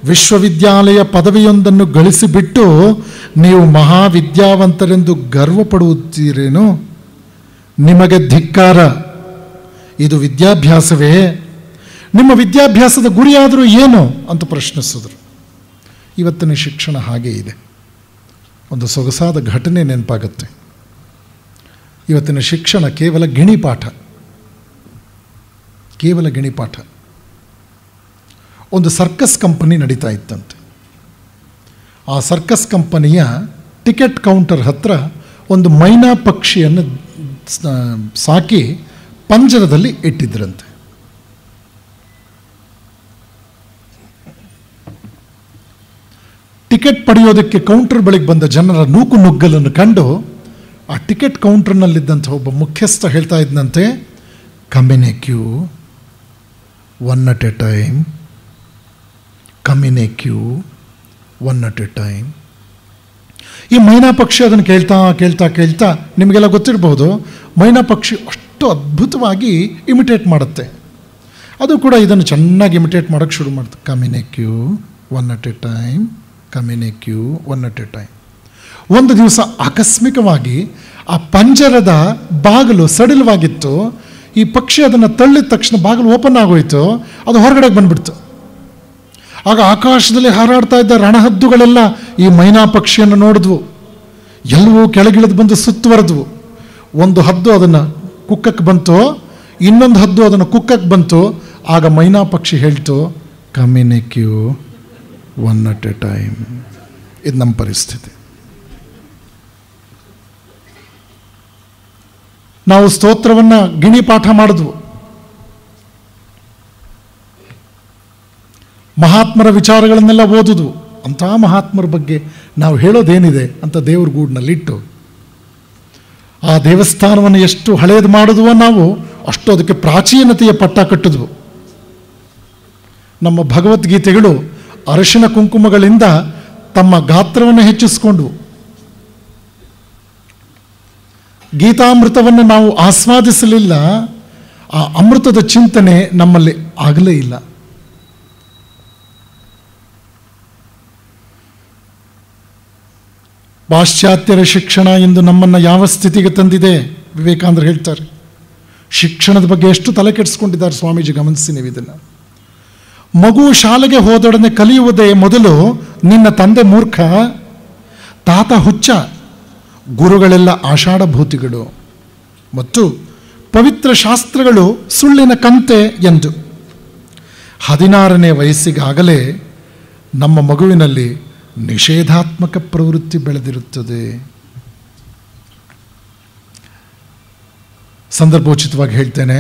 ವಿಶ್ವವಿದ್ಯಾಲಯ ಪದವಿಯೊಂದನ್ನು ಗಳಿಸಿಬಿಟ್ಟು ನೀವು ಮಹಾವಿದ್ಯಾವಂತರೆಂದು ಗರ್ವಪಡುತ್ತೀರೇನೋ? ನಿಮಗೆ ಧಿಕ್ಕಾರ. ಇದು ವಿದ್ಯಾಭ್ಯಾಸವೇ? ನಿಮ್ಮ ವಿದ್ಯಾಭ್ಯಾಸದ ಗುರಿಯಾದರೂ ಏನು ಅಂತ ಪ್ರಶ್ನಿಸಿದ್ರು. ಇವತ್ತಿನ ಶಿಕ್ಷಣ ಹಾಗೇ ಇದೆ. ಒಂದು ಸೊಗಸಾದ ಘಟನೆ ನೆನಪಾಗುತ್ತೆ. ಇವತ್ತಿನ ಶಿಕ್ಷಣ ಕೇವಲ ಗಿಣಿಪಾಠ. ಒಂದು ಸರ್ಕಸ್ ಕಂಪನಿ ನಡೀತಾ ಇತ್ತಂತೆ. ಆ ಸರ್ಕಸ್ ಕಂಪನಿಯ ಟಿಕೆಟ್ ಕೌಂಟರ್ ಹತ್ರ ಒಂದು ಮೈನಾ ಪಕ್ಷಿಯನ್ನು ಸಾಕಿ ಪಂಜರದಲ್ಲಿ ಇಟ್ಟಿದ್ರಂತೆ. ಟಿಕೆಟ್ ಪಡೆಯೋದಕ್ಕೆ ಕೌಂಟರ್ ಬಳಿಗೆ ಬಂದ ಜನರ ನೂಕು ನುಗ್ಗಲನ್ನು ಕಂಡು ಆ ಟಿಕೆಟ್ ಕೌಂಟರ್ನಲ್ಲಿದ್ದಂಥ ಒಬ್ಬ ಮುಖ್ಯಸ್ಥ ಹೇಳ್ತಾ ಇದ್ದಂತೆ, come in a queue, one at a time, come in a queue, one at a time. ಈ ಮೈನಾ ಪಕ್ಷಿ ಅದನ್ನು ಕೇಳ್ತಾ ನಿಮಗೆಲ್ಲ ಗೊತ್ತಿರಬಹುದು, ಮೈನಾ ಪಕ್ಷಿ ಅಷ್ಟು ಅದ್ಭುತವಾಗಿ ಇಮಿಟೇಟ್ ಮಾಡುತ್ತೆ. ಅದು ಕೂಡ ಇದನ್ನು ಚೆನ್ನಾಗಿ ಇಮಿಟೇಟ್ ಮಾಡೋಕ್ಕೆ ಶುರು ಮಾಡುತ್ತೆ. Come in a queue, one at a time, come in a queue, one at a time. ಒಂದು ದಿವಸ ಆಕಸ್ಮಿಕವಾಗಿ ಆ ಪಂಜರದ ಬಾಗಿಲು ಸಡಿಲವಾಗಿತ್ತು. ಈ ಪಕ್ಷಿ ಅದನ್ನು ತಳ್ಳಿದ ತಕ್ಷಣ ಬಾಗಿಲು ಓಪನ್ ಆಗೋಯ್ತು. ಅದು ಹೊರಗಡೆ ಬಂದ್ಬಿಡ್ತು. ಆಗ ಆಕಾಶದಲ್ಲಿ ಹಾರಾಡ್ತಾ ಇದ್ದ ರಣಹದ್ದುಗಳೆಲ್ಲ ಈ ಮೈನಾ ಪಕ್ಷಿಯನ್ನು ನೋಡಿದ್ವು. ಎಲ್ಲವೂ ಕೆಳಗಿಳಿದು ಬಂದು ಸುತ್ತುವರೆದ್ವು. ಒಂದು ಹದ್ದು ಅದನ್ನು ಕುಕ್ಕಕ್ಕೆ ಬಂತು, ಇನ್ನೊಂದು ಹದ್ದು ಅದನ್ನು ಕುಕ್ಕಕ್ಕೆ ಬಂತು. ಆಗ ಮೈನಾ ಪಕ್ಷಿ ಹೇಳ್ತು, come in a queue, one at a time. ಇದು ನಮ್ಮ ಪರಿಸ್ಥಿತಿ. ನಾವು ಸ್ತೋತ್ರವನ್ನು ಗಿಣಿ ಪಾಠ ಮಾಡಿದ್ವು. ಮಹಾತ್ಮರ ವಿಚಾರಗಳನ್ನೆಲ್ಲ ಓದಿದ್ವು. ಅಂಥ ಮಹಾತ್ಮರ ಬಗ್ಗೆ ನಾವು ಹೇಳೋದೇನಿದೆ ಅಂತ ದೇವ್ರ ಗೂಡಿನಲ್ಲಿಟ್ಟು ಆ ದೇವಸ್ಥಾನವನ್ನು ಎಷ್ಟು ಹಳೇದು ಮಾಡಿದ್ವೋ ನಾವು, ಅಷ್ಟು ಅದಕ್ಕೆ ಪ್ರಾಚೀನತೆಯ ಪಟ್ಟ ಕಟ್ಟಿದ್ವು. ನಮ್ಮ ಭಗವದ್ಗೀತೆಗಳು ಅರಿಶಿನ ಕುಂಕುಮಗಳಿಂದ ತಮ್ಮ ಗಾತ್ರವನ್ನು ಹೆಚ್ಚಿಸಿಕೊಂಡ್ವು. ಗೀತಾಮೃತವನ್ನು ನಾವು ಆಸ್ವಾದಿಸಲಿಲ್ಲ. ಆ ಅಮೃತದ ಚಿಂತನೆ ನಮ್ಮಲ್ಲಿ ಆಗಲೇ ಇಲ್ಲ. ಪಾಶ್ಚಾತ್ಯರ ಶಿಕ್ಷಣ ಇಂದು ನಮ್ಮನ್ನು ಯಾವ ಸ್ಥಿತಿಗೆ ತಂದಿದೆ? ವಿವೇಕಾನಂದರು ಹೇಳ್ತಾರೆ, ಶಿಕ್ಷಣದ ಬಗ್ಗೆ ಎಷ್ಟು ತಲೆ ಕೆಡಿಸ್ಕೊಂಡಿದ್ದಾರೆ ಸ್ವಾಮೀಜಿ, ಗಮನಿಸಿ ನೀವು ಇದನ್ನು. ಮಗು ಶಾಲೆಗೆ ಹೋದೊಡನೆ ಕಲಿಯುವುದೇ ಮೊದಲು ನಿನ್ನ ತಂದೆ ಮೂರ್ಖ, ತಾತ ಹುಚ್ಚ, ಗುರುಗಳೆಲ್ಲ ಆಷಾಢಭೂತಿಗಳು ಮತ್ತು ಪವಿತ್ರ ಶಾಸ್ತ್ರಗಳು ಸುಳ್ಳಿನ ಕಂತೆ ಎಂದು. 16ನೇ ವಯಸ್ಸಿಗಾಗಲೇ ನಮ್ಮ ಮಗುವಿನಲ್ಲಿ ನಿಷೇಧಾತ್ಮಕ ಪ್ರವೃತ್ತಿ ಬೆಳೆದಿರುತ್ತದೆ. ಸಂದರ್ಭೋಚಿತವಾಗಿ ಹೇಳ್ತೇನೆ,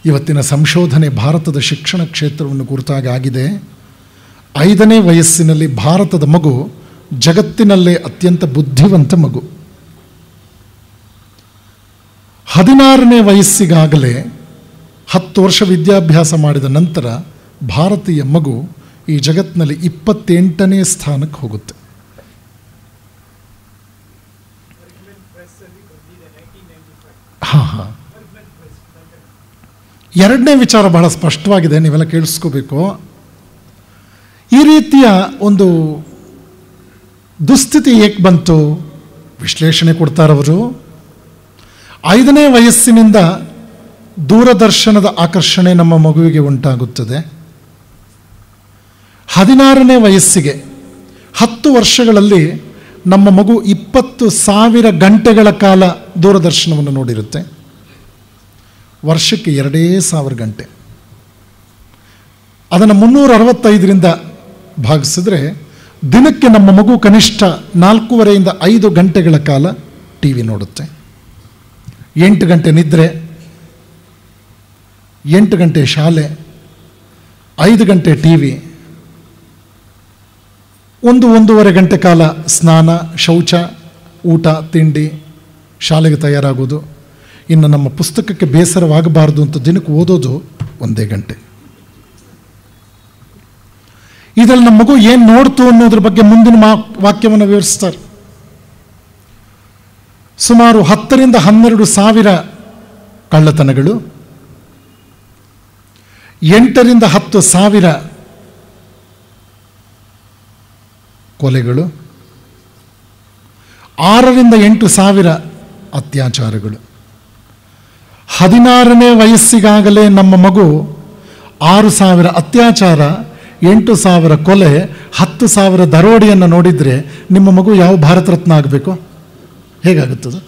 ಇವತ್ತಿನ ಸಂಶೋಧನೆ ಭಾರತದ ಶಿಕ್ಷಣ ಕ್ಷೇತ್ರವನ್ನು ಕುರಿತಾಗಿ ಆಗಿದೆ. 5ನೇ ವಯಸ್ಸಿನಲ್ಲಿ ಭಾರತದ ಮಗು ಜಗತ್ತಿನಲ್ಲೇ ಅತ್ಯಂತ ಬುದ್ಧಿವಂತ ಮಗು. 16ನೇ ವಯಸ್ಸಿಗಾಗಲೇ 10 ವರ್ಷ ವಿದ್ಯಾಭ್ಯಾಸ ಮಾಡಿದ ನಂತರ ಭಾರತೀಯ ಮಗು ಈ ಜಗತ್ತಿನಲ್ಲಿ 28ನೇ ಸ್ಥಾನಕ್ಕೆ ಹೋಗುತ್ತೆ. ಹಾಂ. ಎರಡನೇ ವಿಚಾರ ಬಹಳ ಸ್ಪಷ್ಟವಾಗಿದೆ, ನೀವೆಲ್ಲ ಕೇಳಿಸ್ಕೋಬೇಕು. ಈ ರೀತಿಯ ಒಂದು ದುಸ್ಥಿತಿ ಏಕೆ ಬಂತು? ವಿಶ್ಲೇಷಣೆ ಕೊಡ್ತಾರವರು. 5ನೇ ವಯಸ್ಸಿನಿಂದ ದೂರದರ್ಶನದ ಆಕರ್ಷಣೆ ನಮ್ಮ ಮಗುವಿಗೆ ಉಂಟಾಗುತ್ತದೆ. 16ನೇ ವಯಸ್ಸಿಗೆ 10 ವರ್ಷಗಳಲ್ಲಿ ನಮ್ಮ ಮಗು 20,000 ಗಂಟೆಗಳ ಕಾಲ ದೂರದರ್ಶನವನ್ನು ನೋಡಿರುತ್ತೆ. ವರ್ಷಕ್ಕೆ 2,000 ಗಂಟೆ. ಅದನ್ನು 365ರಿಂದ ಭಾಗಿಸಿದ್ರೆ ದಿನಕ್ಕೆ ನಮ್ಮ ಮಗು ಕನಿಷ್ಠ 4.5ರಿಂದ 5 ಗಂಟೆಗಳ ಕಾಲ ಟಿ ವಿ ನೋಡುತ್ತೆ. 8 ಗಂಟೆ ನಿದ್ರೆ, 8 ಗಂಟೆ ಶಾಲೆ, 5 ಗಂಟೆ ಟಿ ವಿ, 1-1.5 ಗಂಟೆ ಕಾಲ ಸ್ನಾನ, ಶೌಚ, ಊಟ, ತಿಂಡಿ, ಶಾಲೆಗೆ ತಯಾರಾಗೋದು. ಇನ್ನು ನಮ್ಮ ಪುಸ್ತಕಕ್ಕೆ ಬೇಸರವಾಗಬಾರ್ದು ಅಂತ ದಿನಕ್ಕೆ ಓದೋದು 1 ಗಂಟೆ. ಇದರಲ್ಲಿ ನಮ್ಮ ಮಗು ಏನು ನೋಡ್ತು ಅನ್ನೋದ್ರ ಬಗ್ಗೆ ಮುಂದಿನ ವಾಕ್ಯವನ್ನು ವಿವರಿಸ್ತಾರೆ. ಸುಮಾರು 10,000ರಿಂದ 12,000 ಕಳ್ಳತನಗಳು, 8,000ರಿಂದ 10,000 ಕೊಲೆಗಳು, 6,000ರಿಂದ 8,000 ಅತ್ಯಾಚಾರಗಳು. 16ನೇ ವಯಸ್ಸಿಗಾಗಲೇ ನಮ್ಮ ಮಗು 6,000 ಅತ್ಯಾಚಾರ, 8,000 ಕೊಲೆ, 10,000 ದರೋಡೆಯನ್ನು ನೋಡಿದರೆ ನಿಮ್ಮ ಮಗು ಯಾವ ಭಾರತ ರತ್ನ ಆಗಬೇಕು? ಹೇಗಾಗುತ್ತದೆ?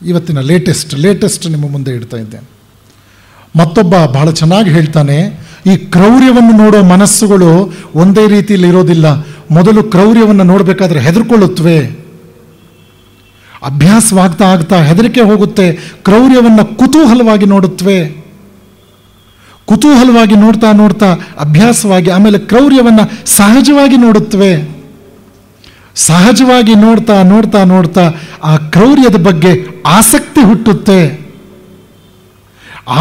ಇವತ್ತಿನ ಲೇಟೆಸ್ಟ್ ನಿಮ್ಮ ಮುಂದೆ ಇಡ್ತಾ ಇದ್ದೇನೆ. ಮತ್ತೊಬ್ಬ ಬಹಳ ಚೆನ್ನಾಗಿ ಹೇಳ್ತಾನೆ, ಈ ಕ್ರೌರ್ಯವನ್ನು ನೋಡೋ ಮನಸ್ಸುಗಳು ಒಂದೇ ರೀತಿಯಲ್ಲಿ ಇರೋದಿಲ್ಲ. ಮೊದಲು ಕ್ರೌರ್ಯವನ್ನು ನೋಡಬೇಕಾದ್ರೆ ಹೆದರ್ಕೊಳ್ಳುತ್ತವೆ, ಅಭ್ಯಾಸವಾಗ್ತಾ ಆಗ್ತಾ ಹೆದರಿಕೆ ಹೋಗುತ್ತೆ. ಕ್ರೌರ್ಯವನ್ನು ಕುತೂಹಲವಾಗಿ ನೋಡುತ್ತವೆ, ಕುತೂಹಲವಾಗಿ ನೋಡ್ತಾ ನೋಡ್ತಾ ಅಭ್ಯಾಸವಾಗಿ ಆಮೇಲೆ ಕ್ರೌರ್ಯವನ್ನು ಸಹಜವಾಗಿ ನೋಡುತ್ತವೆ. ಸಹಜವಾಗಿ ನೋಡ್ತಾ ನೋಡ್ತಾ ನೋಡ್ತಾ ಆ ಕ್ರೌರ್ಯದ ಬಗ್ಗೆ ಆಸಕ್ತಿ ಹುಟ್ಟುತ್ತೆ.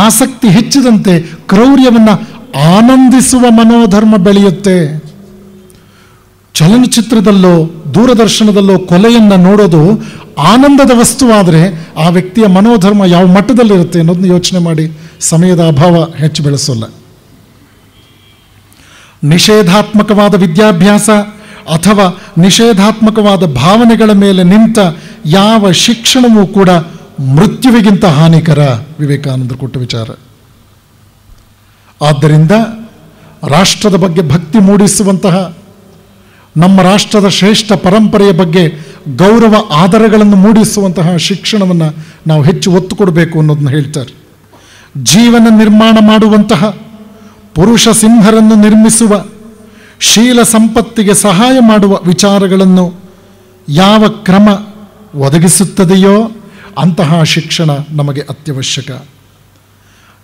ಆಸಕ್ತಿ ಹೆಚ್ಚಿದಂತೆ ಕ್ರೌರ್ಯವನ್ನು ಆನಂದಿಸುವ ಮನೋಧರ್ಮ ಬೆಳೆಯುತ್ತೆ. ಚಲನಚಿತ್ರದಲ್ಲೋ ದೂರದರ್ಶನದಲ್ಲೋ ಕೊಲೆಯನ್ನು ನೋಡೋದು ಆನಂದದ ವಸ್ತುವಾದರೆ ಆ ವ್ಯಕ್ತಿಯ ಮನೋಧರ್ಮ ಯಾವ ಮಟ್ಟದಲ್ಲಿರುತ್ತೆ ಅನ್ನೋದನ್ನ ಯೋಚನೆ ಮಾಡಿ. ಸಮಯದ ಅಭಾವ ಹೆಚ್ಚು ಬೆಳೆಸೋಲ್ಲ. ನಿಷೇಧಾತ್ಮಕವಾದ ವಿದ್ಯಾಭ್ಯಾಸ ಅಥವಾ ನಿಷೇಧಾತ್ಮಕವಾದ ಭಾವನೆಗಳ ಮೇಲೆ ನಿಂತ ಯಾವ ಶಿಕ್ಷಣವೂ ಕೂಡ ಮೃತ್ಯುವಿಗಿಂತ ಹಾನಿಕರ. ವಿವೇಕಾನಂದರು ಕೊಟ್ಟ ವಿಚಾರ. ಆದ್ದರಿಂದ ರಾಷ್ಟ್ರದ ಬಗ್ಗೆ ಭಕ್ತಿ ಮೂಡಿಸುವಂತಹ, ನಮ್ಮ ರಾಷ್ಟ್ರದ ಶ್ರೇಷ್ಠ ಪರಂಪರೆಯ ಬಗ್ಗೆ ಗೌರವ ಆದರಗಳನ್ನು ಮೂಡಿಸುವಂತಹ ಶಿಕ್ಷಣವನ್ನು ನಾವು ಹೆಚ್ಚು ಒತ್ತು ಕೊಡಬೇಕು ಅನ್ನೋದನ್ನ ಹೇಳ್ತಾರೆ. ಜೀವನ ನಿರ್ಮಾಣ ಮಾಡುವಂತಹ, ಪುರುಷ ಸಿಂಹರನ್ನು ನಿರ್ಮಿಸುವ, ಶೀಲ ಸಂಪತ್ತಿಗೆ ಸಹಾಯ ಮಾಡುವ ವಿಚಾರಗಳನ್ನು ಯಾವ ಕ್ರಮ ಒದಗಿಸುತ್ತದೆಯೋ ಅಂತಹ ಶಿಕ್ಷಣ ನಮಗೆ ಅತ್ಯವಶ್ಯಕ.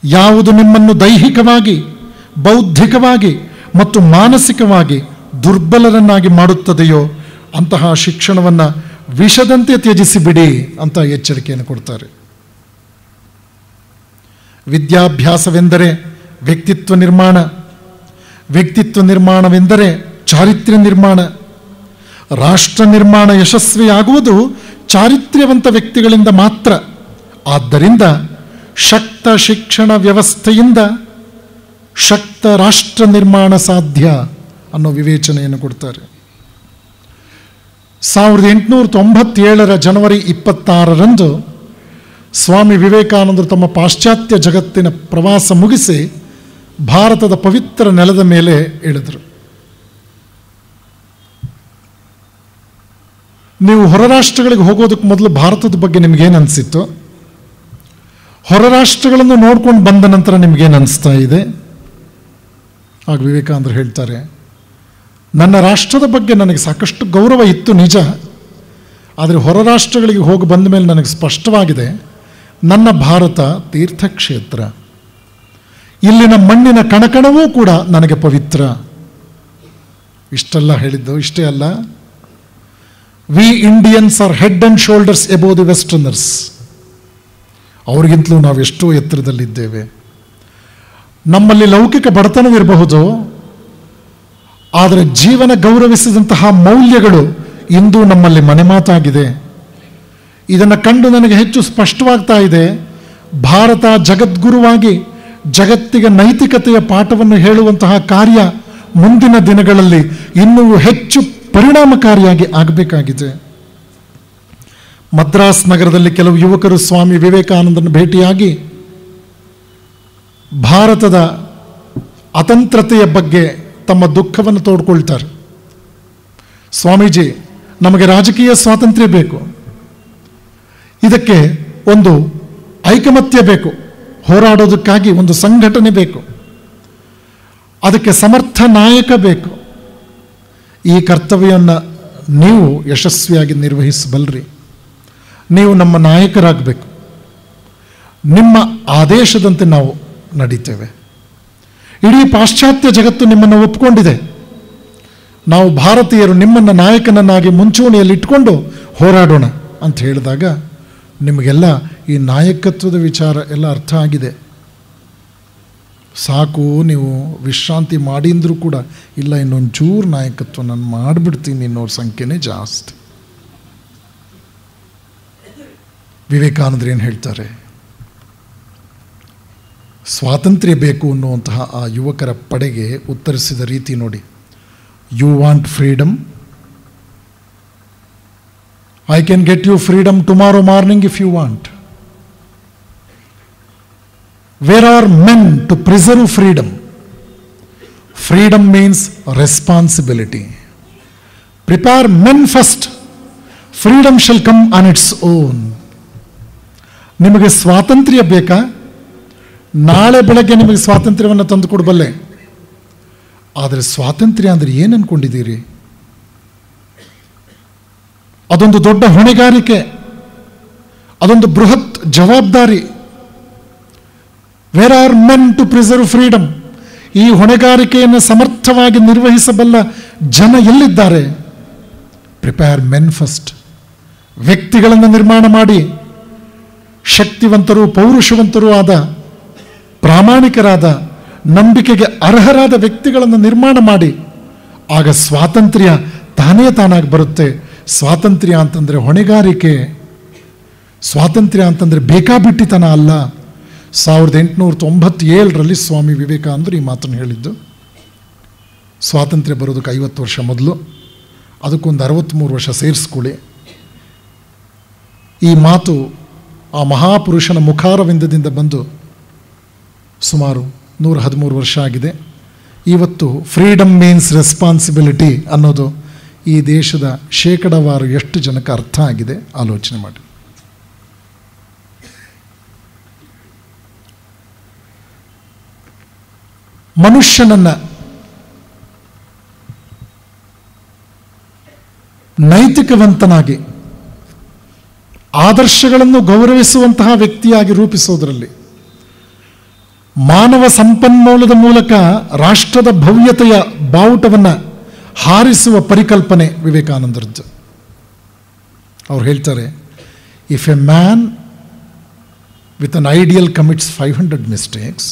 ಯಾವುದು ನಿಮ್ಮನ್ನು ದೈಹಿಕವಾಗಿ, ಬೌದ್ಧಿಕವಾಗಿ ಮತ್ತು ಮಾನಸಿಕವಾಗಿ ದುರ್ಬಲರನ್ನಾಗಿ ಮಾಡುತ್ತದೆಯೋ ಅಂತಹ ಶಿಕ್ಷಣವನ್ನು ವಿಷದಂತೆ ತ್ಯಜಿಸಿಬಿಡಿ ಅಂತ ಎಚ್ಚರಿಕೆಯನ್ನು ಕೊಡ್ತಾರೆ. ವಿದ್ಯಾಭ್ಯಾಸವೆಂದರೆ ವ್ಯಕ್ತಿತ್ವ ನಿರ್ಮಾಣ, ವ್ಯಕ್ತಿತ್ವ ನಿರ್ಮಾಣವೆಂದರೆ ಚಾರಿತ್ರ್ಯ ನಿರ್ಮಾಣ. ರಾಷ್ಟ್ರ ನಿರ್ಮಾಣ ಯಶಸ್ವಿಯಾಗುವುದು ಚಾರಿತ್ರ್ಯವಂತ ವ್ಯಕ್ತಿಗಳಿಂದ ಮಾತ್ರ. ಆದ್ದರಿಂದ ಶಕ್ತ ಶಿಕ್ಷಣ ವ್ಯವಸ್ಥೆಯಿಂದ ಶಕ್ತ ರಾಷ್ಟ್ರ ನಿರ್ಮಾಣ ಸಾಧ್ಯ ಅನ್ನೋ ವಿವೇಚನೆಯನ್ನು ಕೊಡ್ತಾರೆ. 1897 ಜನವರಿ 26ರಂದು ಸ್ವಾಮಿ ವಿವೇಕಾನಂದರು ತಮ್ಮ ಪಾಶ್ಚಾತ್ಯ ಜಗತ್ತಿನ ಪ್ರವಾಸ ಮುಗಿಸಿ ಭಾರತದ ಪವಿತ್ರ ನೆಲದ ಮೇಲೆ ಇಳಿದರು. ನೀವು ಹೊರ ರಾಷ್ಟ್ರಗಳಿಗೆ ಹೋಗೋದಕ್ಕೆ ಮೊದಲು ಭಾರತದ ಬಗ್ಗೆ ನಿಮಗೇನು ಅನಿಸಿತ್ತು? ಹೊರ ರಾಷ್ಟ್ರಗಳನ್ನು ನೋಡ್ಕೊಂಡು ಬಂದ ನಂತರ ನಿಮಗೇನು ಅನಿಸ್ತಾ ಇದೆ? ಆಗ ವಿವೇಕಾನಂದರು ಹೇಳ್ತಾರೆ, ನನ್ನ ರಾಷ್ಟ್ರದ ಬಗ್ಗೆ ನನಗೆ ಸಾಕಷ್ಟು ಗೌರವ ಇತ್ತು ನಿಜ, ಆದರೆ ಹೊರ ರಾಷ್ಟ್ರಗಳಿಗೆ ಹೋಗಿ ಬಂದ ಮೇಲೆ ನನಗೆ ಸ್ಪಷ್ಟವಾಗಿದೆ, ನನ್ನ ಭಾರತ ತೀರ್ಥಕ್ಷೇತ್ರ. ಇಲ್ಲಿನ ಮಣ್ಣಿನ ಕಣಕಣವೂ ಕೂಡ ನನಗೆ ಪವಿತ್ರ. ಇಷ್ಟೆಲ್ಲ ಹೇಳಿದ್ದು ಇಷ್ಟೇ ಅಲ್ಲ, we Indians are head and shoulders above the westerners. ಅವ್ರಿಗಿಂತಲೂ ನಾವು ಎಷ್ಟೋ ಎತ್ತರದಲ್ಲಿದ್ದೇವೆ. ನಮ್ಮಲ್ಲಿ ಲೌಕಿಕ ಬಡತನವಿರಬಹುದು, ಆದರೆ ಜೀವನ ಗೌರವಿಸಿದಂತಹ ಮೌಲ್ಯಗಳು ಇಂದು ನಮ್ಮಲ್ಲಿ ಮನೆಮಾತಾಗಿದೆ. ಇದನ್ನು ಕಂಡು ನನಗೆ ಹೆಚ್ಚು ಸ್ಪಷ್ಟವಾಗ್ತಾ ಇದೆ, ಭಾರತ ಜಗದ್ಗುರುವಾಗಿ ಜಗತ್ತಿಗೆ ನೈತಿಕತೆಯ ಪಾಠವನ್ನು ಹೇಳುವಂತಹ ಕಾರ್ಯ ಮುಂದಿನ ದಿನಗಳಲ್ಲಿ ಇನ್ನೂ ಹೆಚ್ಚು ಪರಿಣಾಮಕಾರಿಯಾಗಿ ಆಗಬೇಕಾಗಿದೆ. ಮದ್ರಾಸ್ ನಗರದಲ್ಲಿ ಕೆಲವು ಯುವಕರು ಸ್ವಾಮಿ ವಿವೇಕಾನಂದನ ಭೇಟಿಯಾಗಿ ಭಾರತದ ಅತಂತ್ರತೆಯ ಬಗ್ಗೆ ತಮ್ಮ ದುಃಖವನ್ನು ತೋಡ್ಕೊಳ್ತಾರೆ. ಸ್ವಾಮೀಜಿ, ನಮಗೆ ರಾಜಕೀಯ ಸ್ವಾತಂತ್ರ್ಯ ಬೇಕು, ಇದಕ್ಕೆ ಒಂದು ಐಕಮತ್ಯ ಬೇಕು, ಹೋರಾಡೋದಕ್ಕಾಗಿ ಒಂದು ಸಂಘಟನೆ ಬೇಕು, ಅದಕ್ಕೆ ಸಮರ್ಥ ನಾಯಕ ಬೇಕು. ಈ ಕರ್ತವ್ಯವನ್ನು ನೀವು ಯಶಸ್ವಿಯಾಗಿ ನಿರ್ವಹಿಸಬಲ್ರಿ. ನೀವು ನಮ್ಮ ನಾಯಕರಾಗಬೇಕು. ನಿಮ್ಮ ಆದೇಶದಂತೆ ನಾವು ನಡೀತೇವೆ. ಇಡೀ ಪಾಶ್ಚಾತ್ಯ ಜಗತ್ತು ನಿಮ್ಮನ್ನು ಒಪ್ಪಿಕೊಂಡಿದೆ. ನಾವು ಭಾರತೀಯರು ನಿಮ್ಮನ್ನು ನಾಯಕನನ್ನಾಗಿ ಮುಂಚೂಣಿಯಲ್ಲಿ ಇಟ್ಕೊಂಡು ಹೋರಾಡೋಣ ಅಂತ ಹೇಳಿದಾಗ ನಿಮಗೆಲ್ಲ ಈ ನಾಯಕತ್ವದ ವಿಚಾರ ಎಲ್ಲ ಅರ್ಥ ಆಗಿದೆ. ಸಾಕು, ನೀವು ವಿಶ್ರಾಂತಿ ಮಾಡಿಂದರೂ ಕೂಡ ಇಲ್ಲ, ಇನ್ನೊಂಚೂರು ನಾಯಕತ್ವ ನಾನು ಮಾಡಿಬಿಡ್ತೀನಿ ಅನ್ನೋರ ಸಂಖ್ಯೆನೇ ಜಾಸ್ತಿ. ವಿವೇಕಾನಂದರು ಏನು ಹೇಳ್ತಾರೆ? ಸ್ವಾತಂತ್ರ್ಯ ಬೇಕು ಅನ್ನುವಂತಹ ಆ ಯುವಕರ ಪಡೆಗೆ ಉತ್ತರಿಸಿದ ರೀತಿ ನೋಡಿ. You want freedom? I can get you freedom tomorrow morning if you want. Where are men to preserve freedom? Freedom means responsibility. Prepare men first, freedom shall come on its own. ನಿಮಗೆ ಸ್ವಾತಂತ್ರ್ಯ ಬೇಕಾ? ನಾಳೆ ಬೆಳಗ್ಗೆ ನಿಮಗೆ ಸ್ವಾತಂತ್ರ್ಯವನ್ನು ತಂದುಕೊಡಬಲ್ಲೆ. ಆದರೆ ಸ್ವಾತಂತ್ರ್ಯ ಅಂದರೆ ಏನು ಅಂದ್ಕೊಂಡಿದ್ದೀರಿ? ಅದೊಂದು ದೊಡ್ಡ ಹೊಣೆಗಾರಿಕೆ, ಅದೊಂದು ಬೃಹತ್ ಜವಾಬ್ದಾರಿ. Where are men to preserve freedom? ಈ ಹೊಣೆಗಾರಿಕೆಯನ್ನು ಸಮರ್ಥವಾಗಿ ನಿರ್ವಹಿಸಬಲ್ಲ ಜನ ಎಲ್ಲಿದ್ದಾರೆ? Prepare men first. ವ್ಯಕ್ತಿಗಳನ್ನು ನಿರ್ಮಾಣ ಮಾಡಿ ಶಕ್ತಿವಂತರು, ಪೌರುಷವಂತರೂ ಆದ, ಪ್ರಾಮಾಣಿಕರಾದ, ನಂಬಿಕೆಗೆ ಅರ್ಹರಾದ ವ್ಯಕ್ತಿಗಳನ್ನು ನಿರ್ಮಾಣ ಮಾಡಿ, ಆಗ ಸ್ವಾತಂತ್ರ್ಯ ತಾನೇ ತಾನಾಗಿ ಬರುತ್ತೆ. ಸ್ವಾತಂತ್ರ್ಯ ಅಂತಂದರೆ ಹೊಣೆಗಾರಿಕೆ, ಸ್ವಾತಂತ್ರ್ಯ ಅಂತಂದರೆ ಬೇಕಾಬಿಟ್ಟಿತನ ಅಲ್ಲ. 1897ರಲ್ಲಿ ಸ್ವಾಮಿ ವಿವೇಕಾನಂದರು ಈ ಮಾತನ್ನು ಹೇಳಿದ್ದು. ಸ್ವಾತಂತ್ರ್ಯ ಬರೋದಕ್ಕೆ 50 ವರ್ಷ ಮೊದಲು, ಅದಕ್ಕೊಂದು 63 ವರ್ಷ ಸೇರಿಸ್ಕೊಳ್ಳಿ. ಈ ಮಾತು ಆ ಮಹಾಪುರುಷನ ಮುಖಾರವಿಂದದಿಂದ ಬಂದು ಸುಮಾರು 113 ವರ್ಷ ಆಗಿದೆ. ಇವತ್ತು ಫ್ರೀಡಮ್ ಮೀನ್ಸ್ ರೆಸ್ಪಾನ್ಸಿಬಿಲಿಟಿ ಅನ್ನೋದು ಈ ದೇಶದ ಶೇಕಡಾವಾರು ಎಷ್ಟು ಜನಕ್ಕೆ ಅರ್ಥ ಆಗಿದೆ ಆಲೋಚನೆ ಮಾಡಿ. ಮನುಷ್ಯನನ್ನು ನೈತಿಕವಂತನಾಗಿ, ಆದರ್ಶಗಳನ್ನು ಗೌರವಿಸುವಂತಹ ವ್ಯಕ್ತಿಯಾಗಿ ರೂಪಿಸೋದರಲ್ಲಿ, ಮಾನವ ಸಂಪನ್ಮೂಲದ ಮೂಲಕ ರಾಷ್ಟ್ರದ ಭವ್ಯತೆಯ ಬಾವುಟವನ್ನು ಹಾರಿಸುವ ಪರಿಕಲ್ಪನೆ ವಿವೇಕಾನಂದರದ್ದು. ಅವ್ರು ಹೇಳ್ತಾರೆ, if a man with an ideal commits 500 mistakes,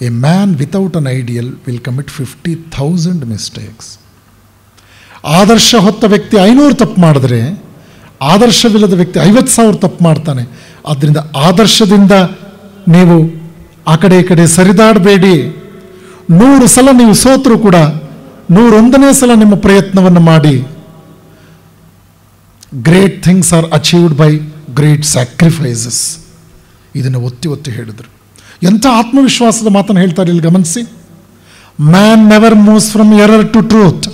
a man without an ideal will commit 50,000 mistakes. ಆದರ್ಶ ಹೊತ್ತ ವ್ಯಕ್ತಿ 500 ತಪ್ಪು ಮಾಡಿದ್ರೆ, ಆದರ್ಶವಿಲ್ಲದ ವ್ಯಕ್ತಿ 50,000 ತಪ್ಪು ಮಾಡ್ತಾನೆ. ಆದ್ದರಿಂದ ಆದರ್ಶದಿಂದ ನೀವು ಆ ಕಡೆ ಈ ಕಡೆ ಸರಿದಾಡಬೇಡಿ. 100 ಸಲ ನೀವು ಸೋತರೂ ಕೂಡ 101ನೇ ಸಲ ನಿಮ್ಮ ಪ್ರಯತ್ನವನ್ನು ಮಾಡಿ. Great things are achieved by great sacrifices. ಇದನ್ನು ಒತ್ತಿ ಒತ್ತಿ ಹೇಳಿದರು. ಎಂಥ ಆತ್ಮವಿಶ್ವಾಸದ ಮಾತನ್ನು ಹೇಳ್ತಾರೆ ಇಲ್ಲಿ ಗಮನಿಸಿ. Man never moves from error to truth,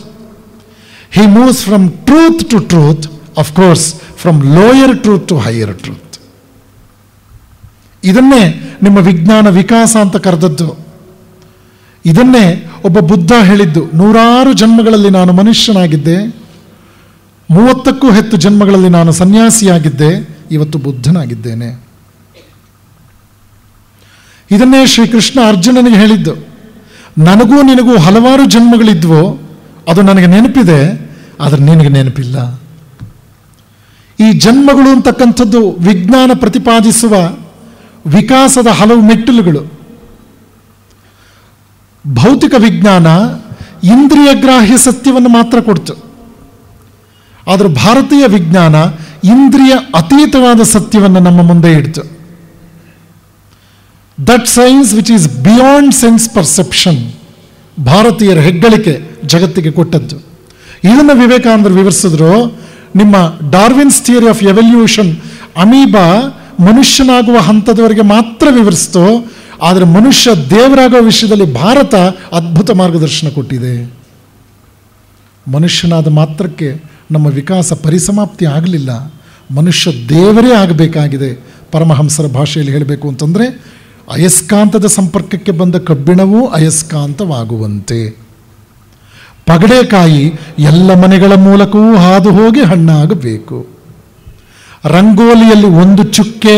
he moves from truth to truth, of course from lower truth to higher truth. ಇದನ್ನೇ ನಿಮ್ಮ ವಿಜ್ಞಾನ ವಿಕಾಸ ಅಂತ ಕರೆದದ್ದು. ಇದನ್ನೇ ಒಬ್ಬ ಬುದ್ಧ ಹೇಳಿದ್ದು. 100 ಜನ್ಮಗಳಲ್ಲಿ ನಾನು ಮನುಷ್ಯನಾಗಿದ್ದೆ, 30ಕ್ಕೂ ಹೆಚ್ಚು ಜನ್ಮಗಳಲ್ಲಿ ನಾನು ಸನ್ಯಾಸಿಯಾಗಿದ್ದೆ, ಇವತ್ತು ಬುದ್ಧನಾಗಿದ್ದೇನೆ. ಇದನ್ನೇ ಶ್ರೀಕೃಷ್ಣ ಅರ್ಜುನನಿಗೆ ಹೇಳಿದ್ದು. ನನಗೂ ನಿನಗೂ ಹಲವಾರು ಜನ್ಮಗಳಿದ್ವು, ಅದು ನನಗೆ ನೆನಪಿದೆ, ಆದರೆ ನಿನಗೆ ನೆನಪಿಲ್ಲ. ಈ ಜನ್ಮಗಳು ಅಂತಕ್ಕಂಥದ್ದು ವಿಜ್ಞಾನ ಪ್ರತಿಪಾದಿಸುವ ವಿಕಾಸದ ಹಲವು ಮೆಟ್ಟಿಲುಗಳು. ಭೌತಿಕ ವಿಜ್ಞಾನ ಇಂದ್ರಿಯ ಗ್ರಾಹ್ಯ ಸತ್ಯವನ್ನು ಮಾತ್ರ ಕೊಡ್ತು. ಆದರೆ ಭಾರತೀಯ ವಿಜ್ಞಾನ ಇಂದ್ರಿಯ ಅತೀತವಾದ ಸತ್ಯವನ್ನು ನಮ್ಮ ಮುಂದೆ ಇಡ್ತು. That science which is beyond sense perception ಭಾರತೀಯರ ಹೆಗ್ಗಳಿಕೆ ಜಗತ್ತಿಗೆ ಕೊಟ್ಟದ್ದು. ಇದನ್ನು ವಿವೇಕಾನಂದರು ವಿವರಿಸಿದ್ರು. ನಿಮ್ಮ Darwin's theory of evolution amoeba ಮನುಷ್ಯನಾಗುವ ಹಂತದವರೆಗೆ ಮಾತ್ರ ವಿವರಿಸ್ತು. ಆದರೆ ಮನುಷ್ಯ ದೇವರಾಗುವ ವಿಷಯದಲ್ಲಿ ಭಾರತ ಅದ್ಭುತ ಮಾರ್ಗದರ್ಶನ ಕೊಟ್ಟಿದೆ. ಮನುಷ್ಯನಾದ ಮಾತ್ರಕ್ಕೆ ನಮ್ಮ ವಿಕಾಸ ಪರಿಸಮಾಪ್ತಿ ಆಗಲಿಲ್ಲ, ಮನುಷ್ಯ ದೇವರೇ ಆಗಬೇಕಾಗಿದೆ. ಪರಮಹಂಸರ ಭಾಷೆಯಲ್ಲಿ ಹೇಳಬೇಕು ಅಂತಂದರೆ, ಅಯಸ್ಕಾಂತದ ಸಂಪರ್ಕಕ್ಕೆ ಬಂದ ಕಬ್ಬಿಣವೂ ಅಯಸ್ಕಾಂತವಾಗುವಂತೆ. ಪಗಡೆಕಾಯಿ ಎಲ್ಲ ಮನೆಗಳ ಮೂಲಕವೂ ಹಾದು ಹೋಗಿ ಹಣ್ಣಾಗಬೇಕು. ರಂಗೋಲಿಯಲ್ಲಿ ಒಂದು ಚುಕ್ಕೆ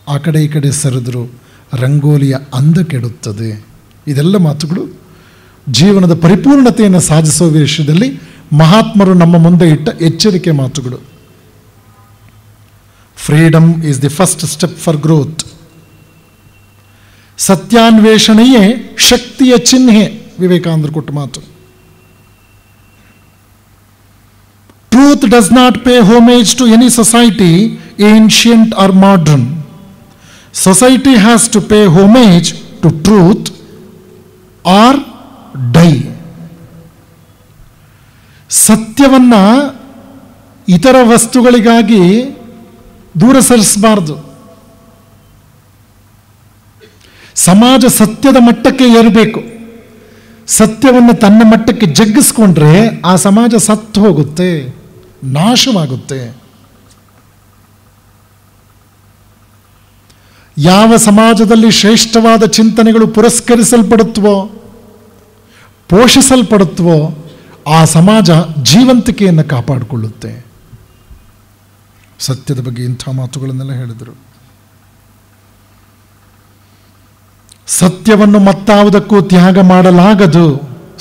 ಆ ಕಡೆ ಈ ಕಡೆ ಸರಿದ್ರು ರಂಗೋಲಿಯ ಅಂದ ಕೆಡುತ್ತದೆ. ಇದೆಲ್ಲ ಮಾತುಗಳು ಜೀವನದ ಪರಿಪೂರ್ಣತೆಯನ್ನು ಸಾಧಿಸುವ ವಿಷಯದಲ್ಲಿ ಮಹಾತ್ಮರು ನಮ್ಮ ಮುಂದೆ ಇಟ್ಟ ಎಚ್ಚರಿಕೆ ಮಾತುಗಳು. Freedom is the first step for growth. ಸತ್ಯಾನ್ವೇಷಣೆಯೇ ಶಕ್ತಿಯ ಚಿಹ್ನೆ, ವಿವೇಕಾನಂದರು ಕೊಟ್ಟ ಮಾತು. Truth does not pay homage to any society, ancient or modern. Society has to pay homage to truth or die. ಸತ್ಯವನ್ನ ಇತರ ವಸ್ತುಗಳಿಗಾಗಿ ದೂರ ಸರಿಸಬಾರದು. ಸಮಾಜ ಸತ್ಯದ ಮಟ್ಟಕ್ಕೆ ಏರಬೇಕು. ಸತ್ಯವನ್ನು ತನ್ನ ಮಟ್ಟಕ್ಕೆ ಜಗ್ಗಿಸ್ಕೊಂಡ್ರೆ ಆ ಸಮಾಜ ಸತ್ತು ಹೋಗುತ್ತೆ, ನಾಶವಾಗುತ್ತೆ. ಯಾವ ಸಮಾಜದಲ್ಲಿ ಶ್ರೇಷ್ಠವಾದ ಚಿಂತನೆಗಳು ಪುರಸ್ಕರಿಸಲ್ಪಡುತ್ತವೋ, ಪೋಷಿಸಲ್ಪಡುತ್ತವೋ, ಆ ಸಮಾಜ ಜೀವಂತಿಕೆಯನ್ನು ಕಾಪಾಡಿಕೊಳ್ಳುತ್ತೆ. ಸತ್ಯದ ಬಗ್ಗೆ ಇಂಥ ಮಾತುಗಳನ್ನೆಲ್ಲ ಹೇಳಿದರು. ಸತ್ಯವನ್ನು ಮತ್ತಾವುದಕ್ಕೂ ತ್ಯಾಗ ಮಾಡಲಾಗದು,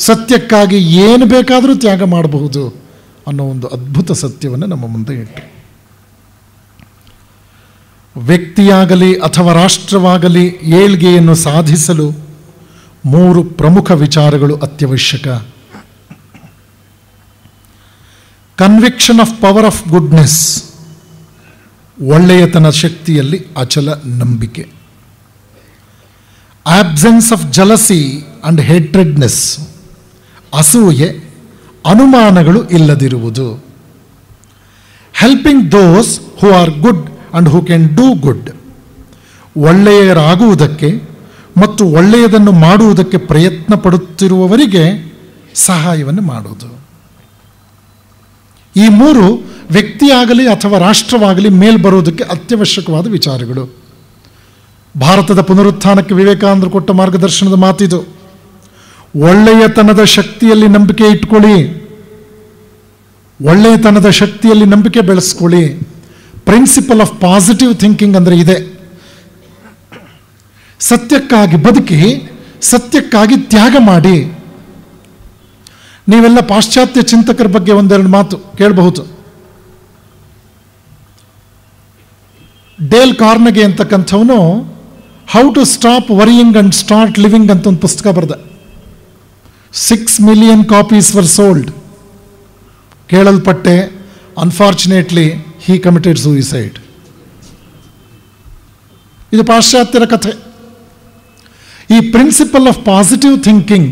ಸತ್ಯಕ್ಕಾಗಿ ಏನು ಬೇಕಾದರೂ ತ್ಯಾಗ ಮಾಡಬಹುದು ಅನ್ನೋ ಒಂದು ಅದ್ಭುತ ಸತ್ಯವನ್ನು ನಮ್ಮ ಮುಂದೆ ಇಟ್ಟರು. ವ್ಯಕ್ತಿಯಾಗಲಿ ಅಥವಾ ರಾಷ್ಟ್ರವಾಗಲಿ ಏಳ್ಗೆಯನ್ನು ಸಾಧಿಸಲು 3 ಪ್ರಮುಖ ವಿಚಾರಗಳು ಅತ್ಯವಶ್ಯಕ. Conviction of power of goodness, ಒಳ್ಳೆಯತನ ಶಕ್ತಿಯಲ್ಲಿ ಅಚಲ ನಂಬಿಕೆ. Absence of jealousy and hatredness, ಅಸೂಯೆ ಅನುಮಾನಗಳು ಇಲ್ಲದಿರುವುದು. Helping those who are good and who can do good, ಒಳ್ಳೆಯರಾಗುವುದಕ್ಕೆ ಮತ್ತು ಒಳ್ಳೆಯದನ್ನು ಮಾಡುವುದಕ್ಕೆ ಪ್ರಯತ್ನ ಪಡುತ್ತಿರುವವರಿಗೆ ಸಹಾಯವನ್ನು ಮಾಡುವುದು. ಈ 3 ವ್ಯಕ್ತಿಯಾಗಲಿ ಅಥವಾ ರಾಷ್ಟ್ರವಾಗಲಿ ಮೇಲ್ಬರುವುದಕ್ಕೆ ಅತ್ಯವಶ್ಯಕವಾದ ವಿಚಾರಗಳು. ಭಾರತದ ಪುನರುತ್ಥಾನಕ್ಕೆ ವಿವೇಕಾನಂದರು ಕೊಟ್ಟ ಮಾರ್ಗದರ್ಶನದ ಮಾತಿದು. ಒಳ್ಳೆಯತನದ ಶಕ್ತಿಯಲ್ಲಿ ನಂಬಿಕೆ ಇಟ್ಕೊಳ್ಳಿ, ಒಳ್ಳೆಯತನದ ಶಕ್ತಿಯಲ್ಲಿ ನಂಬಿಕೆ ಬೆಳೆಸ್ಕೊಳ್ಳಿ. ಪ್ರಿನ್ಸಿಪಲ್ ಆಫ್ ಪಾಸಿಟಿವ್ ಥಿಂಕಿಂಗ್ ಅಂದರೆ ಇದೆ. ಸತ್ಯಕ್ಕಾಗಿ ಬದುಕಿ, ಸತ್ಯಕ್ಕಾಗಿ ತ್ಯಾಗ ಮಾಡಿ. ನೀವೆಲ್ಲ ಪಾಶ್ಚಾತ್ಯ ಚಿಂತಕರ ಬಗ್ಗೆ ಒಂದೆರಡು ಮಾತು ಕೇಳಬಹುದು. ಡೇಲ್ ಕಾರ್ನೆಗೆ ಅಂತಕ್ಕಂಥವನು how to stop worrying and start living ಅಂತ ಒಂದು ಪುಸ್ತಕ ಬರೆದ. 6 ಮಿಲಿಯನ್ ಕಾಪೀಸ್ ವರ್ ಸೋಲ್ಡ್. ಕೇಳಲ್ಪಟ್ಟೆ. Unfortunately he committed suicide. ಇದು ಪಾಶ್ಚಾತ್ಯರ ಕಥೆ. ಈ ಪ್ರಿನ್ಸಿಪಲ್ ಆಫ್ ಪಾಸಿಟಿವ್ ಥಿಂಕಿಂಗ್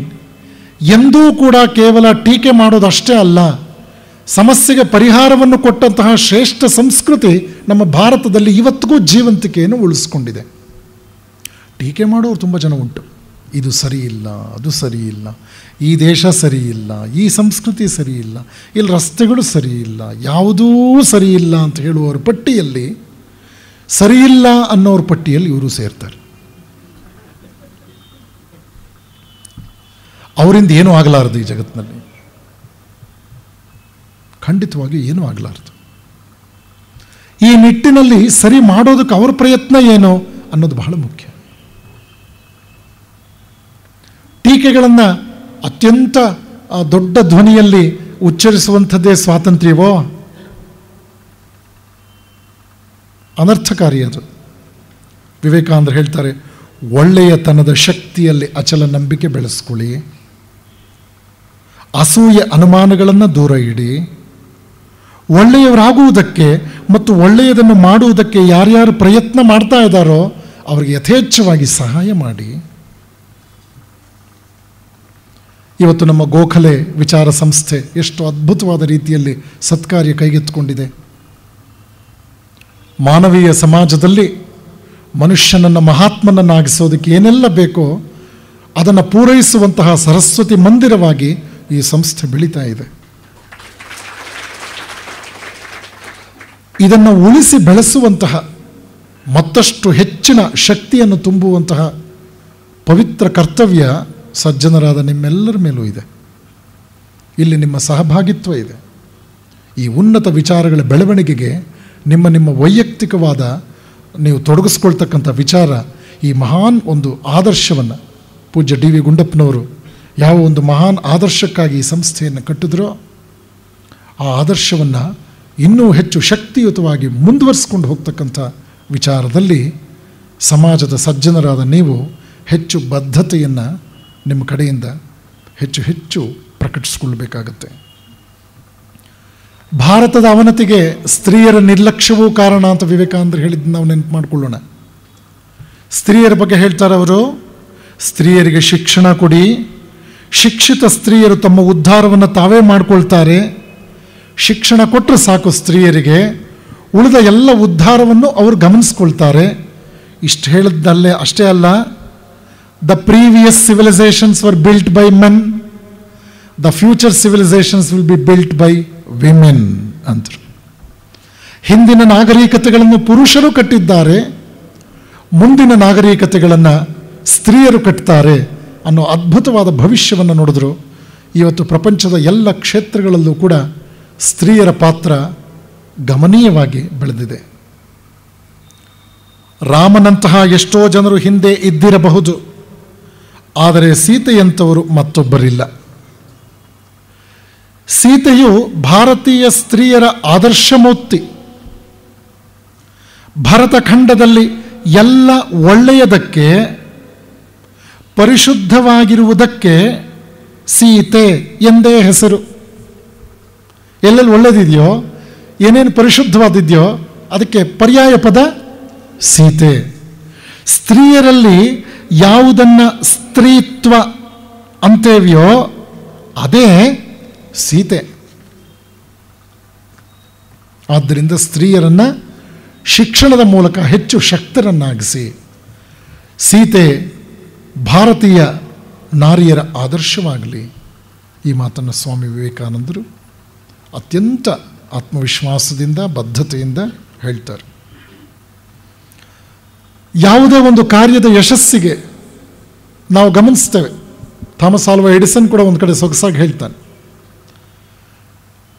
ಎಂದೂ ಕೂಡ ಕೇವಲ ಟೀಕೆ ಮಾಡೋದಷ್ಟೇ ಅಲ್ಲ, ಸಮಸ್ಯೆಗೆ ಪರಿಹಾರವನ್ನು ಕೊಟ್ಟಂತಹ ಶ್ರೇಷ್ಠ ಸಂಸ್ಕೃತಿ ನಮ್ಮ ಭಾರತದಲ್ಲಿ ಇವತ್ತಿಗೂ ಜೀವಂತಿಕೆಯನ್ನು ಉಳಿಸ್ಕೊಂಡಿದೆ. ಟೀಕೆ ಮಾಡೋರು ತುಂಬ ಜನ ಉಂಟು. ಇದು ಸರಿ ಇಲ್ಲ, ಅದು ಸರಿ ಇಲ್ಲ, ಈ ದೇಶ ಸರಿ ಇಲ್ಲ, ಈ ಸಂಸ್ಕೃತಿ ಸರಿ ಇಲ್ಲ, ಇಲ್ಲಿ ರಸ್ತೆಗಳು ಸರಿ ಇಲ್ಲ, ಯಾವುದೂ ಸರಿ ಇಲ್ಲ ಅಂತ ಹೇಳುವವರ ಪಟ್ಟಿಯಲ್ಲಿ, ಸರಿ ಇಲ್ಲ ಅನ್ನೋರ ಪಟ್ಟಿಯಲ್ಲಿ ಇವರು ಸೇರ್ತಾರೆ. ಅವರಿಂದ ಏನೂ ಆಗಲಾರದು ಈ ಜಗತ್ತಿನಲ್ಲಿ, ಖಂಡಿತವಾಗಿ ಏನೂ ಆಗಲಾರದು. ಈ ನಿಟ್ಟಿನಲ್ಲಿ ಸರಿ ಮಾಡೋದಕ್ಕೆ ಅವರ ಪ್ರಯತ್ನ ಏನು ಅನ್ನೋದು ಬಹಳ ಮುಖ್ಯ. ಟೀಕೆಗಳನ್ನು ಅತ್ಯಂತ ದೊಡ್ಡ ಧ್ವನಿಯಲ್ಲಿ ಉಚ್ಚರಿಸುವಂಥದ್ದೇ ಸ್ವಾತಂತ್ರ್ಯವೋ? ಅನರ್ಥಕಾರಿ ಅದು. ವಿವೇಕಾನಂದರು ಹೇಳ್ತಾರೆ, ಒಳ್ಳೆಯತನದ ಶಕ್ತಿಯಲ್ಲಿ ಅಚಲ ನಂಬಿಕೆ ಬೆಳೆಸ್ಕೊಳ್ಳಿ, ಅಸೂಯೆ ಅನುಮಾನಗಳನ್ನು ದೂರ ಇಡಿ, ಒಳ್ಳೆಯವರಾಗುವುದಕ್ಕೆ ಮತ್ತು ಒಳ್ಳೆಯದನ್ನು ಮಾಡುವುದಕ್ಕೆ ಯಾರ್ಯಾರು ಪ್ರಯತ್ನ ಮಾಡ್ತಾ ಇದ್ದಾರೋ ಅವರಿಗೆ ಯಥೇಚ್ಛವಾಗಿ ಸಹಾಯ ಮಾಡಿ. ಇವತ್ತು ನಮ್ಮ ಗೋಖಲೆ ವಿಚಾರ ಸಂಸ್ಥೆ ಎಷ್ಟು ಅದ್ಭುತವಾದ ರೀತಿಯಲ್ಲಿ ಸತ್ಕಾರ್ಯ ಕೈಗೆತ್ತಿಕೊಂಡಿದೆ. ಮಾನವೀಯ ಸಮಾಜದಲ್ಲಿ ಮನುಷ್ಯನನ್ನು ಮಹಾತ್ಮನನ್ನಾಗಿಸೋದಕ್ಕೆ ಏನೆಲ್ಲ ಬೇಕೋ ಅದನ್ನು ಪೂರೈಸುವಂತಹ ಸರಸ್ವತಿ ಮಂದಿರವಾಗಿ ಈ ಸಂಸ್ಥೆ ಬೆಳೀತಾ ಇದೆ. ಇದನ್ನು ಉಳಿಸಿ ಬೆಳೆಸುವಂತಹ ಮತ್ತಷ್ಟು ಹೆಚ್ಚಿನ ಶಕ್ತಿಯನ್ನು ತುಂಬುವಂತಹ ಪವಿತ್ರ ಕರ್ತವ್ಯ ಸಜ್ಜನರಾದ ನಿಮ್ಮೆಲ್ಲರ ಮೇಲೂ ಇದೆ. ಇಲ್ಲಿ ನಿಮ್ಮ ಸಹಭಾಗಿತ್ವ ಇದೆ. ಈ ಉನ್ನತ ವಿಚಾರಗಳ ಬೆಳವಣಿಗೆಗೆ ನಿಮ್ಮ ವೈಯಕ್ತಿಕವಾದ ನೀವು ತೊಡಗಿಸ್ಕೊಳ್ತಕ್ಕಂಥ ವಿಚಾರ ಈ ಮಹಾನ್ ಒಂದು ಆದರ್ಶವನ್ನು ಪೂಜ್ಯ ಡಿ ವಿ ಗುಂಡಪ್ಪನವರು ಯಾವ ಒಂದು ಮಹಾನ್ ಆದರ್ಶಕ್ಕಾಗಿ ಈ ಸಂಸ್ಥೆಯನ್ನು ಕಟ್ಟಿದ್ರೋ ಆ ಆದರ್ಶವನ್ನು ಇನ್ನೂ ಹೆಚ್ಚು ಶಕ್ತಿಯುತವಾಗಿ ಮುಂದುವರಿಸ್ಕೊಂಡು ಹೋಗ್ತಕ್ಕಂಥ ವಿಚಾರದಲ್ಲಿ ಸಮಾಜದ ಸಜ್ಜನರಾದ ನೀವು ಹೆಚ್ಚು ಬದ್ಧತೆಯನ್ನು ನಿಮ್ಮ ಕಡೆಯಿಂದ ಹೆಚ್ಚು ಹೆಚ್ಚು ಪ್ರಕಟಿಸಿಕೊಳ್ಳಬೇಕಾಗತ್ತೆ. ಭಾರತದ ಅವನತಿಗೆ ಸ್ತ್ರೀಯರ ನಿರ್ಲಕ್ಷ್ಯವೂ ಕಾರಣ ಅಂತ ವಿವೇಕಾನಂದರು ಹೇಳಿದ್ದು ನಾವು ನೆನಪು ಮಾಡಿಕೊಳ್ಳೋಣ. ಸ್ತ್ರೀಯರ ಬಗ್ಗೆ ಹೇಳ್ತಾರೆ ಅವರು, ಸ್ತ್ರೀಯರಿಗೆ ಶಿಕ್ಷಣ ಕೊಡಿ, ಶಿಕ್ಷಿತ ಸ್ತ್ರೀಯರು ತಮ್ಮ ಉದ್ಧಾರವನ್ನು ತಾವೇ ಮಾಡಿಕೊಳ್ತಾರೆ, ಶಿಕ್ಷಣ ಕೊಟ್ಟರೆ ಸಾಕು ಸ್ತ್ರೀಯರಿಗೆ, ಉಳಿದ ಎಲ್ಲ ಉದ್ಧಾರವನ್ನು ಅವರು ಗಮನಿಸ್ಕೊಳ್ತಾರೆ. ಇಷ್ಟು ಹೇಳಿದ್ದಲ್ಲೇ ಅಷ್ಟೇ ಅಲ್ಲ, the previous civilizations were built by men, the future civilizations will be built by women ಅಂತರು. ಹಿಂದಿನ ನಾಗರಿಕತೆಗಳನ್ನು ಪುರುಷರು ಕಟ್ಟಿದ್ದಾರೆ, ಮುಂದಿನ ನಾಗರಿಕತೆಗಳನ್ನು ಸ್ತ್ರೀಯರು ಕಟ್ತಾರೆ ಅನ್ನೋ ಅದ್ಭುತವಾದ ಭವಿಷ್ಯವನ್ನು ನೋಡಿದ್ರು. ಇವತ್ತು ಪ್ರಪಂಚದ ಎಲ್ಲ ಕ್ಷೇತ್ರಗಳಲ್ಲೂ ಕೂಡ ಸ್ತ್ರೀಯರ ಪಾತ್ರ ಗಮನೀಯವಾಗಿ ಬೆಳೆದಿದೆ. ರಾಮನಂತಹ ಎಷ್ಟೋ ಜನರು ಹಿಂದೆ ಇದ್ದಿರಬಹುದು, ಆದರೆ ಸೀತೆಯಂಥವರು ಮತ್ತೊಬ್ಬರಿಲ್ಲ. ಸೀತೆಯು ಭಾರತೀಯ ಸ್ತ್ರೀಯರ ಆದರ್ಶಮೂರ್ತಿ. ಭರತಖಂಡದಲ್ಲಿ ಎಲ್ಲ ಒಳ್ಳೆಯದಕ್ಕೆ, ಪರಿಶುದ್ಧವಾಗಿರುವುದಕ್ಕೆ ಸೀತೆ ಎಂದೇ ಹೆಸರು. ಎಲ್ಲೆಲ್ಲಿ ಒಳ್ಳೆಯದಿದೆಯೋ, ಏನೇನು ಪರಿಶುದ್ಧವಾದಿದೆಯೋ ಅದಕ್ಕೆ ಪರ್ಯಾಯ ಪದ ಸೀತೆ. ಸ್ತ್ರೀಯರಲ್ಲಿ ಯಾವುದನ್ನು ಸ್ತ್ರೀತ್ವ ಅಂತೇವಿಯೋ ಅದೇ ಸೀತೆ. ಆದ್ದರಿಂದ ಸ್ತ್ರೀಯರನ್ನು ಶಿಕ್ಷಣದ ಮೂಲಕ ಹೆಚ್ಚು ಶಕ್ತರನ್ನಾಗಿಸಿ ಸೀತೆ ಭಾರತೀಯ ನಾರಿಯರ ಆದರ್ಶವಾಗಲಿ. ಈ ಮಾತನ್ನು ಸ್ವಾಮಿ ವಿವೇಕಾನಂದರು ಅತ್ಯಂತ ಆತ್ಮವಿಶ್ವಾಸದಿಂದ ಬದ್ಧತೆಯಿಂದ ಹೇಳ್ತಾರೆ. ಯಾವುದೇ ಒಂದು ಕಾರ್ಯದ ಯಶಸ್ಸಿಗೆ ನಾವು ಗಮನಿಸ್ತೇವೆ. ಥಾಮಸ್ ಆಲ್ವಾ ಎಡಿಸನ್ ಕೂಡ ಒಂದು ಕಡೆ ಸೊಗಸಾಗಿ ಹೇಳ್ತಾನೆ,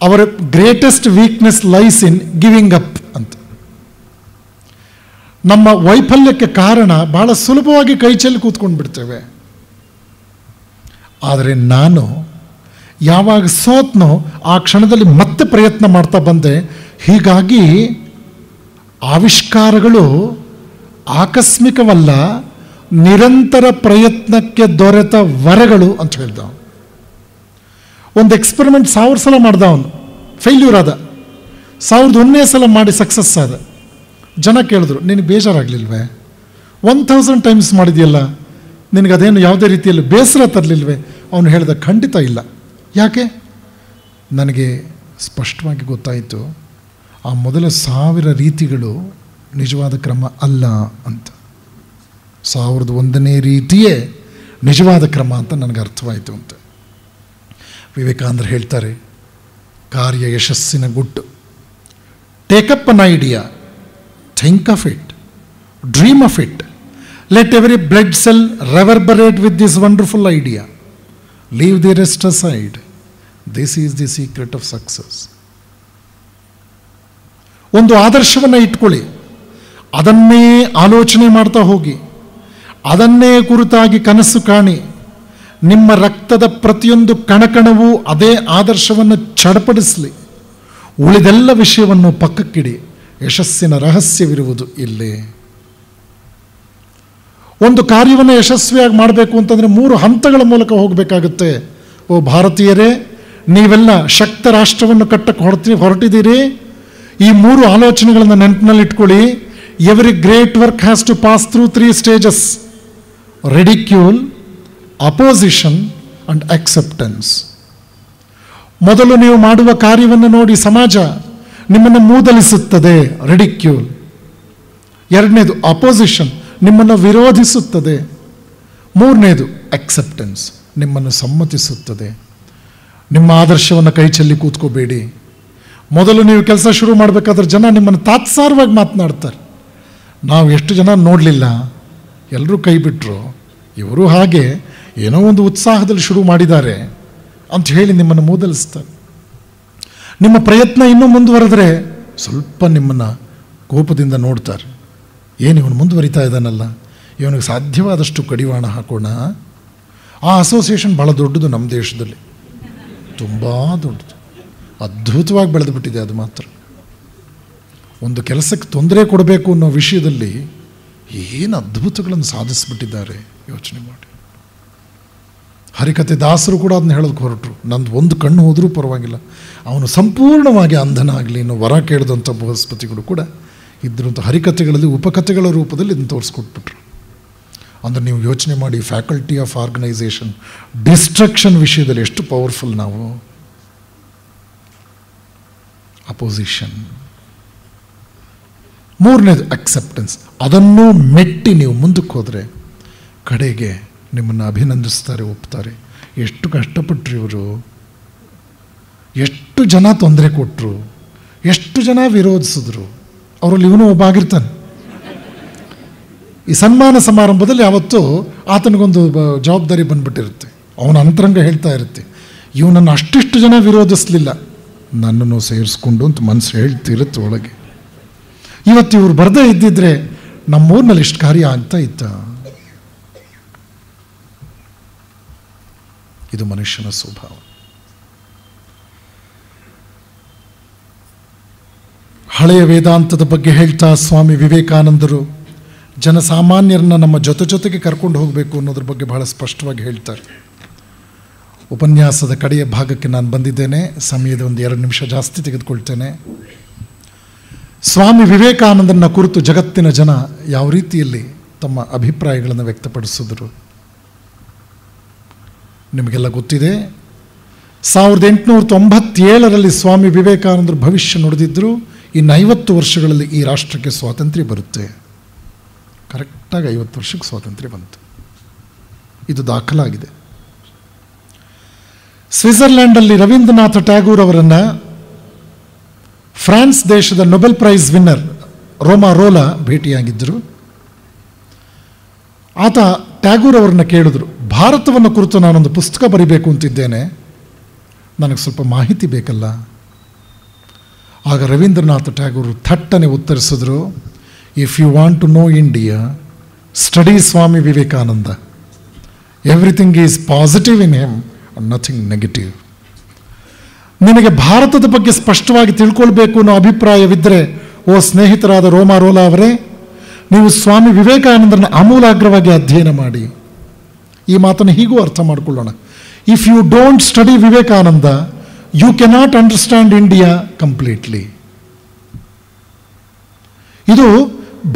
ಅವರ ಗ್ರೇಟೆಸ್ಟ್ ವೀಕ್ನೆಸ್ ಲೈಸ್ ಇನ್ ಗಿವಿಂಗ್ ಅಪ್ ಅಂತ. ನಮ್ಮ ವೈಫಲ್ಯಕ್ಕೆ ಕಾರಣ ಬಹಳ ಸುಲಭವಾಗಿ ಕೈ ಚೆಲ್ಲಿ ಕೂತ್ಕೊಂಡು ಬಿಡ್ತೇವೆ. ಆದರೆ ನಾನು ಯಾವಾಗ ಸೋತ್ನೋ ಆ ಕ್ಷಣದಲ್ಲಿ ಮತ್ತೆ ಪ್ರಯತ್ನ ಮಾಡ್ತಾ ಬಂದೆ. ಹೀಗಾಗಿ ಆವಿಷ್ಕಾರಗಳು ಆಕಸ್ಮಿಕವಲ್ಲ, ನಿರಂತರ ಪ್ರಯತ್ನಕ್ಕೆ ದೊರೆತ ವರಗಳು ಅಂತ ಹೇಳ್ದ. ಒಂದು ಎಕ್ಸ್ಪೆರಿಮೆಂಟ್ 1000 ಸಲ ಮಾಡ್ದ, ಅವನು ಫೇಲ್ಯೂರ್ ಆದ. 1001ನೇ ಸಲ ಮಾಡಿ ಸಕ್ಸಸ್ ಆದ. ಜನ ಕೇಳಿದ್ರು, ನಿನಗೆ ಬೇಜಾರಾಗಲಿಲ್ವೇ? 1000 ಟೈಮ್ಸ್ ಮಾಡಿದೆಯಲ್ಲ, ನಿನಗದೇನು ಯಾವುದೇ ರೀತಿಯಲ್ಲಿ ಬೇಸರ ತರಲಿಲ್ವೇ? ಅವನು ಹೇಳ್ದ, ಖಂಡಿತ ಇಲ್ಲ. ಯಾಕೆ? ನನಗೆ ಸ್ಪಷ್ಟವಾಗಿ ಗೊತ್ತಾಯಿತು, ಆ ಮೊದಲ 1000 ರೀತಿಗಳು ನಿಜವಾದ ಕ್ರಮ ಅಲ್ಲ ಅಂತ. 1001ನೇ ರೀತಿಯೇ ನಿಜವಾದ ಕ್ರಮ ಅಂತ ನನಗೆ ಅರ್ಥವಾಯಿತು ಅಂತ. ವಿವೇಕಾನಂದರು ಹೇಳ್ತಾರೆ, ಕಾರ್ಯ ಯಶಸ್ಸಿನ ಗುಟ್ಟು. Take up an idea, think of it, dream of it, let every blood cell reverberate with this wonderful idea, leave the rest aside, this is the secret of success. ಒಂದು ಆದರ್ಶವನ್ನು ಇಟ್ಕೊಳ್ಳಿ, ಅದನ್ನೇ ಆಲೋಚನೆ ಮಾಡ್ತಾ ಹೋಗಿ, ಅದನ್ನೇ ಕುರಿತಾಗಿ ಕನಸು ಕಾಣಿ. ನಿಮ್ಮ ರಕ್ತದ ಪ್ರತಿಯೊಂದು ಕಣಕಣವೂ ಅದೇ ಆದರ್ಶವನ್ನು ಚಡಪಡಿಸಲಿ. ಉಳಿದೆಲ್ಲ ವಿಷಯವನ್ನು ಪಕ್ಕಕ್ಕಿಡಿ. ಯಶಸ್ಸಿನ ರಹಸ್ಯವಿರುವುದು ಇಲ್ಲೇ. ಒಂದು ಕಾರ್ಯವನ್ನು ಯಶಸ್ವಿಯಾಗಿ ಮಾಡಬೇಕು ಅಂತಂದರೆ 3 ಹಂತಗಳ ಮೂಲಕ ಹೋಗಬೇಕಾಗುತ್ತೆ. ಓ ಭಾರತೀಯರೇ, ನೀವೆಲ್ಲ ಶಕ್ತ ರಾಷ್ಟ್ರವನ್ನು ಕಟ್ಟಕ್ಕೆ ಹೊರಟಿದ್ದೀರಿ. ಈ 3 ಆಲೋಚನೆಗಳನ್ನು ನೆನಪಿನಲ್ಲಿ ಇಟ್ಕೊಳ್ಳಿ. Every great work has to pass through 3 stages: ridicule, opposition and acceptance. ಮೊದಲು ನೀವು ಮಾಡುವ ಕಾರ್ಯವನ್ನು ನೋಡಿ ಸಮಾಜ ನಿಮ್ಮನ್ನು ಮೂದಲಿಸುತ್ತದೆ, ರಿಡಿಕ್ಯೂಲ್. ಎರಡನೇದು ಅಪೋಸಿಷನ್, ನಿಮ್ಮನ್ನು ವಿರೋಧಿಸುತ್ತದೆ. ಮೂರನೇದು ಅಕ್ಸೆಪ್ಟೆನ್ಸ್, ನಿಮ್ಮನ್ನು ಸಮ್ಮತಿಸುತ್ತದೆ. ನಿಮ್ಮ ಆದರ್ಶವನ್ನು ಕೈ ಚೆಲ್ಲಿ ಕೂತ್ಕೋಬೇಡಿ. ಮೊದಲು ನೀವು ಕೆಲಸ ಶುರು ಮಾಡಬೇಕಾದ್ರೆ ಜನ ನಿಮ್ಮನ್ನು ತಾತ್ಸಾರವಾಗಿ ಮಾತನಾಡ್ತಾರೆ. ನಾವು ಎಷ್ಟು ಜನ ನೋಡಲಿಲ್ಲ, ಎಲ್ಲರೂ ಕೈ ಬಿಟ್ಟರು, ಇವರು ಹಾಗೆ ಏನೋ ಒಂದು ಉತ್ಸಾಹದಲ್ಲಿ ಶುರು ಮಾಡಿದ್ದಾರೆ ಅಂತ ಹೇಳಿ ನಿಮ್ಮನ್ನು ಮೂದಲಿಸ್ತಾರೆ. ನಿಮ್ಮ ಪ್ರಯತ್ನ ಇನ್ನೂ ಮುಂದುವರೆದರೆ ಸ್ವಲ್ಪ ನಿಮ್ಮನ್ನು ಕೋಪದಿಂದ ನೋಡ್ತಾರೆ. ಏನು ಇವನು ಮುಂದುವರಿತಾ ಇದ್ದಾನಲ್ಲ, ಇವನಿಗೆ ಸಾಧ್ಯವಾದಷ್ಟು ಕಡಿವಾಣ ಹಾಕೋಣ. ಆ ಅಸೋಸಿಯೇಷನ್ ಭಾಳ ದೊಡ್ಡದು ನಮ್ಮ ದೇಶದಲ್ಲಿ, ತುಂಬ ದೊಡ್ಡದು, ಅದ್ಭುತವಾಗಿ ಬೆಳೆದು ಬಿಟ್ಟಿದೆ. ಅದು ಮಾತ್ರ ಒಂದು ಕೆಲಸಕ್ಕೆ ತೊಂದರೆ ಕೊಡಬೇಕು ಅನ್ನೋ ವಿಷಯದಲ್ಲಿ ಏನು ಅದ್ಭುತಗಳನ್ನು ಸಾಧಿಸಿಬಿಟ್ಟಿದ್ದಾರೆ, ಯೋಚನೆ ಮಾಡಿ. ಹರಿಕತೆ ದಾಸರು ಕೂಡ ಅದನ್ನ ಹೇಳೋದಕ್ಕೆ ಹೊರಟರು. ನಂದು ಒಂದು ಕಣ್ಣು ಹೋದರೂ ಪರವಾಗಿಲ್ಲ, ಅವನು ಸಂಪೂರ್ಣವಾಗಿ ಅಂಧನಾಗಲಿ ಅನ್ನೋ ವರ ಕೇಳಿದಂಥ ಬೃಹಸ್ಪತಿಗಳು ಕೂಡ ಇದ್ದರು ಅಂತ ಹರಿಕತೆಗಳಲ್ಲಿ ಉಪಕಥೆಗಳ ರೂಪದಲ್ಲಿ ಇದನ್ನು ತೋರಿಸ್ಕೊಟ್ಬಿಟ್ರು. ಅಂದರೆ ನೀವು ಯೋಚನೆ ಮಾಡಿ, ಫ್ಯಾಕಲ್ಟಿ ಆಫ್ ಆರ್ಗನೈಸೇಷನ್, ಡಿಸ್ಟ್ರಕ್ಷನ್ ವಿಷಯದಲ್ಲಿ ಎಷ್ಟು ಪವರ್ಫುಲ್ ನಾವು. ಅಪೋಸಿಷನ್. ಮೂರನೇದು ಅಕ್ಸೆಪ್ಟೆನ್ಸ್. ಅದನ್ನೂ ಮೆಟ್ಟಿ ನೀವು ಮುಂದಕ್ಕೆ ಹೋದರೆ ಕಡೆಗೆ ನಿಮ್ಮನ್ನು ಅಭಿನಂದಿಸ್ತಾರೆ, ಒಪ್ತಾರೆ. ಎಷ್ಟು ಕಷ್ಟಪಟ್ಟರು ಇವರು, ಎಷ್ಟು ಜನ ತೊಂದರೆ ಕೊಟ್ಟರು, ಎಷ್ಟು ಜನ ವಿರೋಧಿಸಿದ್ರು, ಅವರಲ್ಲಿ ಇವನು ಒಬ್ಬ ಆಗಿರ್ತಾನೆ. ಈ ಸನ್ಮಾನ ಸಮಾರಂಭದಲ್ಲಿ ಯಾವತ್ತೂ ಆತನಿಗೊಂದು ಜವಾಬ್ದಾರಿ ಬಂದ್ಬಿಟ್ಟಿರುತ್ತೆ. ಅವನ ಅಂತರಂಗ ಹೇಳ್ತಾ ಇರುತ್ತೆ, ಇವನನ್ನು ಅಷ್ಟಿಷ್ಟು ಜನ ವಿರೋಧಿಸಲಿಲ್ಲ, ನನ್ನನ್ನು ಸೇರಿಸ್ಕೊಂಡು ಅಂತ ಮನಸ್ಸು ಹೇಳ್ತಿರುತ್ತೆ ಒಳಗೆ. ಇವತ್ತು ಇವರು ಬರದೇ ಇದ್ದಿದ್ರೆ ನಮ್ಮೂರಿನಲ್ಲಿ ಇಷ್ಟು ಕಾರ್ಯ ಆಗ್ತಾ ಇತ್ತ. ಇದು ಮನುಷ್ಯನ ಸ್ವಭಾವ. ಹಳೆಯ ವೇದಾಂತದ ಬಗ್ಗೆ ಹೇಳ್ತಾ ಸ್ವಾಮಿ ವಿವೇಕಾನಂದರು ಜನಸಾಮಾನ್ಯರನ್ನ ನಮ್ಮ ಜೊತೆಗೆ ಕರ್ಕೊಂಡು ಹೋಗಬೇಕು ಅನ್ನೋದ್ರ ಬಗ್ಗೆ ಬಹಳ ಸ್ಪಷ್ಟವಾಗಿ ಹೇಳ್ತಾರೆ. ಉಪನ್ಯಾಸದ ಕಡೆಯ ಭಾಗಕ್ಕೆ ನಾನು ಬಂದಿದ್ದೇನೆ. ಸಮಯದ ಒಂದು 2 ನಿಮಿಷ ಜಾಸ್ತಿ ತೆಗೆದುಕೊಳ್ತೇನೆ. ಸ್ವಾಮಿ ವಿವೇಕಾನಂದನ ಕುರಿತು ಜಗತ್ತಿನ ಜನ ಯಾವ ರೀತಿಯಲ್ಲಿ ತಮ್ಮ ಅಭಿಪ್ರಾಯಗಳನ್ನು ವ್ಯಕ್ತಪಡಿಸಿದರು ನಿಮಗೆಲ್ಲ ಗೊತ್ತಿದೆ. 1897ರಲ್ಲಿ ಸ್ವಾಮಿ ವಿವೇಕಾನಂದರು ಭವಿಷ್ಯ ನುಡಿದಿದ್ದರು, ಇನ್ನು 50 ವರ್ಷಗಳಲ್ಲಿ ಈ ರಾಷ್ಟ್ರಕ್ಕೆ ಸ್ವಾತಂತ್ರ್ಯ ಬರುತ್ತೆ. ಕರೆಕ್ಟಾಗಿ 50 ವರ್ಷಕ್ಕೆ ಸ್ವಾತಂತ್ರ್ಯ ಬಂತು. ಇದು ದಾಖಲಾಗಿದೆ. ಸ್ವಿಟ್ಜರ್ಲ್ಯಾಂಡಲ್ಲಿ ರವೀಂದ್ರನಾಥ ಟ್ಯಾಗೂರ್ ಅವರನ್ನು ಫ್ರಾನ್ಸ್ ದೇಶದ ನೊಬೆಲ್ ಪ್ರೈಸ್ ವಿನ್ನರ್ ರೋಮಾ ರೋಲಾ ಭೇಟಿಯಾಗಿದ್ದರು. ಆತ ಟ್ಯಾಗೂರ್ ಅವರನ್ನು ಕೇಳಿದ್ರು, ಭಾರತವನ್ನು ಕುರಿತು ನಾನೊಂದು ಪುಸ್ತಕ ಬರೀಬೇಕು ಅಂತಿದ್ದೇನೆ, ನನಗೆ ಸ್ವಲ್ಪ ಮಾಹಿತಿ ಬೇಕಲ್ಲ. ಆಗ ರವೀಂದ್ರನಾಥ ಟ್ಯಾಗೂರ್ ಥಟ್ಟನೆ ಉತ್ತರಿಸಿದ್ರು, if you want to know India, study Swami Vivekananda. Everything is positive in him, nothing negative. ನಿನಗೆ ಭಾರತದ ಬಗ್ಗೆ ಸ್ಪಷ್ಟವಾಗಿ ತಿಳ್ಕೊಳ್ಬೇಕು ಅನ್ನೋ ಅಭಿಪ್ರಾಯವಿದ್ದರೆ, ಓ ಸ್ನೇಹಿತರಾದ ರೋಮಾ ರೋಲಾ ಅವರೇ, ನೀವು ಸ್ವಾಮಿ ವಿವೇಕಾನಂದರನ್ನ ಆಮೂಲಾಗ್ರವಾಗಿ ಅಧ್ಯಯನ ಮಾಡಿ. ಈ ಮಾತನ್ನು ಹೀಗೂ ಅರ್ಥ ಮಾಡಿಕೊಳ್ಳೋಣ. If you don't study Vivekananda, you cannot understand India completely. ಇದು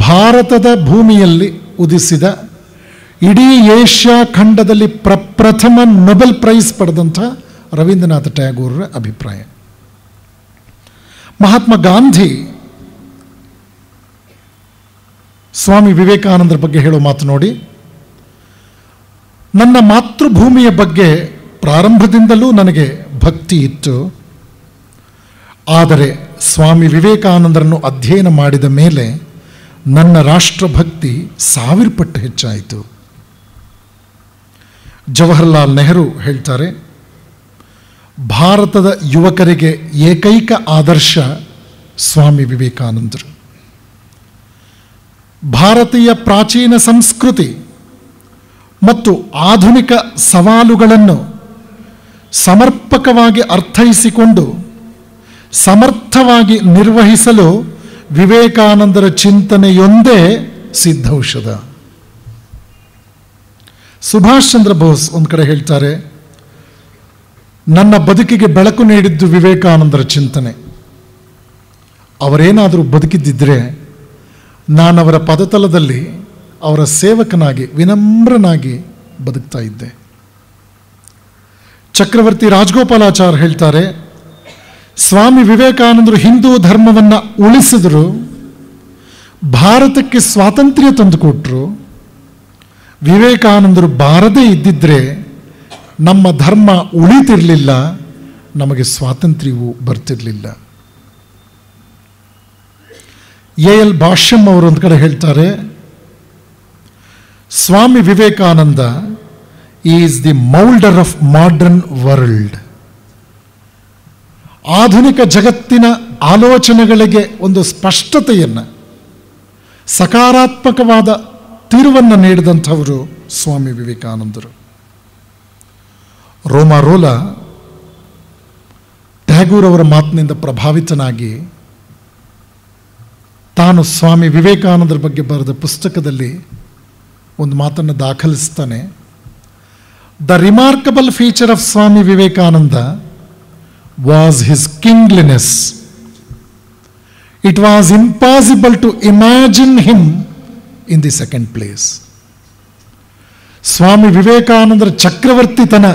ಭಾರತದ ಭೂಮಿಯಲ್ಲಿ ಉದಿಸಿದ, ಇಡೀ ಏಷ್ಯಾ ಖಂಡದಲ್ಲಿ ಪ್ರಪ್ರಥಮ ನೊಬೆಲ್ ಪ್ರೈಸ್ ಪಡೆದಂಥ ರವೀಂದ್ರನಾಥ ಟ್ಯಾಗೂರರ ಅಭಿಪ್ರಾಯ. ಮಹಾತ್ಮ ಗಾಂಧಿ ಸ್ವಾಮಿ ವಿವೇಕಾನಂದರ ಬಗ್ಗೆ ಹೇಳೋ ಮಾತು ನೋಡಿ, ನನ್ನ ಮಾತೃಭೂಮಿಯ ಬಗ್ಗೆ ಪ್ರಾರಂಭದಿಂದಲೂ ನನಗೆ ಭಕ್ತಿ ಇತ್ತು, ಆದರೆ ಸ್ವಾಮಿ ವಿವೇಕಾನಂದರನ್ನು ಅಧ್ಯಯನ ಮಾಡಿದ ಮೇಲೆ ನನ್ನ ರಾಷ್ಟ್ರಭಕ್ತಿ 1000 ಪಟ್ಟು ಹೆಚ್ಚಾಯಿತು. ಜವಾಹರ್ಲಾಲ್ ನೆಹರು ಹೇಳ್ತಾರೆ, ಭಾರತದ ಯುವಕರಿಗೆ ಏಕೈಕ ಆದರ್ಶ ಸ್ವಾಮಿ ವಿವೇಕಾನಂದರು. ಭಾರತೀಯ ಪ್ರಾಚೀನ ಸಂಸ್ಕೃತಿ ಮತ್ತು ಆಧುನಿಕ ಸವಾಲುಗಳನ್ನು ಸಮರ್ಪಕವಾಗಿ ಅರ್ಥೈಸಿಕೊಂಡು ಸಮರ್ಥವಾಗಿ ನಿರ್ವಹಿಸಲು ವಿವೇಕಾನಂದರ ಚಿಂತನೆಯೊಂದೇ ಸಿದ್ಧೌಷಧ. ಸುಭಾಷ್ ಚಂದ್ರ ಬೋಸ್ ಒಂದು ಕಡೆ ಹೇಳ್ತಾರೆ, ನನ್ನ ಬದುಕಿಗೆ ಬೆಳಕು ನೀಡಿದ್ದು ವಿವೇಕಾನಂದರ ಚಿಂತನೆ. ಅವರೇನಾದರೂ ಬದುಕಿದ್ದಿದ್ರೆ ನಾನವರ ಪದತಲದಲ್ಲಿ ಅವರ ಸೇವಕನಾಗಿ ವಿನಮ್ರನಾಗಿ ಬದುಕ್ತಾ ಇದ್ದೆ. ಚಕ್ರವರ್ತಿ ರಾಜಗೋಪಾಲಾಚಾರ್ ಹೇಳ್ತಾರೆ, ಸ್ವಾಮಿ ವಿವೇಕಾನಂದರು ಹಿಂದೂ ಧರ್ಮವನ್ನು ಉಳಿಸಿದರು, ಭಾರತಕ್ಕೆ ಸ್ವಾತಂತ್ರ್ಯ ತಂದುಕೊಟ್ರು. ವಿವೇಕಾನಂದರು ಬಾರದೇ ಇದ್ದಿದ್ರೆ ನಮ್ಮ ಧರ್ಮ ಉಳಿತಿರಲಿಲ್ಲ, ನಮಗೆ ಸ್ವಾತಂತ್ರ್ಯವೂ ಬರ್ತಿರಲಿಲ್ಲ. ಎಲ್ ಭಾಷ್ಯಂ ಅವರು ಒಂದು ಕಡೆ ಹೇಳ್ತಾರೆ, Swami Vivekananda is the moulder of modern world. ಆಧುನಿಕ ಜಗತ್ತಿನ ಆಲೋಚನೆಗಳಿಗೆ ಒಂದು ಸ್ಪಷ್ಟತೆಯನ್ನು, ಸಕಾರಾತ್ಮಕವಾದ ತಿರುವನ್ನು ನೀಡಿದಂಥವರು ಸ್ವಾಮಿ ವಿವೇಕಾನಂದರು. ರೋಮಾರೋಲಾ ಟ್ಯಾಗೂರ್ ಅವರ ಮಾತಿನಿಂದ ಪ್ರಭಾವಿತನಾಗಿ ತಾನು ಸ್ವಾಮಿ ವಿವೇಕಾನಂದರ ಬಗ್ಗೆ ಬರೆದ ಪುಸ್ತಕದಲ್ಲಿ ಒಂದು ಮಾತನ್ನು ದಾಖಲಿಸ್ತಾನೆ. The remarkable feature of Swami Vivekananda was his kingliness. It was impossible to imagine him in the second place. ಸ್ವಾಮಿ ವಿವೇಕಾನಂದರ ಚಕ್ರವರ್ತಿತನ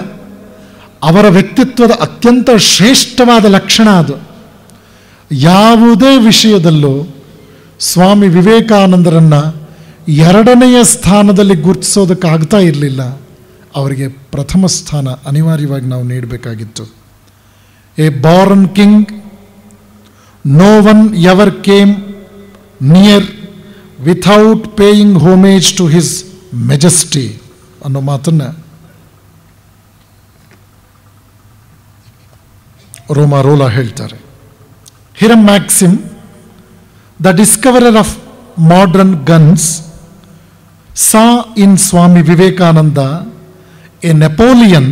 ಅವರ ವ್ಯಕ್ತಿತ್ವದ ಅತ್ಯಂತ ಶ್ರೇಷ್ಠವಾದ ಲಕ್ಷಣ. ಅದು ಯಾವುದೇ ವಿಷಯದಲ್ಲೂ ಸ್ವಾಮಿ ವಿವೇಕಾನಂದರನ್ನು ಎರಡನೆಯ ಸ್ಥಾನದಲ್ಲಿ ಗುರುತಿಸೋದಕ್ಕಾಗ್ತಾ ಇರಲಿಲ್ಲ. ಅವರಿಗೆ ಪ್ರಥಮ ಸ್ಥಾನ ಅನಿವಾರ್ಯವಾಗಿ ನಾವು ನೀಡಬೇಕಾಗಿತ್ತು. A born king, no one ever came near without paying homage to his majesty ಅನ್ನೋ ಮಾತನ್ನು ರೋಮಾರೋಲಾ ಹೇಳ್ತಾರೆ. Hiram Maxim, the discoverer of modern guns, saw in Swami Vivekananda a Napoleon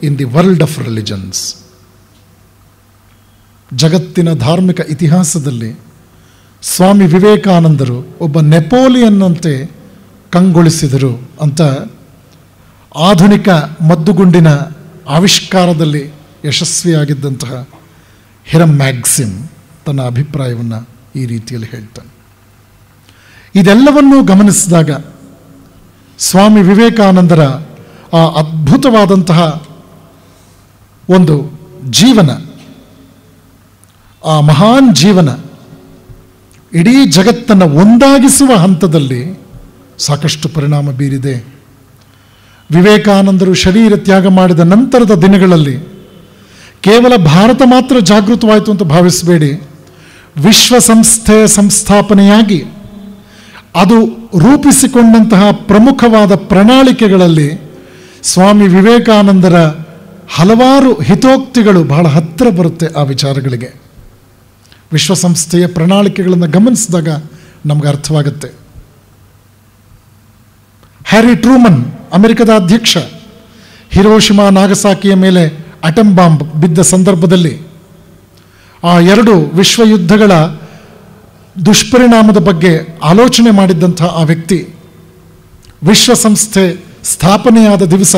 in the world of religions. ಜಗತ್ತಿನ ಧಾರ್ಮಿಕ ಇತಿಹಾಸದಲ್ಲಿ ಸ್ವಾಮಿ ವಿವೇಕಾನಂದರು ಒಬ್ಬ ನೆಪೋಲಿಯನ್ನಂತೆ ಕಂಗೊಳಿಸಿದರು ಅಂತ ಆಧುನಿಕ ಮದ್ದುಗುಂಡಿನ ಆವಿಷ್ಕಾರದಲ್ಲಿ ಯಶಸ್ವಿಯಾಗಿದ್ದಂತಹ ಹಿರಮ್ ಮ್ಯಾಕ್ಸಿಮ್ ತನ್ನ ಅಭಿಪ್ರಾಯವನ್ನು ಈ ರೀತಿಯಲ್ಲಿ ಹೇಳ್ತಾನೆ. ಇದೆಲ್ಲವನ್ನೂ ಗಮನಿಸಿದಾಗ ಸ್ವಾಮಿ ವಿವೇಕಾನಂದರ ಆ ಅದ್ಭುತವಾದಂತಹ ಒಂದು ಜೀವನ, ಆ ಮಹಾನ್ ಜೀವನ ಇಡೀ ಜಗತ್ತನ್ನು ಒಂದಾಗಿಸುವ ಹಂತದಲ್ಲಿ ಸಾಕಷ್ಟು ಪರಿಣಾಮ ಬೀರಿದೆ. ವಿವೇಕಾನಂದರು ಶರೀರ ತ್ಯಾಗ ಮಾಡಿದ ನಂತರದ ದಿನಗಳಲ್ಲಿ ಕೇವಲ ಭಾರತ ಮಾತ್ರ ಜಾಗೃತವಾಯಿತು ಅಂತ ಭಾವಿಸಬೇಡಿ. ವಿಶ್ವಸಂಸ್ಥೆಯ ಸಂಸ್ಥಾಪನೆಯಾಗಿ ಅದು ರೂಪಿಸಿಕೊಂಡಂತಹ ಪ್ರಮುಖವಾದ ಪ್ರಣಾಳಿಕೆಗಳಲ್ಲಿ ಸ್ವಾಮಿ ವಿವೇಕಾನಂದರ ಹಲವಾರು ಹಿತೋಕ್ತಿಗಳು ಬಹಳ ಹತ್ತಿರ ಬರುತ್ತೆ ಆ ವಿಚಾರಗಳಿಗೆ. ವಿಶ್ವಸಂಸ್ಥೆಯ ಪ್ರಣಾಳಿಕೆಗಳನ್ನು ಗಮನಿಸಿದಾಗ ನಮಗೆ ಅರ್ಥವಾಗುತ್ತೆ. ಹ್ಯಾರಿ ಟ್ರೂಮನ್, ಅಮೆರಿಕದ ಅಧ್ಯಕ್ಷ, ಹಿರೋಶಿಮಾ ನಾಗಸಾಕಿಯ ಮೇಲೆ ಅಟಮ್ ಬಾಂಬ್ ಬಿದ್ದ ಸಂದರ್ಭದಲ್ಲಿ ಆ ಎರಡು ವಿಶ್ವಯುದ್ಧಗಳ ದುಷ್ಪರಿಣಾಮದ ಬಗ್ಗೆ ಆಲೋಚನೆ ಮಾಡಿದ್ದಂಥ ಆ ವ್ಯಕ್ತಿ ವಿಶ್ವಸಂಸ್ಥೆ ಸ್ಥಾಪನೆಯಾದ ದಿವಸ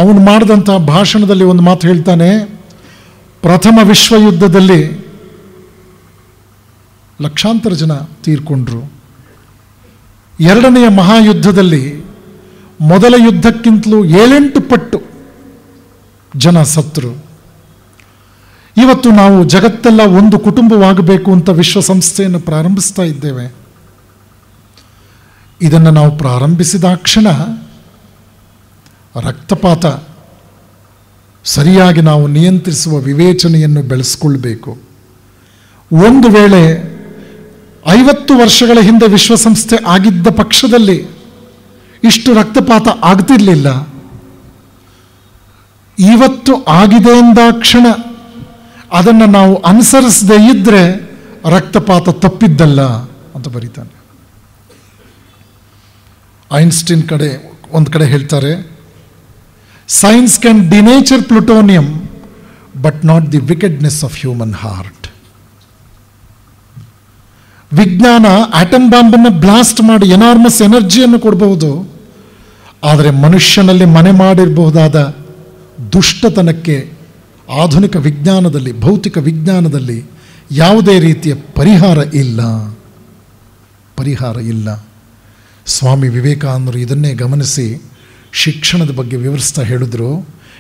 ಅವನು ಮಾಡಿದಂಥ ಭಾಷಣದಲ್ಲಿ ಒಂದು ಮಾತು ಹೇಳ್ತಾನೆ. ಪ್ರಥಮ ವಿಶ್ವಯುದ್ಧದಲ್ಲಿ ಲಕ್ಷಾಂತರ ಜನ ತೀರ್ಕೊಂಡ್ರು. ಎರಡನೆಯ ಮಹಾಯುದ್ಧದಲ್ಲಿ ಮೊದಲ ಯುದ್ಧಕ್ಕಿಂತಲೂ 7-8 ಪಟ್ಟು ಜನ ಸತ್ತರು. ಇವತ್ತು ನಾವು ಜಗತ್ತೆಲ್ಲ ಒಂದು ಕುಟುಂಬವಾಗಬೇಕು ಅಂತ ವಿಶ್ವಸಂಸ್ಥೆಯನ್ನು ಪ್ರಾರಂಭಿಸ್ತಾ ಇದ್ದೇವೆ. ಇದನ್ನು ನಾವು ಪ್ರಾರಂಭಿಸಿದಾಕ್ಷಣ ರಕ್ತಪಾತ ಸರಿಯಾಗಿ ನಾವು ನಿಯಂತ್ರಿಸುವ ವಿವೇಚನೆಯನ್ನು ಬೆಳೆಸ್ಕೊಳ್ಬೇಕು. ಒಂದು ವೇಳೆ 50 ವರ್ಷಗಳ ಹಿಂದೆ ವಿಶ್ವಸಂಸ್ಥೆ ಆಗಿದ್ದ ಪಕ್ಷದಲ್ಲಿ ಇಷ್ಟು ರಕ್ತಪಾತ ಆಗ್ತಿರಲಿಲ್ಲ. ಇವತ್ತು ಆಗಿದೆ ಎಂದಾಕ್ಷಣ ಅದನ್ನು ನಾವು ಅನುಸರಿಸದೇ ಇದ್ದರೆ ರಕ್ತಪಾತ ತಪ್ಪಿದ್ದಲ್ಲ ಅಂತ ಬರೀತಾನೆ. ಐನ್ಸ್ಟೀನ್ ಒಂದು ಕಡೆ ಹೇಳ್ತಾರೆ, science can denature plutonium but not the wickedness of human heart. ವಿಜ್ಞಾನ ಆಟಮ್ ಬಾಂಬನ್ನು ಬ್ಲಾಸ್ಟ್ ಮಾಡಿ ಎನಾರ್ಮಸ್ ಎನರ್ಜಿಯನ್ನು ಕೊಡಬಹುದು, ಆದರೆ ಮನುಷ್ಯನಲ್ಲಿ ಮನೆ ಮಾಡಿರಬಹುದಾದ ದುಷ್ಟತನಕ್ಕೆ ಆಧುನಿಕ ವಿಜ್ಞಾನದಲ್ಲಿ, ಭೌತಿಕ ವಿಜ್ಞಾನದಲ್ಲಿ ಯಾವುದೇ ರೀತಿಯ ಪರಿಹಾರ ಇಲ್ಲ. ಸ್ವಾಮಿ ವಿವೇಕಾನಂದರು ಇದನ್ನೇ ಗಮನಿಸಿ ಶಿಕ್ಷಣದ ಬಗ್ಗೆ ವಿವರಿಸ್ತಾ ಹೇಳಿದ್ರು,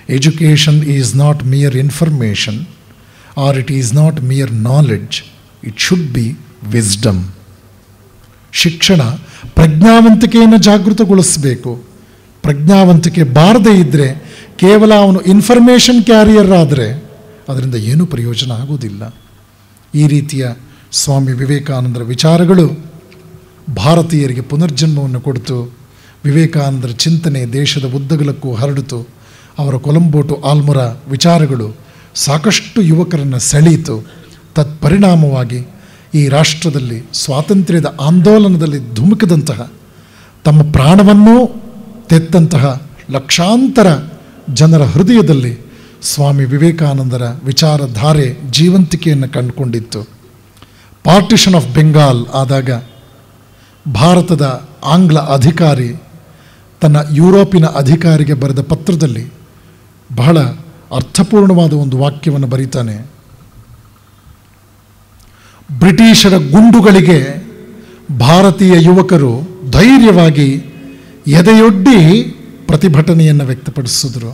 education is not mere information or it is not mere knowledge, it should be wisdom. ಶಿಕ್ಷಣ ಪ್ರಜ್ಞಾವಂತಿಕೆಯನ್ನು ಜಾಗೃತಗೊಳಿಸಬೇಕು. ಪ್ರಜ್ಞಾವಂತಿಕೆ ಬಾರದೇ ಇದ್ದರೆ ಕೇವಲ ಅವನು ಇನ್ಫರ್ಮೇಷನ್ ಕ್ಯಾರಿಯರ್ ಆದರೆ ಅದರಿಂದ ಏನೂ ಪ್ರಯೋಜನ ಆಗುವುದಿಲ್ಲ. ಈ ರೀತಿಯ ಸ್ವಾಮಿ ವಿವೇಕಾನಂದರ ವಿಚಾರಗಳು ಭಾರತೀಯರಿಗೆ ಪುನರ್ಜನ್ಮವನ್ನು ಕೊಡ್ತು. ವಿವೇಕಾನಂದರ ಚಿಂತನೆ ದೇಶದ ಉದ್ದಗಲಕ್ಕೂ ಹರಡಿತು. ಅವರ ಕೊಲಂಬೋಟು ಆಲ್ಮುರ ವಿಚಾರಗಳು ಸಾಕಷ್ಟು ಯುವಕರನ್ನು ಸೆಳೆಯಿತು. ತತ್ಪರಿಣಾಮವಾಗಿ ಈ ರಾಷ್ಟ್ರದಲ್ಲಿ ಸ್ವಾತಂತ್ರ್ಯದ ಆಂದೋಲನದಲ್ಲಿ ಧುಮುಕಿದಂತಹ, ತಮ್ಮ ಪ್ರಾಣವನ್ನೂ ತೆತ್ತಂತಹ ಲಕ್ಷಾಂತರ ಜನರ ಹೃದಯದಲ್ಲಿ ಸ್ವಾಮಿ ವಿವೇಕಾನಂದರ ವಿಚಾರಧಾರೆ ಜೀವಂತಿಕೆಯನ್ನು ಕಂಡುಕೊಂಡಿತ್ತು. ಪಾರ್ಟಿಷನ್ ಆಫ್ ಬೆಂಗಾಲ್ ಆದಾಗ ಭಾರತದ ಆಂಗ್ಲ ಅಧಿಕಾರಿ ತನ್ನ ಯುರೋಪಿನ ಅಧಿಕಾರಿಗೆ ಬರೆದ ಪತ್ರದಲ್ಲಿ ಬಹಳ ಅರ್ಥಪೂರ್ಣವಾದ ಒಂದು ವಾಕ್ಯವನ್ನು ಬರೀತಾನೆ. ಬ್ರಿಟಿಷರ ಗುಂಡುಗಳಿಗೆ ಭಾರತೀಯ ಯುವಕರು ಧೈರ್ಯವಾಗಿ ಎದೆಯೊಡ್ಡಿ ಪ್ರತಿಭಟನೆಯನ್ನು ವ್ಯಕ್ತಪಡಿಸಿದ್ರು.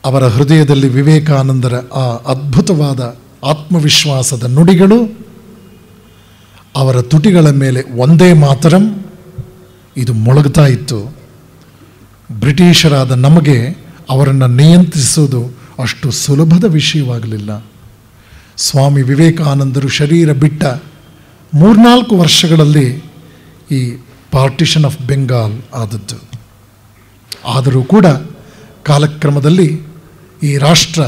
ಅವರ ಹೃದಯದಲ್ಲಿ ವಿವೇಕಾನಂದರ ಆ ಅದ್ಭುತವಾದ ಆತ್ಮವಿಶ್ವಾಸದ ನುಡಿಗಳು, ಅವರ ತುಟಿಗಳ ಮೇಲೆ ಒಂದೇ ಮಾತರಂ ಇದು ಮೊಳಗ್ತಾ ಇತ್ತು. ಬ್ರಿಟಿಷರಾದ ನಮಗೆ ಅವರನ್ನು ನಿಯಂತ್ರಿಸುವುದು ಅಷ್ಟು ಸುಲಭದ ವಿಷಯವಾಗಲಿಲ್ಲ. ಸ್ವಾಮಿ ವಿವೇಕಾನಂದರು ಶರೀರ ಬಿಟ್ಟ 3-4 ವರ್ಷಗಳಲ್ಲಿ ಈ ಪಾರ್ಟಿಷನ್ ಆಫ್ ಬೆಂಗಾಲ್ ಆದದ್ದು. ಆದರೂ ಕೂಡ ಕಾಲಕ್ರಮದಲ್ಲಿ ಈ ರಾಷ್ಟ್ರ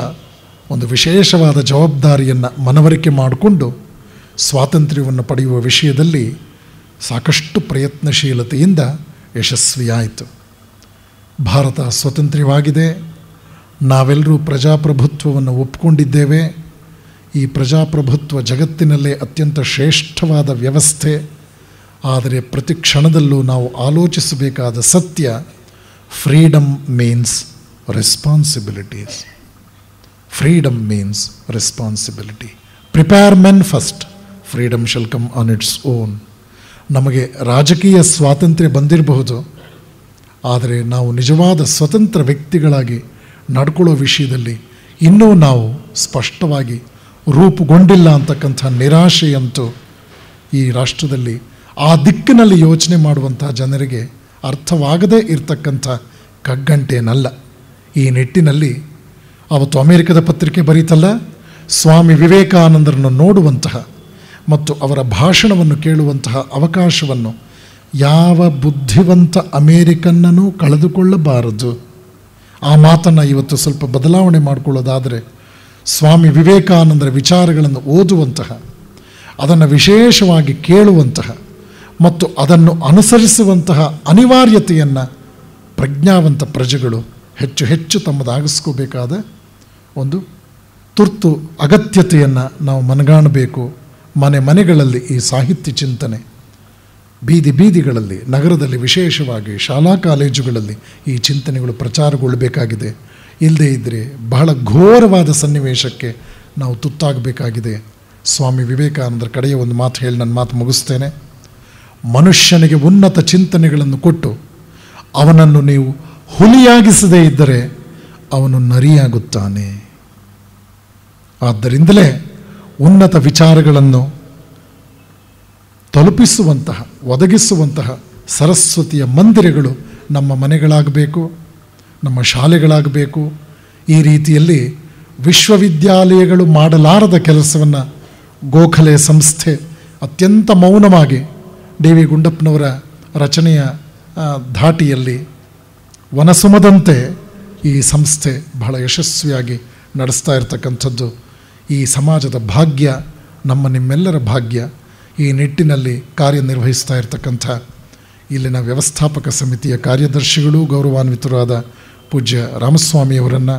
ಒಂದು ವಿಶೇಷವಾದ ಜವಾಬ್ದಾರಿಯನ್ನು ಮನವರಿಕೆ ಮಾಡಿಕೊಂಡು ಸ್ವಾತಂತ್ರ್ಯವನ್ನು ಪಡೆಯುವ ವಿಷಯದಲ್ಲಿ ಸಾಕಷ್ಟು ಪ್ರಯತ್ನಶೀಲತೆಯಿಂದ ಯಶಸ್ವಿಯಾಯಿತು. ಭಾರತ ಸ್ವತಂತ್ರವಾಗಿದೆ. ನಾವೆಲ್ಲರೂ ಪ್ರಜಾಪ್ರಭುತ್ವವನ್ನು ಒಪ್ಪಿಕೊಂಡಿದ್ದೇವೆ. ಈ ಪ್ರಜಾಪ್ರಭುತ್ವ ಜಗತ್ತಿನಲ್ಲೇ ಅತ್ಯಂತ ಶ್ರೇಷ್ಠವಾದ ವ್ಯವಸ್ಥೆ. ಆದರೆ ಪ್ರತಿ ಕ್ಷಣದಲ್ಲೂ ನಾವು ಆಲೋಚಿಸಬೇಕಾದ ಸತ್ಯ, freedom means responsibilities. Freedom means responsibility. Prepare men first, freedom shall come on its own. ನಮಗೆ ರಾಜಕೀಯ ಸ್ವಾತಂತ್ರ್ಯ ಬಂದಿರಬಹುದು, ಆದರೆ ನಾವು ನಿಜವಾದ ಸ್ವತಂತ್ರ ವ್ಯಕ್ತಿಗಳಾಗಿ ನಡ್ಕೊಳ್ಳೋ ವಿಷಯದಲ್ಲಿ ಇನ್ನೂ ನಾವು ಸ್ಪಷ್ಟವಾಗಿ ರೂಪುಗೊಂಡಿಲ್ಲ ಅಂತಕ್ಕಂಥ ನಿರಾಶೆಯಂತೂ ಈ ರಾಷ್ಟ್ರದಲ್ಲಿ ಆ ದಿಕ್ಕಿನಲ್ಲಿ ಯೋಚನೆ ಮಾಡುವಂಥ ಜನರಿಗೆ ಅರ್ಥವಾಗದೇ ಇರತಕ್ಕಂಥ ಕಗ್ಗಂಟೇನಲ್ಲ. ಈ ನಿಟ್ಟಿನಲ್ಲಿ ಅವತ್ತು ಅಮೆರಿಕದ ಪತ್ರಿಕೆ ಬರೀತಲ್ಲ, ಸ್ವಾಮಿ ವಿವೇಕಾನಂದರನ್ನು ನೋಡುವಂತಹ ಮತ್ತು ಅವರ ಭಾಷಣವನ್ನು ಕೇಳುವಂತಹ ಅವಕಾಶವನ್ನು ಯಾವ ಬುದ್ಧಿವಂತ ಅಮೇರಿಕನ್ನೂ ಕಳೆದುಕೊಳ್ಳಬಾರದು. ಆ ಮಾತನ್ನು ಇವತ್ತು ಸ್ವಲ್ಪ ಬದಲಾವಣೆ ಮಾಡಿಕೊಳ್ಳೋದಾದರೆ, ಸ್ವಾಮಿ ವಿವೇಕಾನಂದರ ವಿಚಾರಗಳನ್ನು ಓದುವಂತಹ, ಅದನ್ನು ವಿಶೇಷವಾಗಿ ಕೇಳುವಂತಹ ಮತ್ತು ಅದನ್ನು ಅನುಸರಿಸುವಂತಹ ಅನಿವಾರ್ಯತೆಯನ್ನು ಪ್ರಜ್ಞಾವಂತ ಪ್ರಜೆಗಳು ಹೆಚ್ಚು ಹೆಚ್ಚು ತಮ್ಮದಾಗಿಸ್ಕೋಬೇಕಾದ ಒಂದು ತುರ್ತು ಅಗತ್ಯತೆಯನ್ನು ನಾವು ಮನಗಾಣಬೇಕು. ಮನೆ ಮನೆಗಳಲ್ಲಿ ಈ ಸಾಹಿತ್ಯ ಚಿಂತನೆ, ಬೀದಿ ಬೀದಿಗಳಲ್ಲಿ, ನಗರದಲ್ಲಿ, ವಿಶೇಷವಾಗಿ ಶಾಲಾ ಕಾಲೇಜುಗಳಲ್ಲಿ ಈ ಚಿಂತನೆಗಳು ಪ್ರಚಾರಗೊಳ್ಳಬೇಕಾಗಿದೆ. ಇಲ್ಲದೇ ಇದ್ದರೆ ಬಹಳ ಘೋರವಾದ ಸನ್ನಿವೇಶಕ್ಕೆ ನಾವು ತುತ್ತಾಗಬೇಕಾಗಿದೆ. ಸ್ವಾಮಿ ವಿವೇಕಾನಂದರ ಕಡೆಯ ಒಂದು ಮಾತು ಹೇಳಿ ನನ್ನ ಮಾತು ಮುಗಿಸ್ತೇನೆ. ಮನುಷ್ಯನಿಗೆ ಉನ್ನತ ಚಿಂತನೆಗಳನ್ನು ಕೊಟ್ಟು ಅವನನ್ನು ನೀವು ಹುಲಿಯಾಗಿಸದೇ ಇದ್ದರೆ ಅವನು ನರಿಯಾಗುತ್ತಾನೆ. ಆದ್ದರಿಂದಲೇ ಉನ್ನತ ವಿಚಾರಗಳನ್ನು ತಲುಪಿಸುವಂತಹ, ಒದಗಿಸುವಂತಹ ಸರಸ್ವತಿಯ ಮಂದಿರಗಳು ನಮ್ಮ ಮನೆಗಳಾಗಬೇಕು, ನಮ್ಮ ಶಾಲೆಗಳಾಗಬೇಕು. ಈ ರೀತಿಯಲ್ಲಿ ವಿಶ್ವವಿದ್ಯಾಲಯಗಳು ಮಾಡಲಾರದ ಕೆಲಸವನ್ನು ಗೋಖಲೆ ಸಂಸ್ಥೆ ಅತ್ಯಂತ ಮೌನವಾಗಿ ಡಿ ವಿ ಗುಂಡಪ್ಪನವರ ರಚನೆಯ ಧಾಟಿಯಲ್ಲಿ ವನಸುಮದಂತೆ ಈ ಸಂಸ್ಥೆ ಬಹಳ ಯಶಸ್ವಿಯಾಗಿ ನಡೆಸ್ತಾ ಇರತಕ್ಕಂಥದ್ದು ಈ ಸಮಾಜದ ಭಾಗ್ಯ, ನಮ್ಮ ನಿಮ್ಮೆಲ್ಲರ ಭಾಗ್ಯ. ಈ ನಿಟ್ಟಿನಲ್ಲಿ ಕಾರ್ಯನಿರ್ವಹಿಸ್ತಾ ಇರತಕ್ಕಂಥ ಇಲ್ಲಿನ ವ್ಯವಸ್ಥಾಪಕ ಸಮಿತಿಯ ಕಾರ್ಯದರ್ಶಿಗಳು, ಗೌರವಾನ್ವಿತರಾದ ಪೂಜ್ಯ ರಾಮಸ್ವಾಮಿಯವರನ್ನು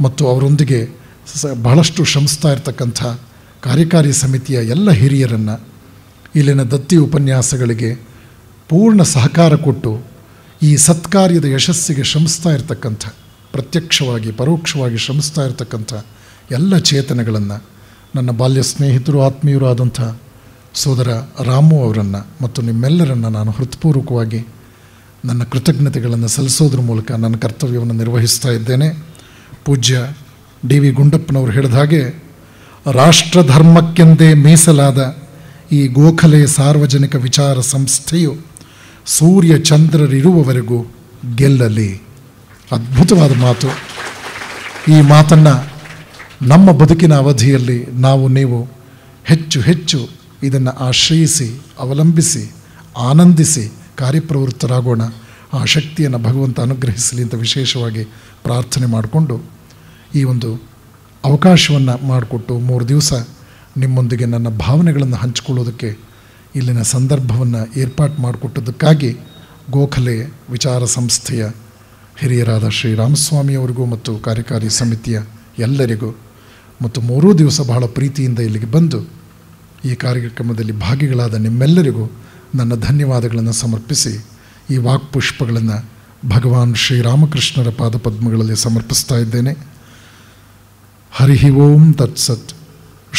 ಮತ್ತು ಅವರೊಂದಿಗೆ ಬಹಳಷ್ಟು ಶ್ರಮಿಸ್ತಾ ಇರತಕ್ಕಂಥ ಕಾರ್ಯಕಾರಿ ಸಮಿತಿಯ ಎಲ್ಲ ಹಿರಿಯರನ್ನು, ಇಲ್ಲಿನ ದತ್ತಿ ಉಪನ್ಯಾಸಗಳಿಗೆ ಪೂರ್ಣ ಸಹಕಾರ ಕೊಟ್ಟು ಈ ಸತ್ಕಾರ್ಯದ ಯಶಸ್ಸಿಗೆ ಶ್ರಮಿಸ್ತಾ ಇರತಕ್ಕಂಥ, ಪ್ರತ್ಯಕ್ಷವಾಗಿ ಪರೋಕ್ಷವಾಗಿ ಶ್ರಮಿಸ್ತಾ ಇರತಕ್ಕಂಥ ಎಲ್ಲ ಚೇತನಗಳನ್ನು, ನನ್ನ ಬಾಲ್ಯ ಸ್ನೇಹಿತರು, ಆತ್ಮೀಯರು ಆದಂಥ ಸೋದರ ರಾಮು ಅವರನ್ನು ಮತ್ತು ನಿಮ್ಮೆಲ್ಲರನ್ನು ನಾನು ಹೃತ್ಪೂರ್ವಕವಾಗಿ ನನ್ನ ಕೃತಜ್ಞತೆಗಳನ್ನು ಸಲ್ಲಿಸೋದ್ರ ಮೂಲಕ ನನ್ನ ಕರ್ತವ್ಯವನ್ನು ನಿರ್ವಹಿಸ್ತಾ ಇದ್ದೇನೆ. ಪೂಜ್ಯ ಡಿ ವಿ ಗುಂಡಪ್ಪನವರು ಹೇಳಿದ ಹಾಗೆ ರಾಷ್ಟ್ರಧರ್ಮಕ್ಕೆಂದೇ ಮೀಸಲಾದ ಈ ಗೋಖಲೆ ಸಾರ್ವಜನಿಕ ವಿಚಾರ ಸಂಸ್ಥೆಯು ಸೂರ್ಯ ಚಂದ್ರರಿರುವವರೆಗೂ ಗೆಲ್ಲಲಿ. ಅದ್ಭುತವಾದ ಮಾತು. ಈ ಮಾತನ್ನು ನಮ್ಮ ಬದುಕಿನ ಅವಧಿಯಲ್ಲಿ ನೀವು ಹೆಚ್ಚು ಹೆಚ್ಚು ಇದನ್ನು ಆಶ್ರಯಿಸಿ, ಅವಲಂಬಿಸಿ, ಆನಂದಿಸಿ ಕಾರ್ಯಪ್ರವೃತ್ತರಾಗೋಣ. ಆ ಶಕ್ತಿಯನ್ನು ಭಗವಂತ ಅನುಗ್ರಹಿಸಲಿ ಅಂತ ವಿಶೇಷವಾಗಿ ಪ್ರಾರ್ಥನೆ ಮಾಡಿಕೊಂಡು ಈ ಒಂದು ಅವಕಾಶವನ್ನು ಮಾಡಿಕೊಟ್ಟು 3 ದಿವಸ ನಿಮ್ಮೊಂದಿಗೆ ನನ್ನ ಭಾವನೆಗಳನ್ನು ಹಂಚಿಕೊಳ್ಳೋದಕ್ಕೆ ಇಲ್ಲಿನ ಸಂದರ್ಭವನ್ನು ಏರ್ಪಾಡು ಮಾಡಿಕೊಟ್ಟದಕ್ಕಾಗಿ ಗೋಖಲೆ ವಿಚಾರ ಸಂಸ್ಥೆಯ ಹಿರಿಯರಾದ ಶ್ರೀ ರಾಮಸ್ವಾಮಿಯವರಿಗೂ ಮತ್ತು ಕಾರ್ಯಕಾರಿ ಸಮಿತಿಯ ಎಲ್ಲರಿಗೂ ಮತ್ತು 3 ದಿವಸ ಬಹಳ ಪ್ರೀತಿಯಿಂದ ಇಲ್ಲಿಗೆ ಬಂದು ಈ ಕಾರ್ಯಕ್ರಮದಲ್ಲಿ ಭಾಗಿಗಳಾದ ನಿಮ್ಮೆಲ್ಲರಿಗೂ ನನ್ನ ಧನ್ಯವಾದಗಳನ್ನು ಸಮರ್ಪಿಸಿ ಈ ವಾಕ್ಪುಷ್ಪಗಳನ್ನು ಭಗವಾನ್ ಶ್ರೀರಾಮಕೃಷ್ಣರ ಪಾದಪದ್ಮಗಳಲ್ಲಿ ಸಮರ್ಪಿಸ್ತಾ ಇದ್ದೇನೆ. ಹರಿ ಓಂ ತತ್ಸತ್.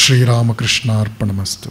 ಶ್ರೀರಾಮಕೃಷ್ಣಾರ್ಪಣಮಸ್ತು.